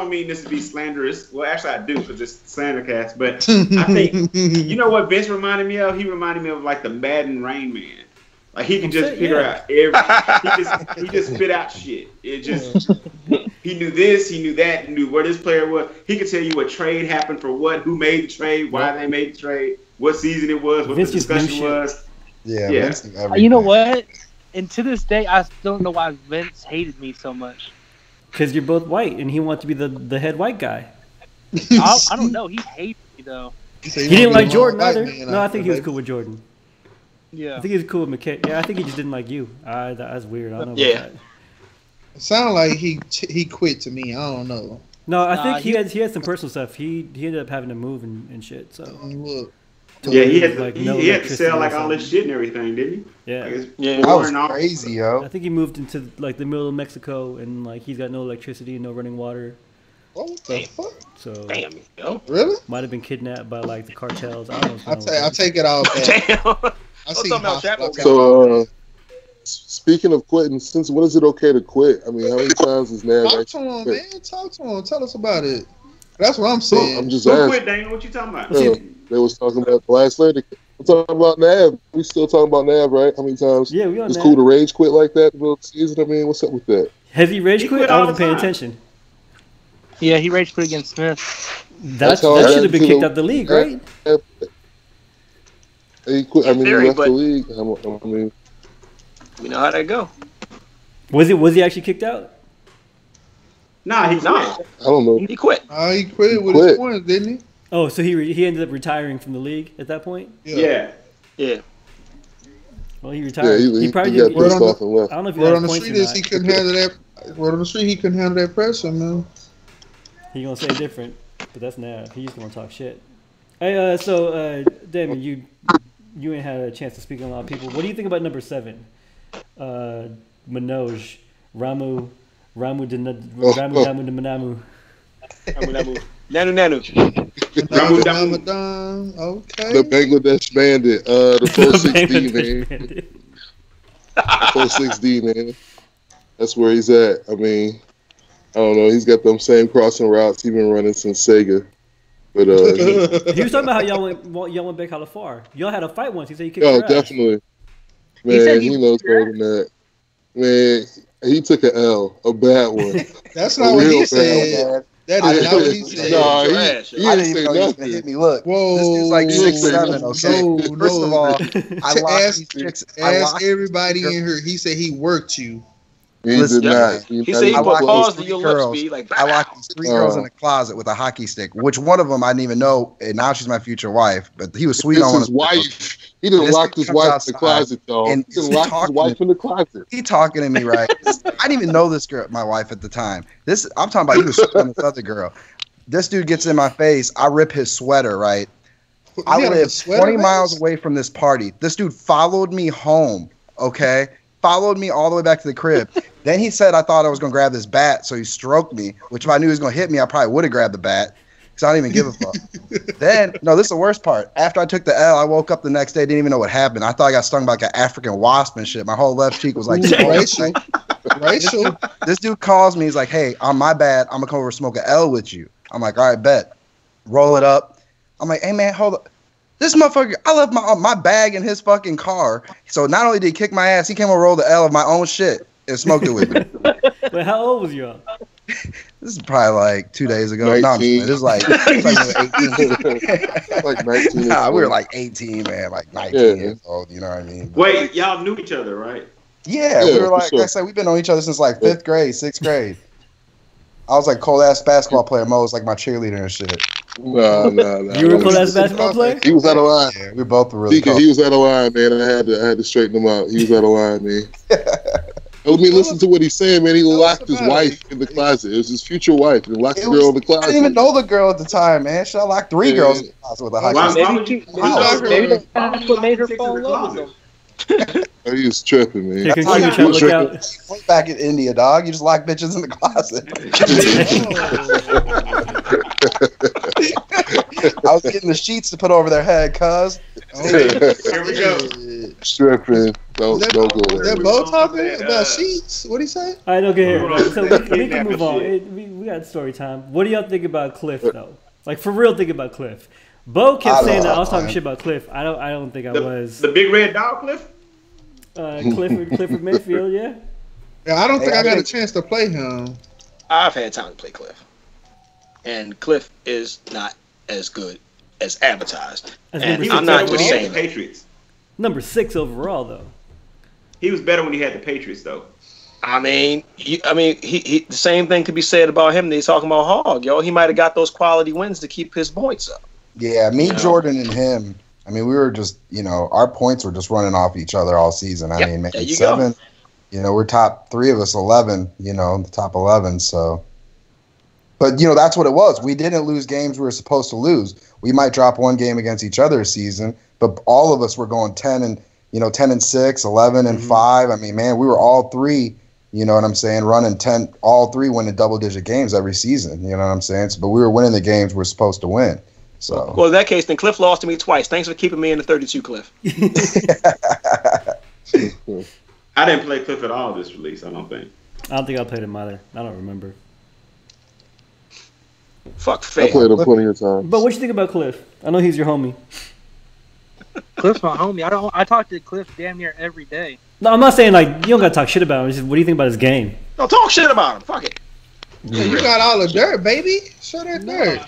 mean this to be slanderous. Well, actually, I do because it's Slandercast. But I think you know what Vince reminded me of. He reminded me of like the Madden Rain Man. Like he can just figure out every. He just spit out shit. It just he knew this, he knew that, he knew where this player was. He could tell you what trade happened for what, who made the trade, why they made the trade, what season it was, what Vince the just knew discussion shit. was. Yeah, Yeah. Vince knew everything. You know what? And to this day, I still don't know why Vince hated me so much. Because you're both white, and he wanted to be the head white guy. I don't know. He hated me though. He didn't like Jordan either. No, I think he was cool with Jordan. Yeah. I think he was cool with McKay. Yeah, I think he just didn't like you. That's weird. I don't know Yeah. about that. It sounded like he quit to me. I don't know. No, I think Nah, he had some personal stuff. He ended up having to move and shit. So Look, Yeah, he had to, Like, he, no he had to sell electricity like or all this something. shit and everything, didn't he? yeah, Like, it's Yeah. That was pouring off. crazy, I yo. think he moved into like the middle of Mexico, and like he's got no electricity and no running water. what the fuck? So Damn, yo. Really? might have been kidnapped by like the cartels. I don't know. what's going on I with take it all back. Damn. I What's see up, Mel Chapo? So, speaking of quitting, since when is it okay to quit? I mean, how many times is Nav Talk to actually him, quit? man. Talk to him. Tell us about it. That's what I'm saying. I'm just Who asking. quit, Daniel? What you talking about? They was talking about the last Slandercast. I'm talking about Nav. We still talking about Nav, right? How many times? Yeah, we on It's Nav. cool to rage quit like that in the middle of the season. I mean, what's up with that? Has he rage He quit? quit I all wasn't the paying time. attention. Yeah, he rage quit against Smith. That how I got should have been into kicked the- out the league, right? He quit. I In mean, theory, he left but- the league. I mean, We know how that go. Was he actually kicked out? Nah, he quit. No, I don't know. he quit. He quit with Quit. his points, didn't he? Oh, so he ended up retiring from the league at that point. Yeah. Yeah. Well, he Yeah, retired. he probably got didn't. Word pissed on the- off and left. I don't know if he Word had on the points or street is not. he couldn't handle that. Word on the street, he couldn't handle that pressure, man. He gonna say different, but that's Nav. He's gonna talk shit. Hey, so Damon, you ain't had a chance to speak on a lot of people. What do you think about number 7? Manoj, Ramu Damu Manamu. Nanu. Ramu Damu. Ramadan, okay. The Bangladesh Bandit, the 4-6D, Bangladesh man. Bandit. 4-6D, man. That's where he's at. I mean, I don't know. He's got them same crossing routes he's been running since Sega. But He was talking about how y'all went back hella far. Y'all had a fight once. He said he kicked oh, your ass. definitely, He said man. he He knows whooped your better than that. Man, he took an L, a bad one. That's A not what real he bad said. one. That I is didn't not what know he he said. Nah, Your he ass. I didn't didn't say even know he was gonna nothing. hit me. Look, Whoa, this dude's like Whoa, 6'7", okay? no, First of all, I locked ask, these chicks. I ask locked everybody these in here. He said he worked you. He Listen, did not. He not said he even put locked close. pause to these your three lips, girls. be like, I locked these 3 girls in Oh. a closet with a hockey stick, which one of them I didn't even know, and now she's my future wife. But he was sweet It's on one his of the girls. wife. He didn't This lock dude his comes wife in outside the closet, though. and He didn't he's lock his talking wife in the closet. He talking to me, right? I didn't even know this girl, my wife at the time. I'm talking about he was sweet on this other girl. This dude gets in my face. I rip his sweater, right? I He had a live sweater 20 vest? miles away from this party. This dude followed me home, okay? Followed me all the way back to the crib. Then he said I thought I was going to grab this bat, so he stroked me, which if I knew he was going to hit me, I probably would have grabbed the bat because I don't even give a fuck. Then, no, this is the worst part. After I took the L, I woke up the next day, didn't even know what happened. I thought I got stung by like an African wasp and shit. My whole left cheek was like, Ooh, racial. Racial. This dude calls me. He's like, hey, on my bad, I'm going to come over and smoke an L with you. I'm like, all right, bet. Roll it up. I'm like, hey, man, hold up. This motherfucker, I left my bag in his fucking car. So not only did he kick my ass, he came over and rolled the L of my own shit and smoked it with me. But how old was y'all? This is probably like 2 days ago. No, I'm just 19. playing. This is like, we were 18. Like 19. Nah, we were like 18, man, like 19 Yeah. years old. You know what I mean? Wait, y'all knew each other, right? Yeah, Yeah, we were for like, sure. I said, we've been on each other since like 5th grade, 6th grade. I was like cold ass basketball player. Mo was like my cheerleader and shit. Nah. You were a cool ass basketball player? He was out of line. Yeah, we both were really He cool. was out of line, man. I had to straighten him out. He was out of line, man. Let me listen to what he's saying, man. He locked his wife in the closet. It was his future wife. He locked the girl in the I closet. didn't even know the girl at the time, man. Shit, I locked 3 Yeah. girls in the closet with a hockey Why- stick. why Maybe, would you- maybe, why maybe would that's what made her you fall in love with him. Oh, he was tripping, man. Here, can That's you how try to you look trick out? Went back in India, dog. You just lock bitches in the closet. I was getting the sheets to put over their head, cuz. Here we go. Stripping. Don't go Is there. that Bo talking about sheets? What'd he say? All right, okay, here. Hold on. So we can move on. Shit. We got story time. What do y'all think about Cliff, though? Like, for real, think about Cliff. Bo kept I saying that I love was talking him. shit about Cliff. I don't think I was. The big red dog, Cliff? Clifford Mayfield, yeah. Yeah, I don't think Hey, I I got a think- chance to play him. I've had time to play Cliff. And Cliff is not as good as advertised. As And He number was I'm six not better when just he had saying the that. Patriots. Number 6 overall, though. He was better when he had the Patriots, though. I mean, he the same thing could be said about him that he's talking about Hog, yo. He might have got those quality wins to keep his points up. Yeah, me, You know? Jordan, and him. I mean, we were just, our points were just running off each other all season. I Yep, mean, there maybe you 7. We're top 3 of us, 11, the top 11. So, but, that's what it was. We didn't lose games we were supposed to lose. We might drop one game against each other a season, but all of us were going 10 and 6, 11 and 5. I mean, man, we were all 3, you know what I'm saying, running 10, all 3 winning double-digit games every season, you know what I'm saying? So, but we were winning the games we're supposed to win. So, Well, in that case, then Cliff lost to me twice. Thanks for keeping me in the 32, Cliff. I didn't play Cliff at all this release, I don't think. I don't think I played him either. I don't remember. Fuck I fair. played him plenty of times. But what you think about Cliff? I know he's your homie. Cliff's my homie. I talk to Cliff damn near every day. No, I'm not saying like you don't gotta talk shit about him. It's just, what do you think about his game? No, talk shit about him. Fuck it. Yeah, you got all the dirt, baby. Show that dirt.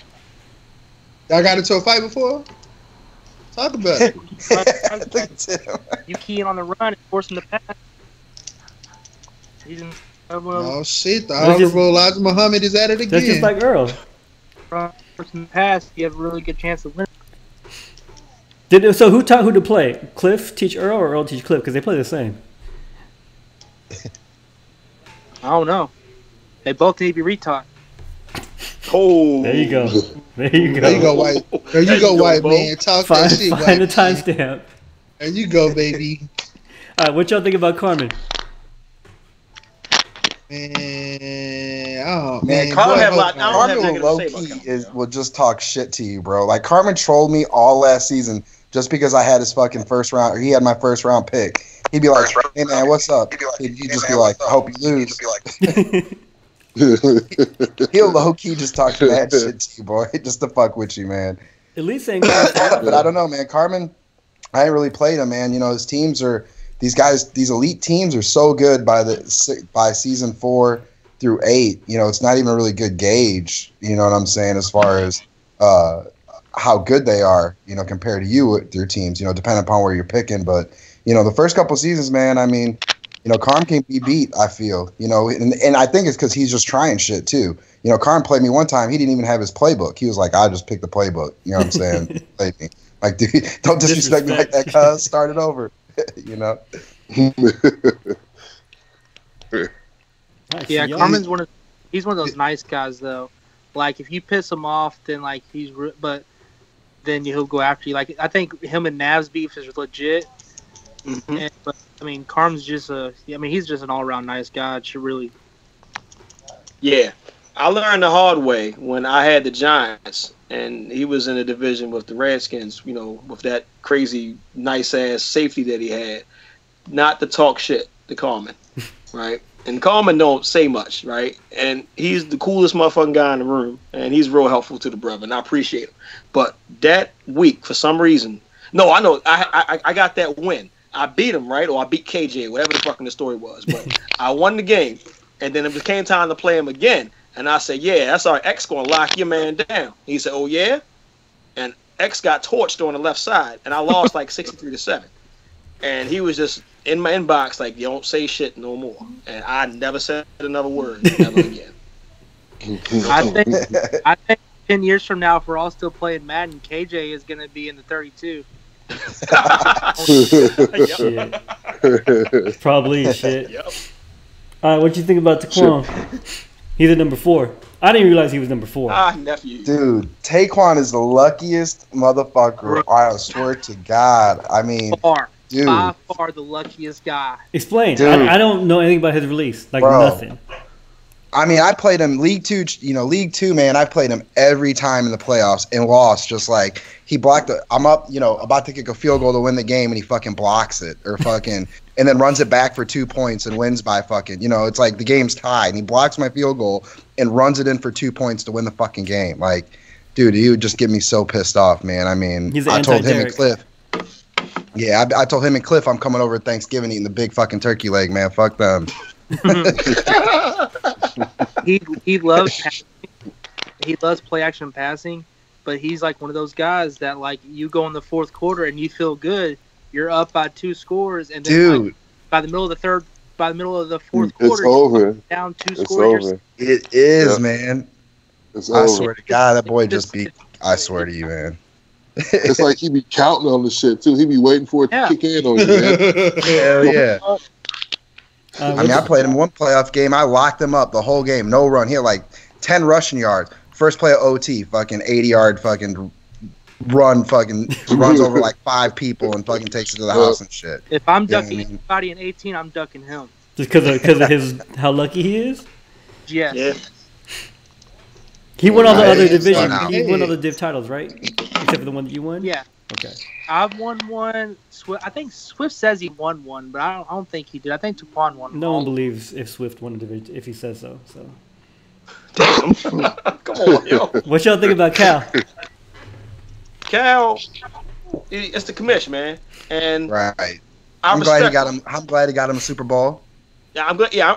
Y'all got into a fight before? Talk about it. You keying on the run and forcing the pass. He's in Oh shit! The Honorable Elijah Muhammad is at it again. That's just like Earl. Forcing the pass, you have a really good chance of winning. So who taught who to play? Cliff teach Earl or Earl teach Cliff? Because they play the same. I don't know. They both need to be retaught. Oh, there you go. There you go. There you go, white. There you go, white man. Talk that shit. Find the timestamp. There you go, baby. All right, what y'all think about Carmen? Man, oh Man, man, Carmen low key will just talk shit to you, bro. Like Carmen trolled me all last season just because I had his fucking first round. Or he had my first round pick. He'd be like, "Hey man, what's up?" He'd just be like, "I hope you lose." He'll low key just talk mad shit to you, boy, just to fuck with you, man. At least saying, but I don't know, man. Carmen, I ain't really played him, man. You know, his teams are these guys. These elite teams are so good by season 4 through 8. You know, it's not even a really good gauge. You know what I'm saying, as far as how good they are. You know, compared to you with your teams. You know, depending upon where you're picking, but you know, the first couple seasons, man. I mean. You know, Carm can't be beat, I feel. You know, and I think it's because he's just trying shit, too. You know, Carm played me one time. He didn't even have his playbook. He was like, I just picked the playbook. You know what I'm saying? Played me. Like, dude, don't disrespect me like that, cuz. Start it over. You know? Yeah, Carmen's he's one of those nice guys, though. Like, if you piss him off, then, like, but then he'll go after you. Like, I think him and Nav's beef is legit. Mm-hmm. But I mean, Carm's just he's just an all-around nice guy. It should really. Yeah, I learned the hard way when I had the Giants, and he was in a division with the Redskins. You know, with that crazy nice ass safety that he had, not to talk shit to Carmen, right? And Carmen don't say much, right? And he's the coolest motherfucking guy in the room, and he's real helpful to the brother, and I appreciate him. But that week, for some reason, no, I know I got that win. I beat him, right? Or I beat KJ, whatever the fucking the story was. But I won the game. And then it became time to play him again. And I said, yeah, that's our X going to lock your man down. He said, oh, yeah? And X got torched on the left side. And I lost like 63-7. And he was just in my inbox like, you don't say shit no more. And I never said another word ever again. I think 10 years from now, if we're all still playing Madden, KJ is going to be in the 32. Shit. Probably shit. Yep. What you think about Taquan? He's at number 4. I didn't realize he was number 4. Nephew. Dude, Taquan is the luckiest motherfucker. I swear to God. I mean, dude, by far the luckiest guy. Explain. I don't know anything about his release. Like, bro, nothing. I mean, I played him League 2, League 2, man. I played him every time in the playoffs and lost. Just like he blocked I'm up, about to kick a field goal to win the game, and he fucking blocks it or fucking, and then runs it back for 2 points and wins by fucking, it's like the game's tied, and he blocks my field goal and runs it in for 2 points to win the fucking game. Like, dude, he would just get me so pissed off, man. I mean, I told him and Cliff. Yeah, I told him and Cliff I'm coming over at Thanksgiving eating the big fucking turkey leg, man. Fuck them. He loves play action passing, but he's like one of those guys that like you go in the fourth quarter and you feel good, you're up by 2 scores, and then dude, by the middle of the fourth quarter, it's over. Down 2 it's scores. Over. It is, man. It's I over. swear to God, that boy just beat. I swear to you, man. It's like he be counting on the shit too. He be waiting for it to kick in on you, man. Hell yeah. I mean, I played him one playoff game. I locked him up the whole game. No run. He had like 10 rushing yards. First play of OT, fucking 80-yard fucking run, fucking runs over like 5 people and fucking takes it to the house and shit. If I'm ducking anybody in 18, I'm ducking him. Just because of his how lucky he is? Yes. Yeah. He won all the other divisions. He won all the div titles, right? Except for the one that you won? Yeah. Okay. I've won one. I think Swift says he won one, but I don't think he did. I think Taquan won. No one believes if Swift won a division if he says so. So. Damn. Come on, yo. What y'all think about Cal? Cal, It's the commish, man. And Right. I I'm glad he respect got him. I'm glad he got him a Super Bowl. Yeah,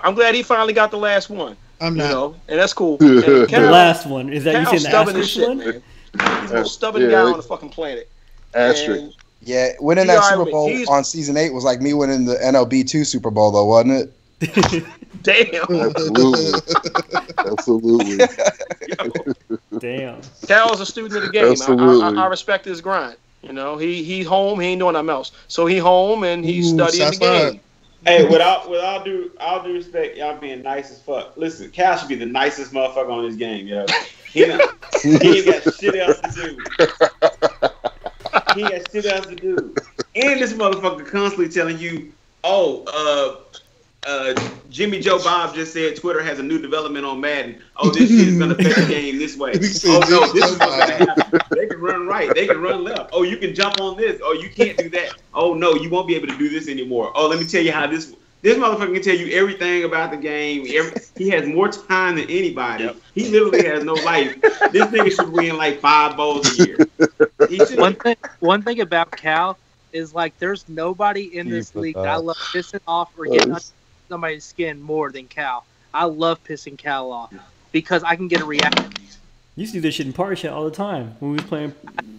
I'm glad he finally got the last one. I'm You not. know, and that's cool. The The last one is that you Cal's saying the stubborn as asterisk shit, one? man. He's the most stubborn guy on the fucking planet. Asterisk. And Yeah, winning He that alright Super with- Bowl he's- on season 8 was like me winning the NLB 2 Super Bowl, though, wasn't it? damn, Absolutely. Absolutely. Damn. Cal's a student of the game. Absolutely. I respect his grind. You know, he home, he ain't doing nothing else. So he home and he's Ooh, studying the shots fired. game. Hey, with all due respect, y'all being nice as fuck. Listen, Cal should be the nicest motherfucker on this game, yo. He ain't got shit else to do. He got shit else to do. And this motherfucker constantly telling you, Jimmy Joe Bob just said Twitter has a new development on Madden. Oh, this shit is gonna affect the game this way. He said Oh no, Jimmy this Joe is what's gonna happen. They can run right, they can run left. Oh, you can jump on this. Oh, you can't do that. Oh no, you won't be able to do this anymore. Oh, let me tell you how this motherfucker can tell you everything about the game. He has more time than anybody. Yep. He literally has no life. This nigga should win like 5 bowls a year. He should. One thing about Cal is like there's nobody in this league that I love pissing off or getting under somebody's skin more than Cal. I love pissing Cal off because I can get a reaction. You used to do this shit in party chat all the time when we was playing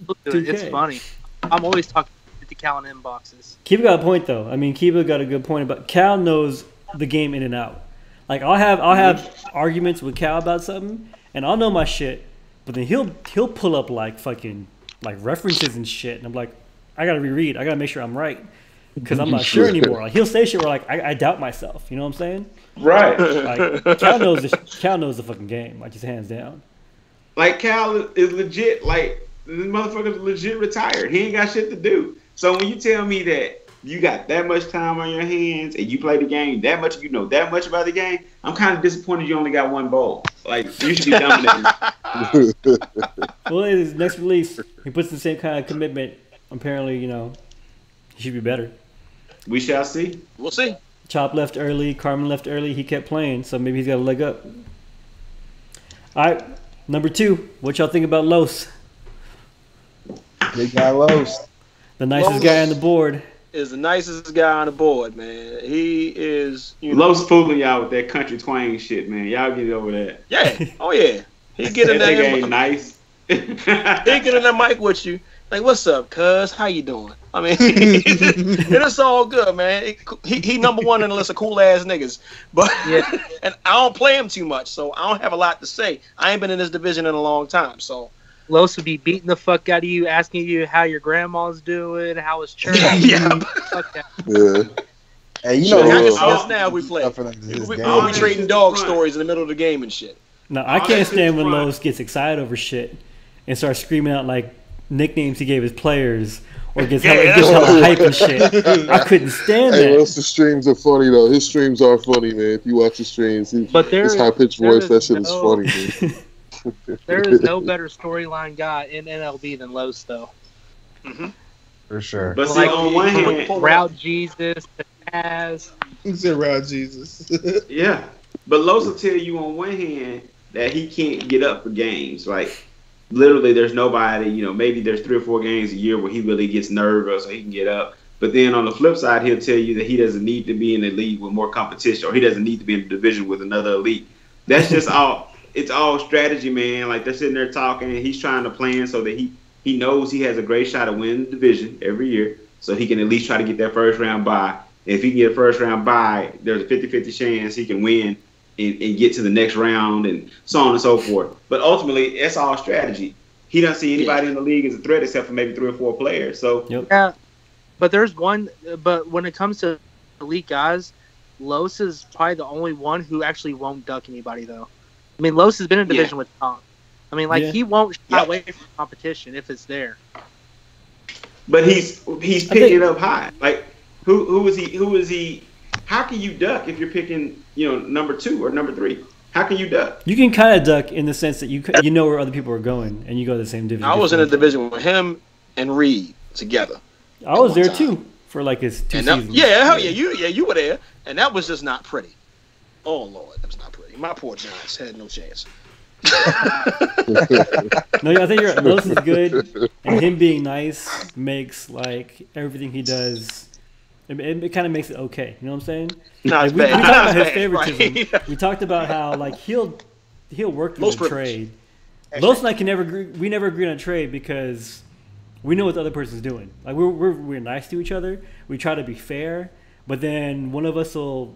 2K. It's funny. I'm always talking to Cal in inboxes. Kiba got a point though. I mean, Kiba got a good point about Cal knows the game in and out. Like I'll have arguments with Cal about something, and I'll know my shit, but then he'll pull up like fucking like references and shit, and I'm like, I gotta reread. I gotta make sure I'm right because I'm not sure anymore. Like he'll say shit where like I doubt myself. You know what I'm saying? Right. Like Cal knows the fucking game. Like just hands down. Like Cal is legit. Like this motherfucker's legit retired. He ain't got shit to do. So when you tell me that you got that much time on your hands and you play the game that much, you know that much about the game, I'm kind of disappointed you only got 1 bowl. Like you should be dominating. Well, his next release, he puts the same kind of commitment. Apparently, you know, he should be better. We shall see. We'll see. Chop left early, Carmen left early. He kept playing, so maybe he's got a leg up. All right, number 2. What y'all think about Los? Big guy Los. The nicest Los guy on the board. Is the nicest guy on the board, man. He is. You know, Los fooling y'all with that country twang shit, man. Y'all get over that. yeah. Oh yeah. He get in That nigga there. ain't nice. He get in that mic with you. Like, what's up, cuz? How you doing? I mean, it's all good, man. He number 1 in the list of cool ass niggas. But Yeah. and I don't play him too much, so I don't have a lot to say. I ain't been in this division in a long time, so Los would be beating the fuck out of you, asking you how your grandma's doing, how it's church. Yeah. Fuck that. Yeah. Hey, you So know I who just else us now we play. stuff for them is his We'll game. be trading dog stories in the middle of the game and shit. No, I Oh, can't that's stand when front. Los gets excited over shit and starts screaming out like nicknames he gave his players or gets hella hype and shit. I couldn't stand Hey, that. Russ's streams are funny though. His streams are funny, man. If you watch his streams, But there his is- high pitched there voice, is that shit is no- funny, man. There is no better storyline guy in NLB than Los, though. For sure. But see, Like, on one hand, Route Jesus, Taz. Who said around Jesus? yeah. But Los will tell you on one hand that he can't get up for games. Like, literally, there's nobody, maybe there's 3 or 4 games a year where he really gets nervous or he can get up. But then on the flip side, he'll tell you that he doesn't need to be in the league with more competition or he doesn't need to be in the division with another elite. That's just all. It's all strategy, man. Like, they're sitting there talking and he's trying to plan so that he knows he has a great shot at winning the division every year so he can at least try to get that first round bye. If he can get a first round bye, there's a 50-50 chance he can win and get to the next round and so on and so forth. But ultimately, it's all strategy. He doesn't see anybody in the league as a threat except for maybe 3 or 4 players. So Yeah, but there's one. But when it comes to elite guys, Los is probably the only one who actually won't duck anybody, though. I mean, Los has been in division with Tom. I mean, like, Yeah. he won't shy away from competition if it's there. But he's picking it up high. Like who is he? How can you duck if you're picking number 2 or number 3? How can you duck? You can kind of duck in the sense that you know where other people are going and you go to the same division. I was in a division with him and Reed together. I was there time. too for like his 2 And that, seasons. hell yeah, you were there, and that was just not pretty. Oh Lord, that was not pretty. My poor Giants had no chance. No, I think you're right. Los is good, and him being nice makes like everything he does. It kind of makes it okay. You know what I'm saying? Nah, Like, it's we bad. talked Nah, about his it's bad, favoritism. right? We talked about how like he'll work through Los the privilege. trade. That's Los right. and I can never agree. We never agree on a trade because we know what the other person's doing. Like we're nice to each other. We try to be fair, but then one of us will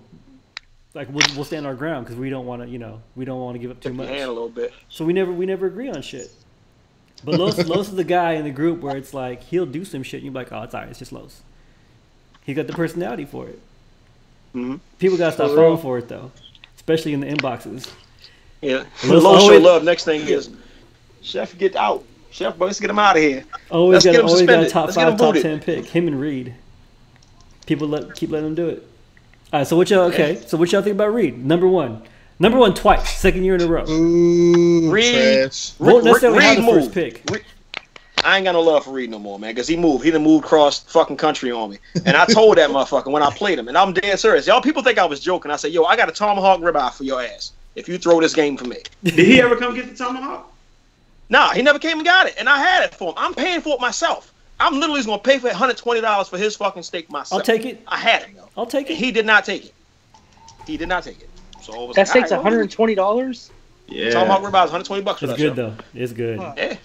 like we'll stand our ground because we don't want to we don't want to give up too Took your much. hand a little bit. So we never agree on shit. But Los is the guy in the group where it's like he'll do some shit and you're like, oh, it's alright, it's just Los. He got the personality for it. Mm-hmm. People gotta stop falling for it though, especially in the inboxes. Yeah. Los Low show always- love. Next thing is, Chef, get out. Chef, boy, let's get him out of here. Always Let's get got him always got a suspended. top Let's get him 5, top booted. 10 pick. Him and Reed. People keep letting him do it. All right, so what y'all think about Reed? Number one twice, second year in a row. Ooh, Reed. trash. Won't necessarily have the Reed first moved. pick. I ain't got no love for Reed no more, man, because he moved. He done moved across the fucking country on me. And I told that motherfucker when I played him, and I'm dead serious. Y'all people think I was joking. I said, yo, I got a tomahawk ribeye for your ass if you throw this game for me. Did he ever come get the tomahawk? Nah, he never came and got it, and I had it for him. I'm paying for it myself. I'm literally going to pay for $120 for his fucking steak myself. I'll take it. I had it, though. I'll take And it. he did not take it. He did not take it. So it was That like, steak's all right, well, $120. Yeah. Tomahawk ribeye is $120 for It's that good shit. though. It's good. Huh. Yeah.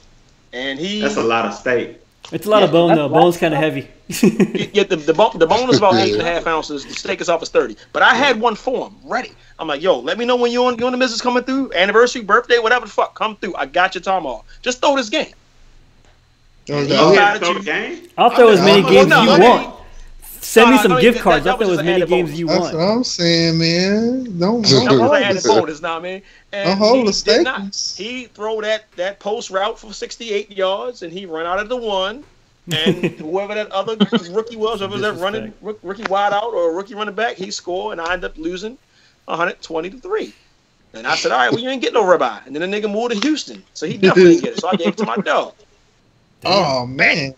And he... That's a lot of steak. It's a lot of Yeah, bone that's though. black Bone's kind of heavy. Yeah, the bone is about 8.5 ounces. The steak is off as 30. But I had one for him ready. I'm like, yo, let me know when you and the missus coming through, anniversary, birthday, whatever the fuck, come through. I got your tomahawk. Just throw this game. Don't Yeah. go. You Yeah. had to throw the game? I'll throw as many Well, games no, as you I mean- want. Send me No, some I mean, gift that- cards. that I'll throw was as just many added games bonus. as you That's want. what I'm saying, man. Don't That was an added hold bonus, now, man. And Don't hold he the did not. steaks. He throw that post route for 68 yards, and he run out of the one. And whoever that other rookie was, whoever was that running rookie wide out or rookie running back, he scored, and I ended up losing 120-3. And I said, all right, well, you ain't getting no ribeye. And then the nigga moved to Houston, so he definitely didn't get it. So I gave it to my dog. Oh man.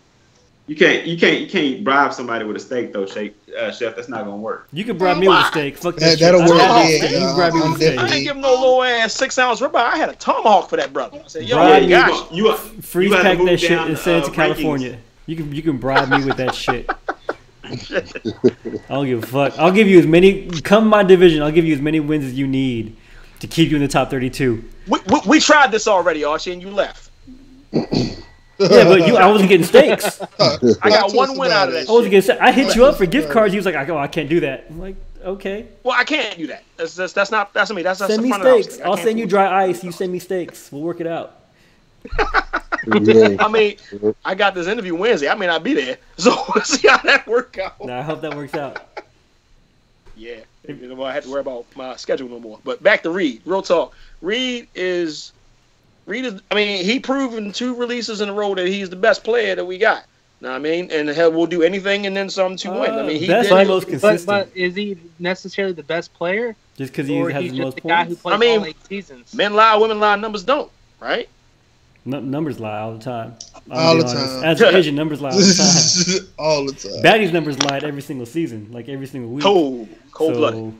You can't bribe somebody with a steak though, Chef. That's not gonna work. You can bribe me with a steak. Fuck that. That'll shit. work. Oh, Yeah, man. You can bribe me I'm with a steak. I didn't definitely. give him no low ass 6-ounce ribeye. I had a tomahawk for that brother. I said, yo, Bribe yeah, me. gosh. You Freeze gotta pack move that shit down and send it to rankings. California. You can bribe me with that shit. I don't give a fuck. I'll give you as many. Come my division. I'll give you as many wins as you need to keep you in the top 32. We tried this already, Archie, and you left. Yeah, but I wasn't getting steaks. I got one win out of that I wasn't shit. getting steaks. I hit you up for gift cards. He was like, I can't do that. I'm like, okay. Well, I can't do that. That's me. That's Send me front of the house steaks. thing. I I'll can't send do you it. dry ice. You send me steaks. We'll work it out. Yeah. I mean, I got this interview Wednesday. I may not be there, so we'll see how that work out. Now I hope that works out. Yeah, I have to worry about my schedule no more. But back to Reed. Real talk. Reed is. I mean, he proven 2 releases in a row that he's the best player that we got. Know what I mean? And hell, we'll do anything and then some to win. I mean, he best did. and most consistent. But is he necessarily the best player? Just because he Or has he's the just most the guy who points. plays I mean, all 8 seasons? Men lie, women lie, numbers don't. Right? Numbers lie all the time. All I'll be the honest. time. As an agent, numbers lie all the time. All the time. Baddies numbers lied every single season, like every single week. Cold blooded.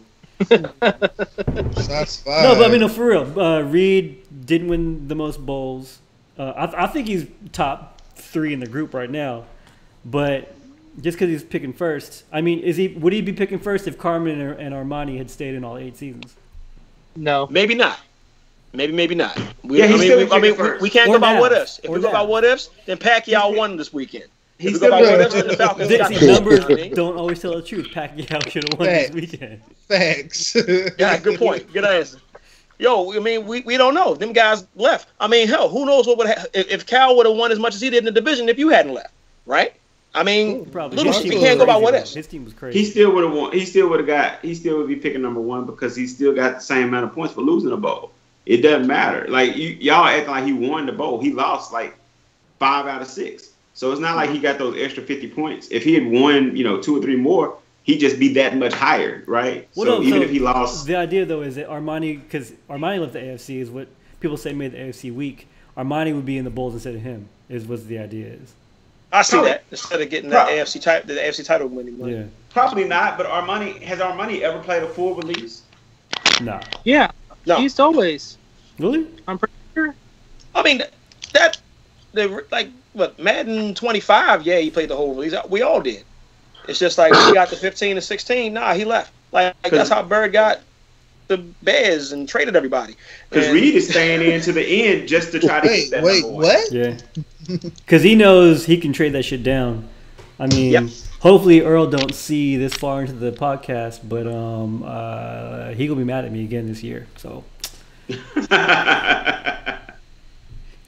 Shots fired. No, but I mean, no, for real. Reed didn't win the most bowls. I think he's top 3 in the group right now. But just because he's picking first, I mean, would he be picking first if Carmen and Armani had stayed in all 8 seasons? No. Maybe not. Maybe not. Yeah, he's still picking first. We can't Or go by now. what ifs. If Or we go now. by what ifs, then Pacquiao won this weekend. If He's we go by still what picking ifs, then the Falcons got See, the numbers You know what I mean? don't always tell the truth. Pacquiao should have won this Facts. weekend. Facts. Yeah, good point. Good answer. Yo, I mean, we don't know. Them guys left. I mean, hell, who knows what would have if Cal would have won as much as he did in the division if you hadn't left, right? I mean, Probably. little His shit, team we can't was go by crazy, what though. ifs. His team was crazy. He still would have won. He still would be picking number 1 because he still got the same amount of points for losing a bowl. It doesn't matter. Like y'all acting like he won the bowl. He lost like 5 out of 6. So it's not like he got those extra 50 points. If he had won, 2 or 3 more, he'd just be that much higher, right? Well, so no, even so if he lost, the idea though is that Armani, because Armani left the AFC, is what people say made the AFC weak. Armani would be in the bowls instead of him. Is what the idea is. I see Probably. that instead of getting that AFC title winning money. Yeah. probably not. But has Armani ever played a full release? Nah. Yeah. No. He's always. Really? I'm pretty sure. I mean, Madden 25, yeah, he played the whole release. We all did. It's just like when he got to 15 and 16, nah, he left. Like that's how Bird got the Bears and traded everybody. Because Reed is staying in to the end just to try to get that number one. What? Yeah. Because he knows he can trade that shit down. I mean, Yep. hopefully Earl don't see this far into the podcast, but he gonna be mad at me again this year. So.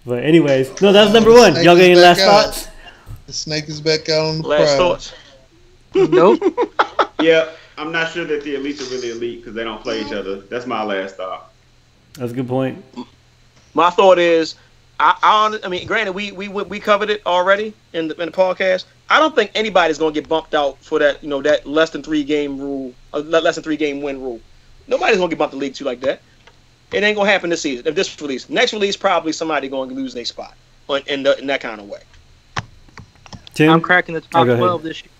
But anyways, no, that's number one. Y'all got any last thoughts? The snake is back out on the Last prowl. thoughts. Nope. Yeah, I'm not sure that the elites are really elite because they don't play each other. That's my last thought. That's a good point. My thought is, I mean, granted, we covered it already in the podcast. I don't think anybody's gonna get bumped out for that, that less than 3 game rule, less than 3 game win rule. Nobody's gonna get bumped to League 2 like that. It ain't gonna happen this season. If this release, next release, probably somebody gonna lose their spot in that kind of way. Tim, I'm cracking the top go ahead. 12 this year.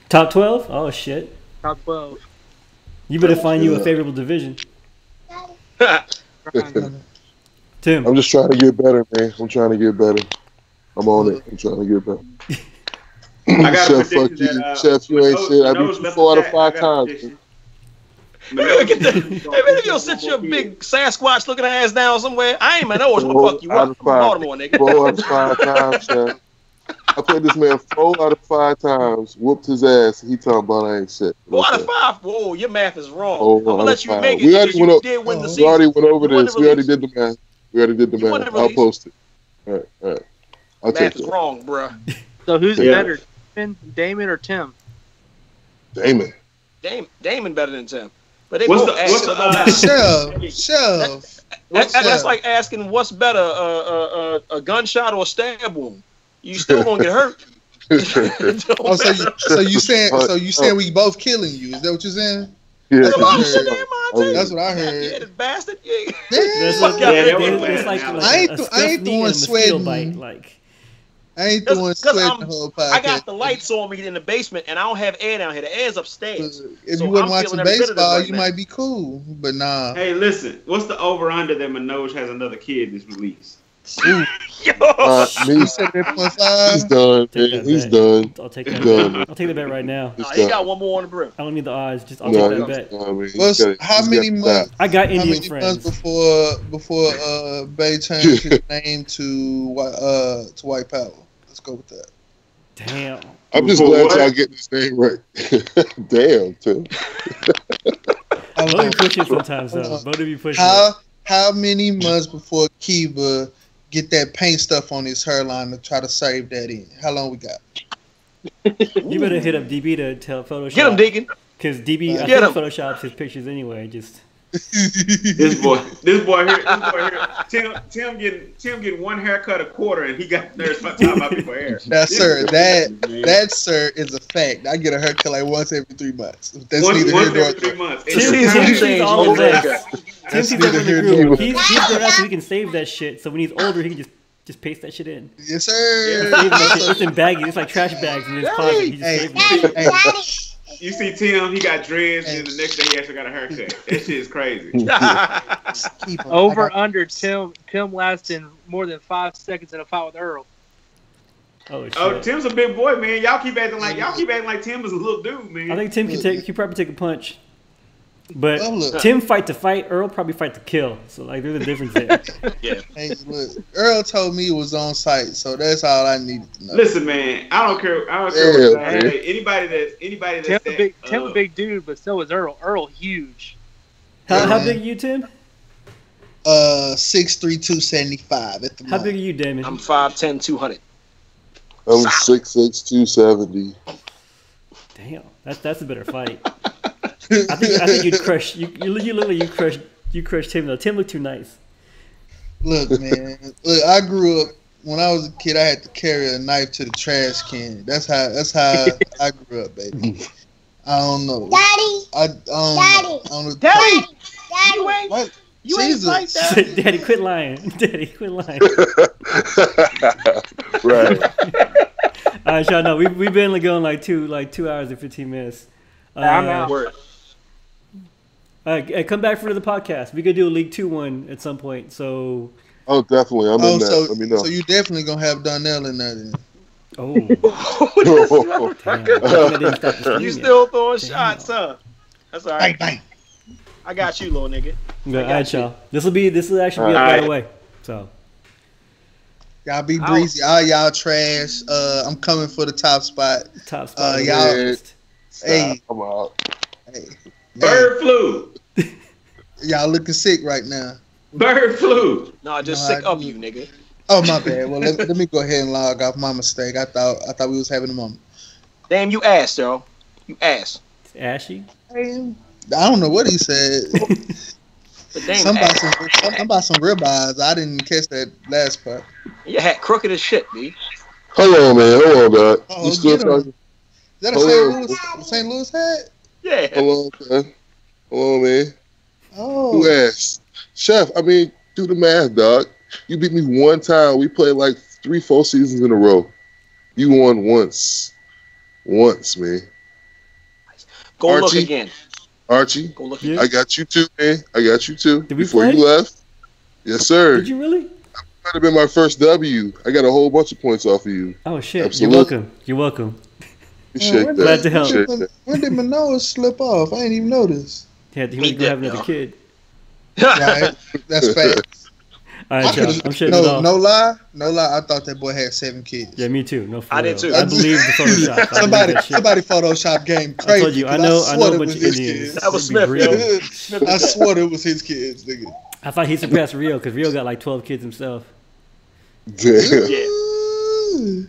Top 12? Oh shit! Top 12. You better find you a favorable division. Tim, I'm just trying to get better, man. I'm trying to get better. I'm on it. I'm trying to get better. I got a Chef, fuck prediction you. that Chef, you ain't shit. I beat you 4 out of 5 times. Hey, you'll sit your big Sasquatch looking ass down somewhere. I ain't Manoa. I'm gonna fuck you up. Baltimore, nigga. 4 out of 5 times, Chef. I played this man 4 out of 5 times, whooped his ass. He talking about I ain't shit. 4 out of 5. Whoa, your math is wrong. Oh, I'm gonna let you 5. make it. We already You went did win the season. We already went over You won this. the We already release. did the math. We already did the You won math. the I'll release. post it. All right. I'll take Math is it. wrong, bruh. So who's Yeah. better, Damon or Tim? Damon. Damon better than Tim. But they What's both the- ass, what's so the- it don't matter. Chef. That's like asking what's better, a gunshot or a stab wound. You still gonna get hurt. Oh, so you saying we both killing you? Is that what you're saying? Yeah. That's what I Shit, heard. damn, Monte. That's what I Yeah, heard. this bastard. Yeah. that's Fuck like, y'all. it's like I ain't a the stuffed knee one and a mosquito sweating. bite. Like, I ain't the one Cause sweating the whole podcast. I got the lights on me in the basement, and I don't have air down here. The air's upstairs. If So you wasn't I'm watching feeling every bit of this baseball, right you now. might be cool. But nah. Hey, listen. What's the over/under that Manoj has another kid this release? Yo. Me, You said that .5? he's done, Take man. that He's bet. done. I'll take that. Done. Bet. I'll take the bet right now. He's Nah, he got done. one more on the brim. I don't need the odds. Just I'll No, take that bet. I mean, What's, how many months? I got How Indian many friends. months before Bay changed his name to White Power? Let's go with that. Damn. I'm just Before glad what? y'all getting this name right. Damn, Tim. Hold Both on. be pushing sometimes Hold though. on. Both of you pushing. How many months before Kiba get that paint stuff on his hairline to try to save that in? How long we got? You better hit up DB to tell Photoshop. Get him, Deacon. Because DB, I Get think him. Photoshops his pictures anyway. Just This boy here. Tim getting one haircut a quarter, and he got nerves by talking about people hair. Now, sir, Man. that sir is a fact. I get a haircut like once every 3 months. That's Once neither here every nor 3 there. months. Tim sees Tim him sees change all of over this. again. Tim That's sees that neither in here the nor group. there. He's grown up so he can save that shit. So when he's older, he can just paste that shit in. Yes, sir. Save that shit. It's in baggies. It's like trash bags in his closet. He just Hey, saves that shit. hey, You see Tim, he got dreads, and the next day he actually got a haircut. That shit is crazy. keep 'em. Over I got- under Tim lasting more than 5 seconds in a fight with Earl. Oh shit. Oh, Tim's a big boy, man. Y'all keep acting like Tim is a little dude, man. I think Tim can probably take a punch. But Well, look. Tim fight to fight, Earl probably fight to kill. So like there's a difference there. Yeah. Hey, look, Earl told me it was on site, so that's all I needed to know. Listen, man, I don't care. Yeah, What man. anybody that's Tim a big dude, but so is Earl. Earl huge. How big are you, Tim? 6'3", 275 at the How moment. big are you, Damon? I'm 5'10", 200. I'm 6'6", 270. Damn, that's a better fight. I think you'd crush. You look like you crushed Tim though. Tim looked too nice. Look, man. Look, I grew up when I was a kid. I had to carry a knife to the trash can. That's how I grew up, baby. I don't know. I don't know. Daddy! You ain't What? You ain't Jesus. like that. Daddy, quit lying. Daddy, quit lying. Right. All right, y'all know we've been going like 2 hours and 15 minutes. I'm out. Word. Hey, come back for the podcast. We could do a League 2 one at some point. So. Oh, definitely. I'm in that. So, Let me know. so you definitely gonna have Donnell in there then. Oh. Damn. You still throwing shots, huh? That's all right. Bang, bang. I got you, little nigga. All right, y'all. This will actually be up right away. So. Y'all be breezy. All y'all trash. I'm coming for the top spot. Top spot. Y'all. Hey. I'm out. Hey. Bird flu. Y'all looking sick right now. Bird flu. No, just sick of you, nigga. Oh my bad. Well, let me go ahead and log off my mistake. I thought we was having a moment. Damn, you ass, yo. You ass. It's ashy. I don't know what he said. Something about some ribeyes. I didn't catch that last part. Your hat crooked as shit, B. Hold on, man. Hold on, God. Oh, You still talking? Is that a St. Louis hat? Yeah. Hold on, man. Oh. Who asked? Chef, I mean, do the math, dog. You beat me one time. We played like 3-4 seasons in a row. You won once. Once, man. Go Archie, look again. Archie, Go look Yeah. again. I got you too, man. I got you too. Did we Before play? you left. Yes, sir. Did you really? Might have been my first W. I got a whole bunch of points off of you. Oh shit! Absolutely. You're welcome. Appreciate that. Glad to help. Appreciate that. When did my nose slip off? I ain't even noticed. Yeah, he was gonna have another kid. Right? That's facts. All right, y'all. I'm shutting it off. No lie. I thought that boy had 7 kids. Yeah, me too. No, for I real. did too. I believe the Photoshop. Somebody Photoshop game crazy. I told you. I know a bunch of his Indians. kids. That was It'd be Smith, yo. real. I swore it was his kids, nigga. I thought he surpassed Rio because Rio got like 12 kids himself. Damn. Yeah. Ooh.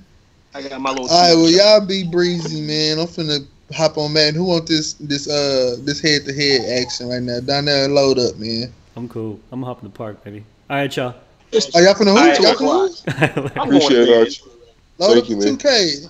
I got my little. All right, well y'all be breezy, man. I'm finna hop on, man. Who want this head to head action right now? Down there and load up, man. I'm cool. I'm gonna hop in the park, baby. All right, y'all. Are y'all finna All right, hoop? Y'all 2 o'clock. finna hoop? I'm going Appreciate to it, bed. Archie. Load Thank up you, the man. 2K.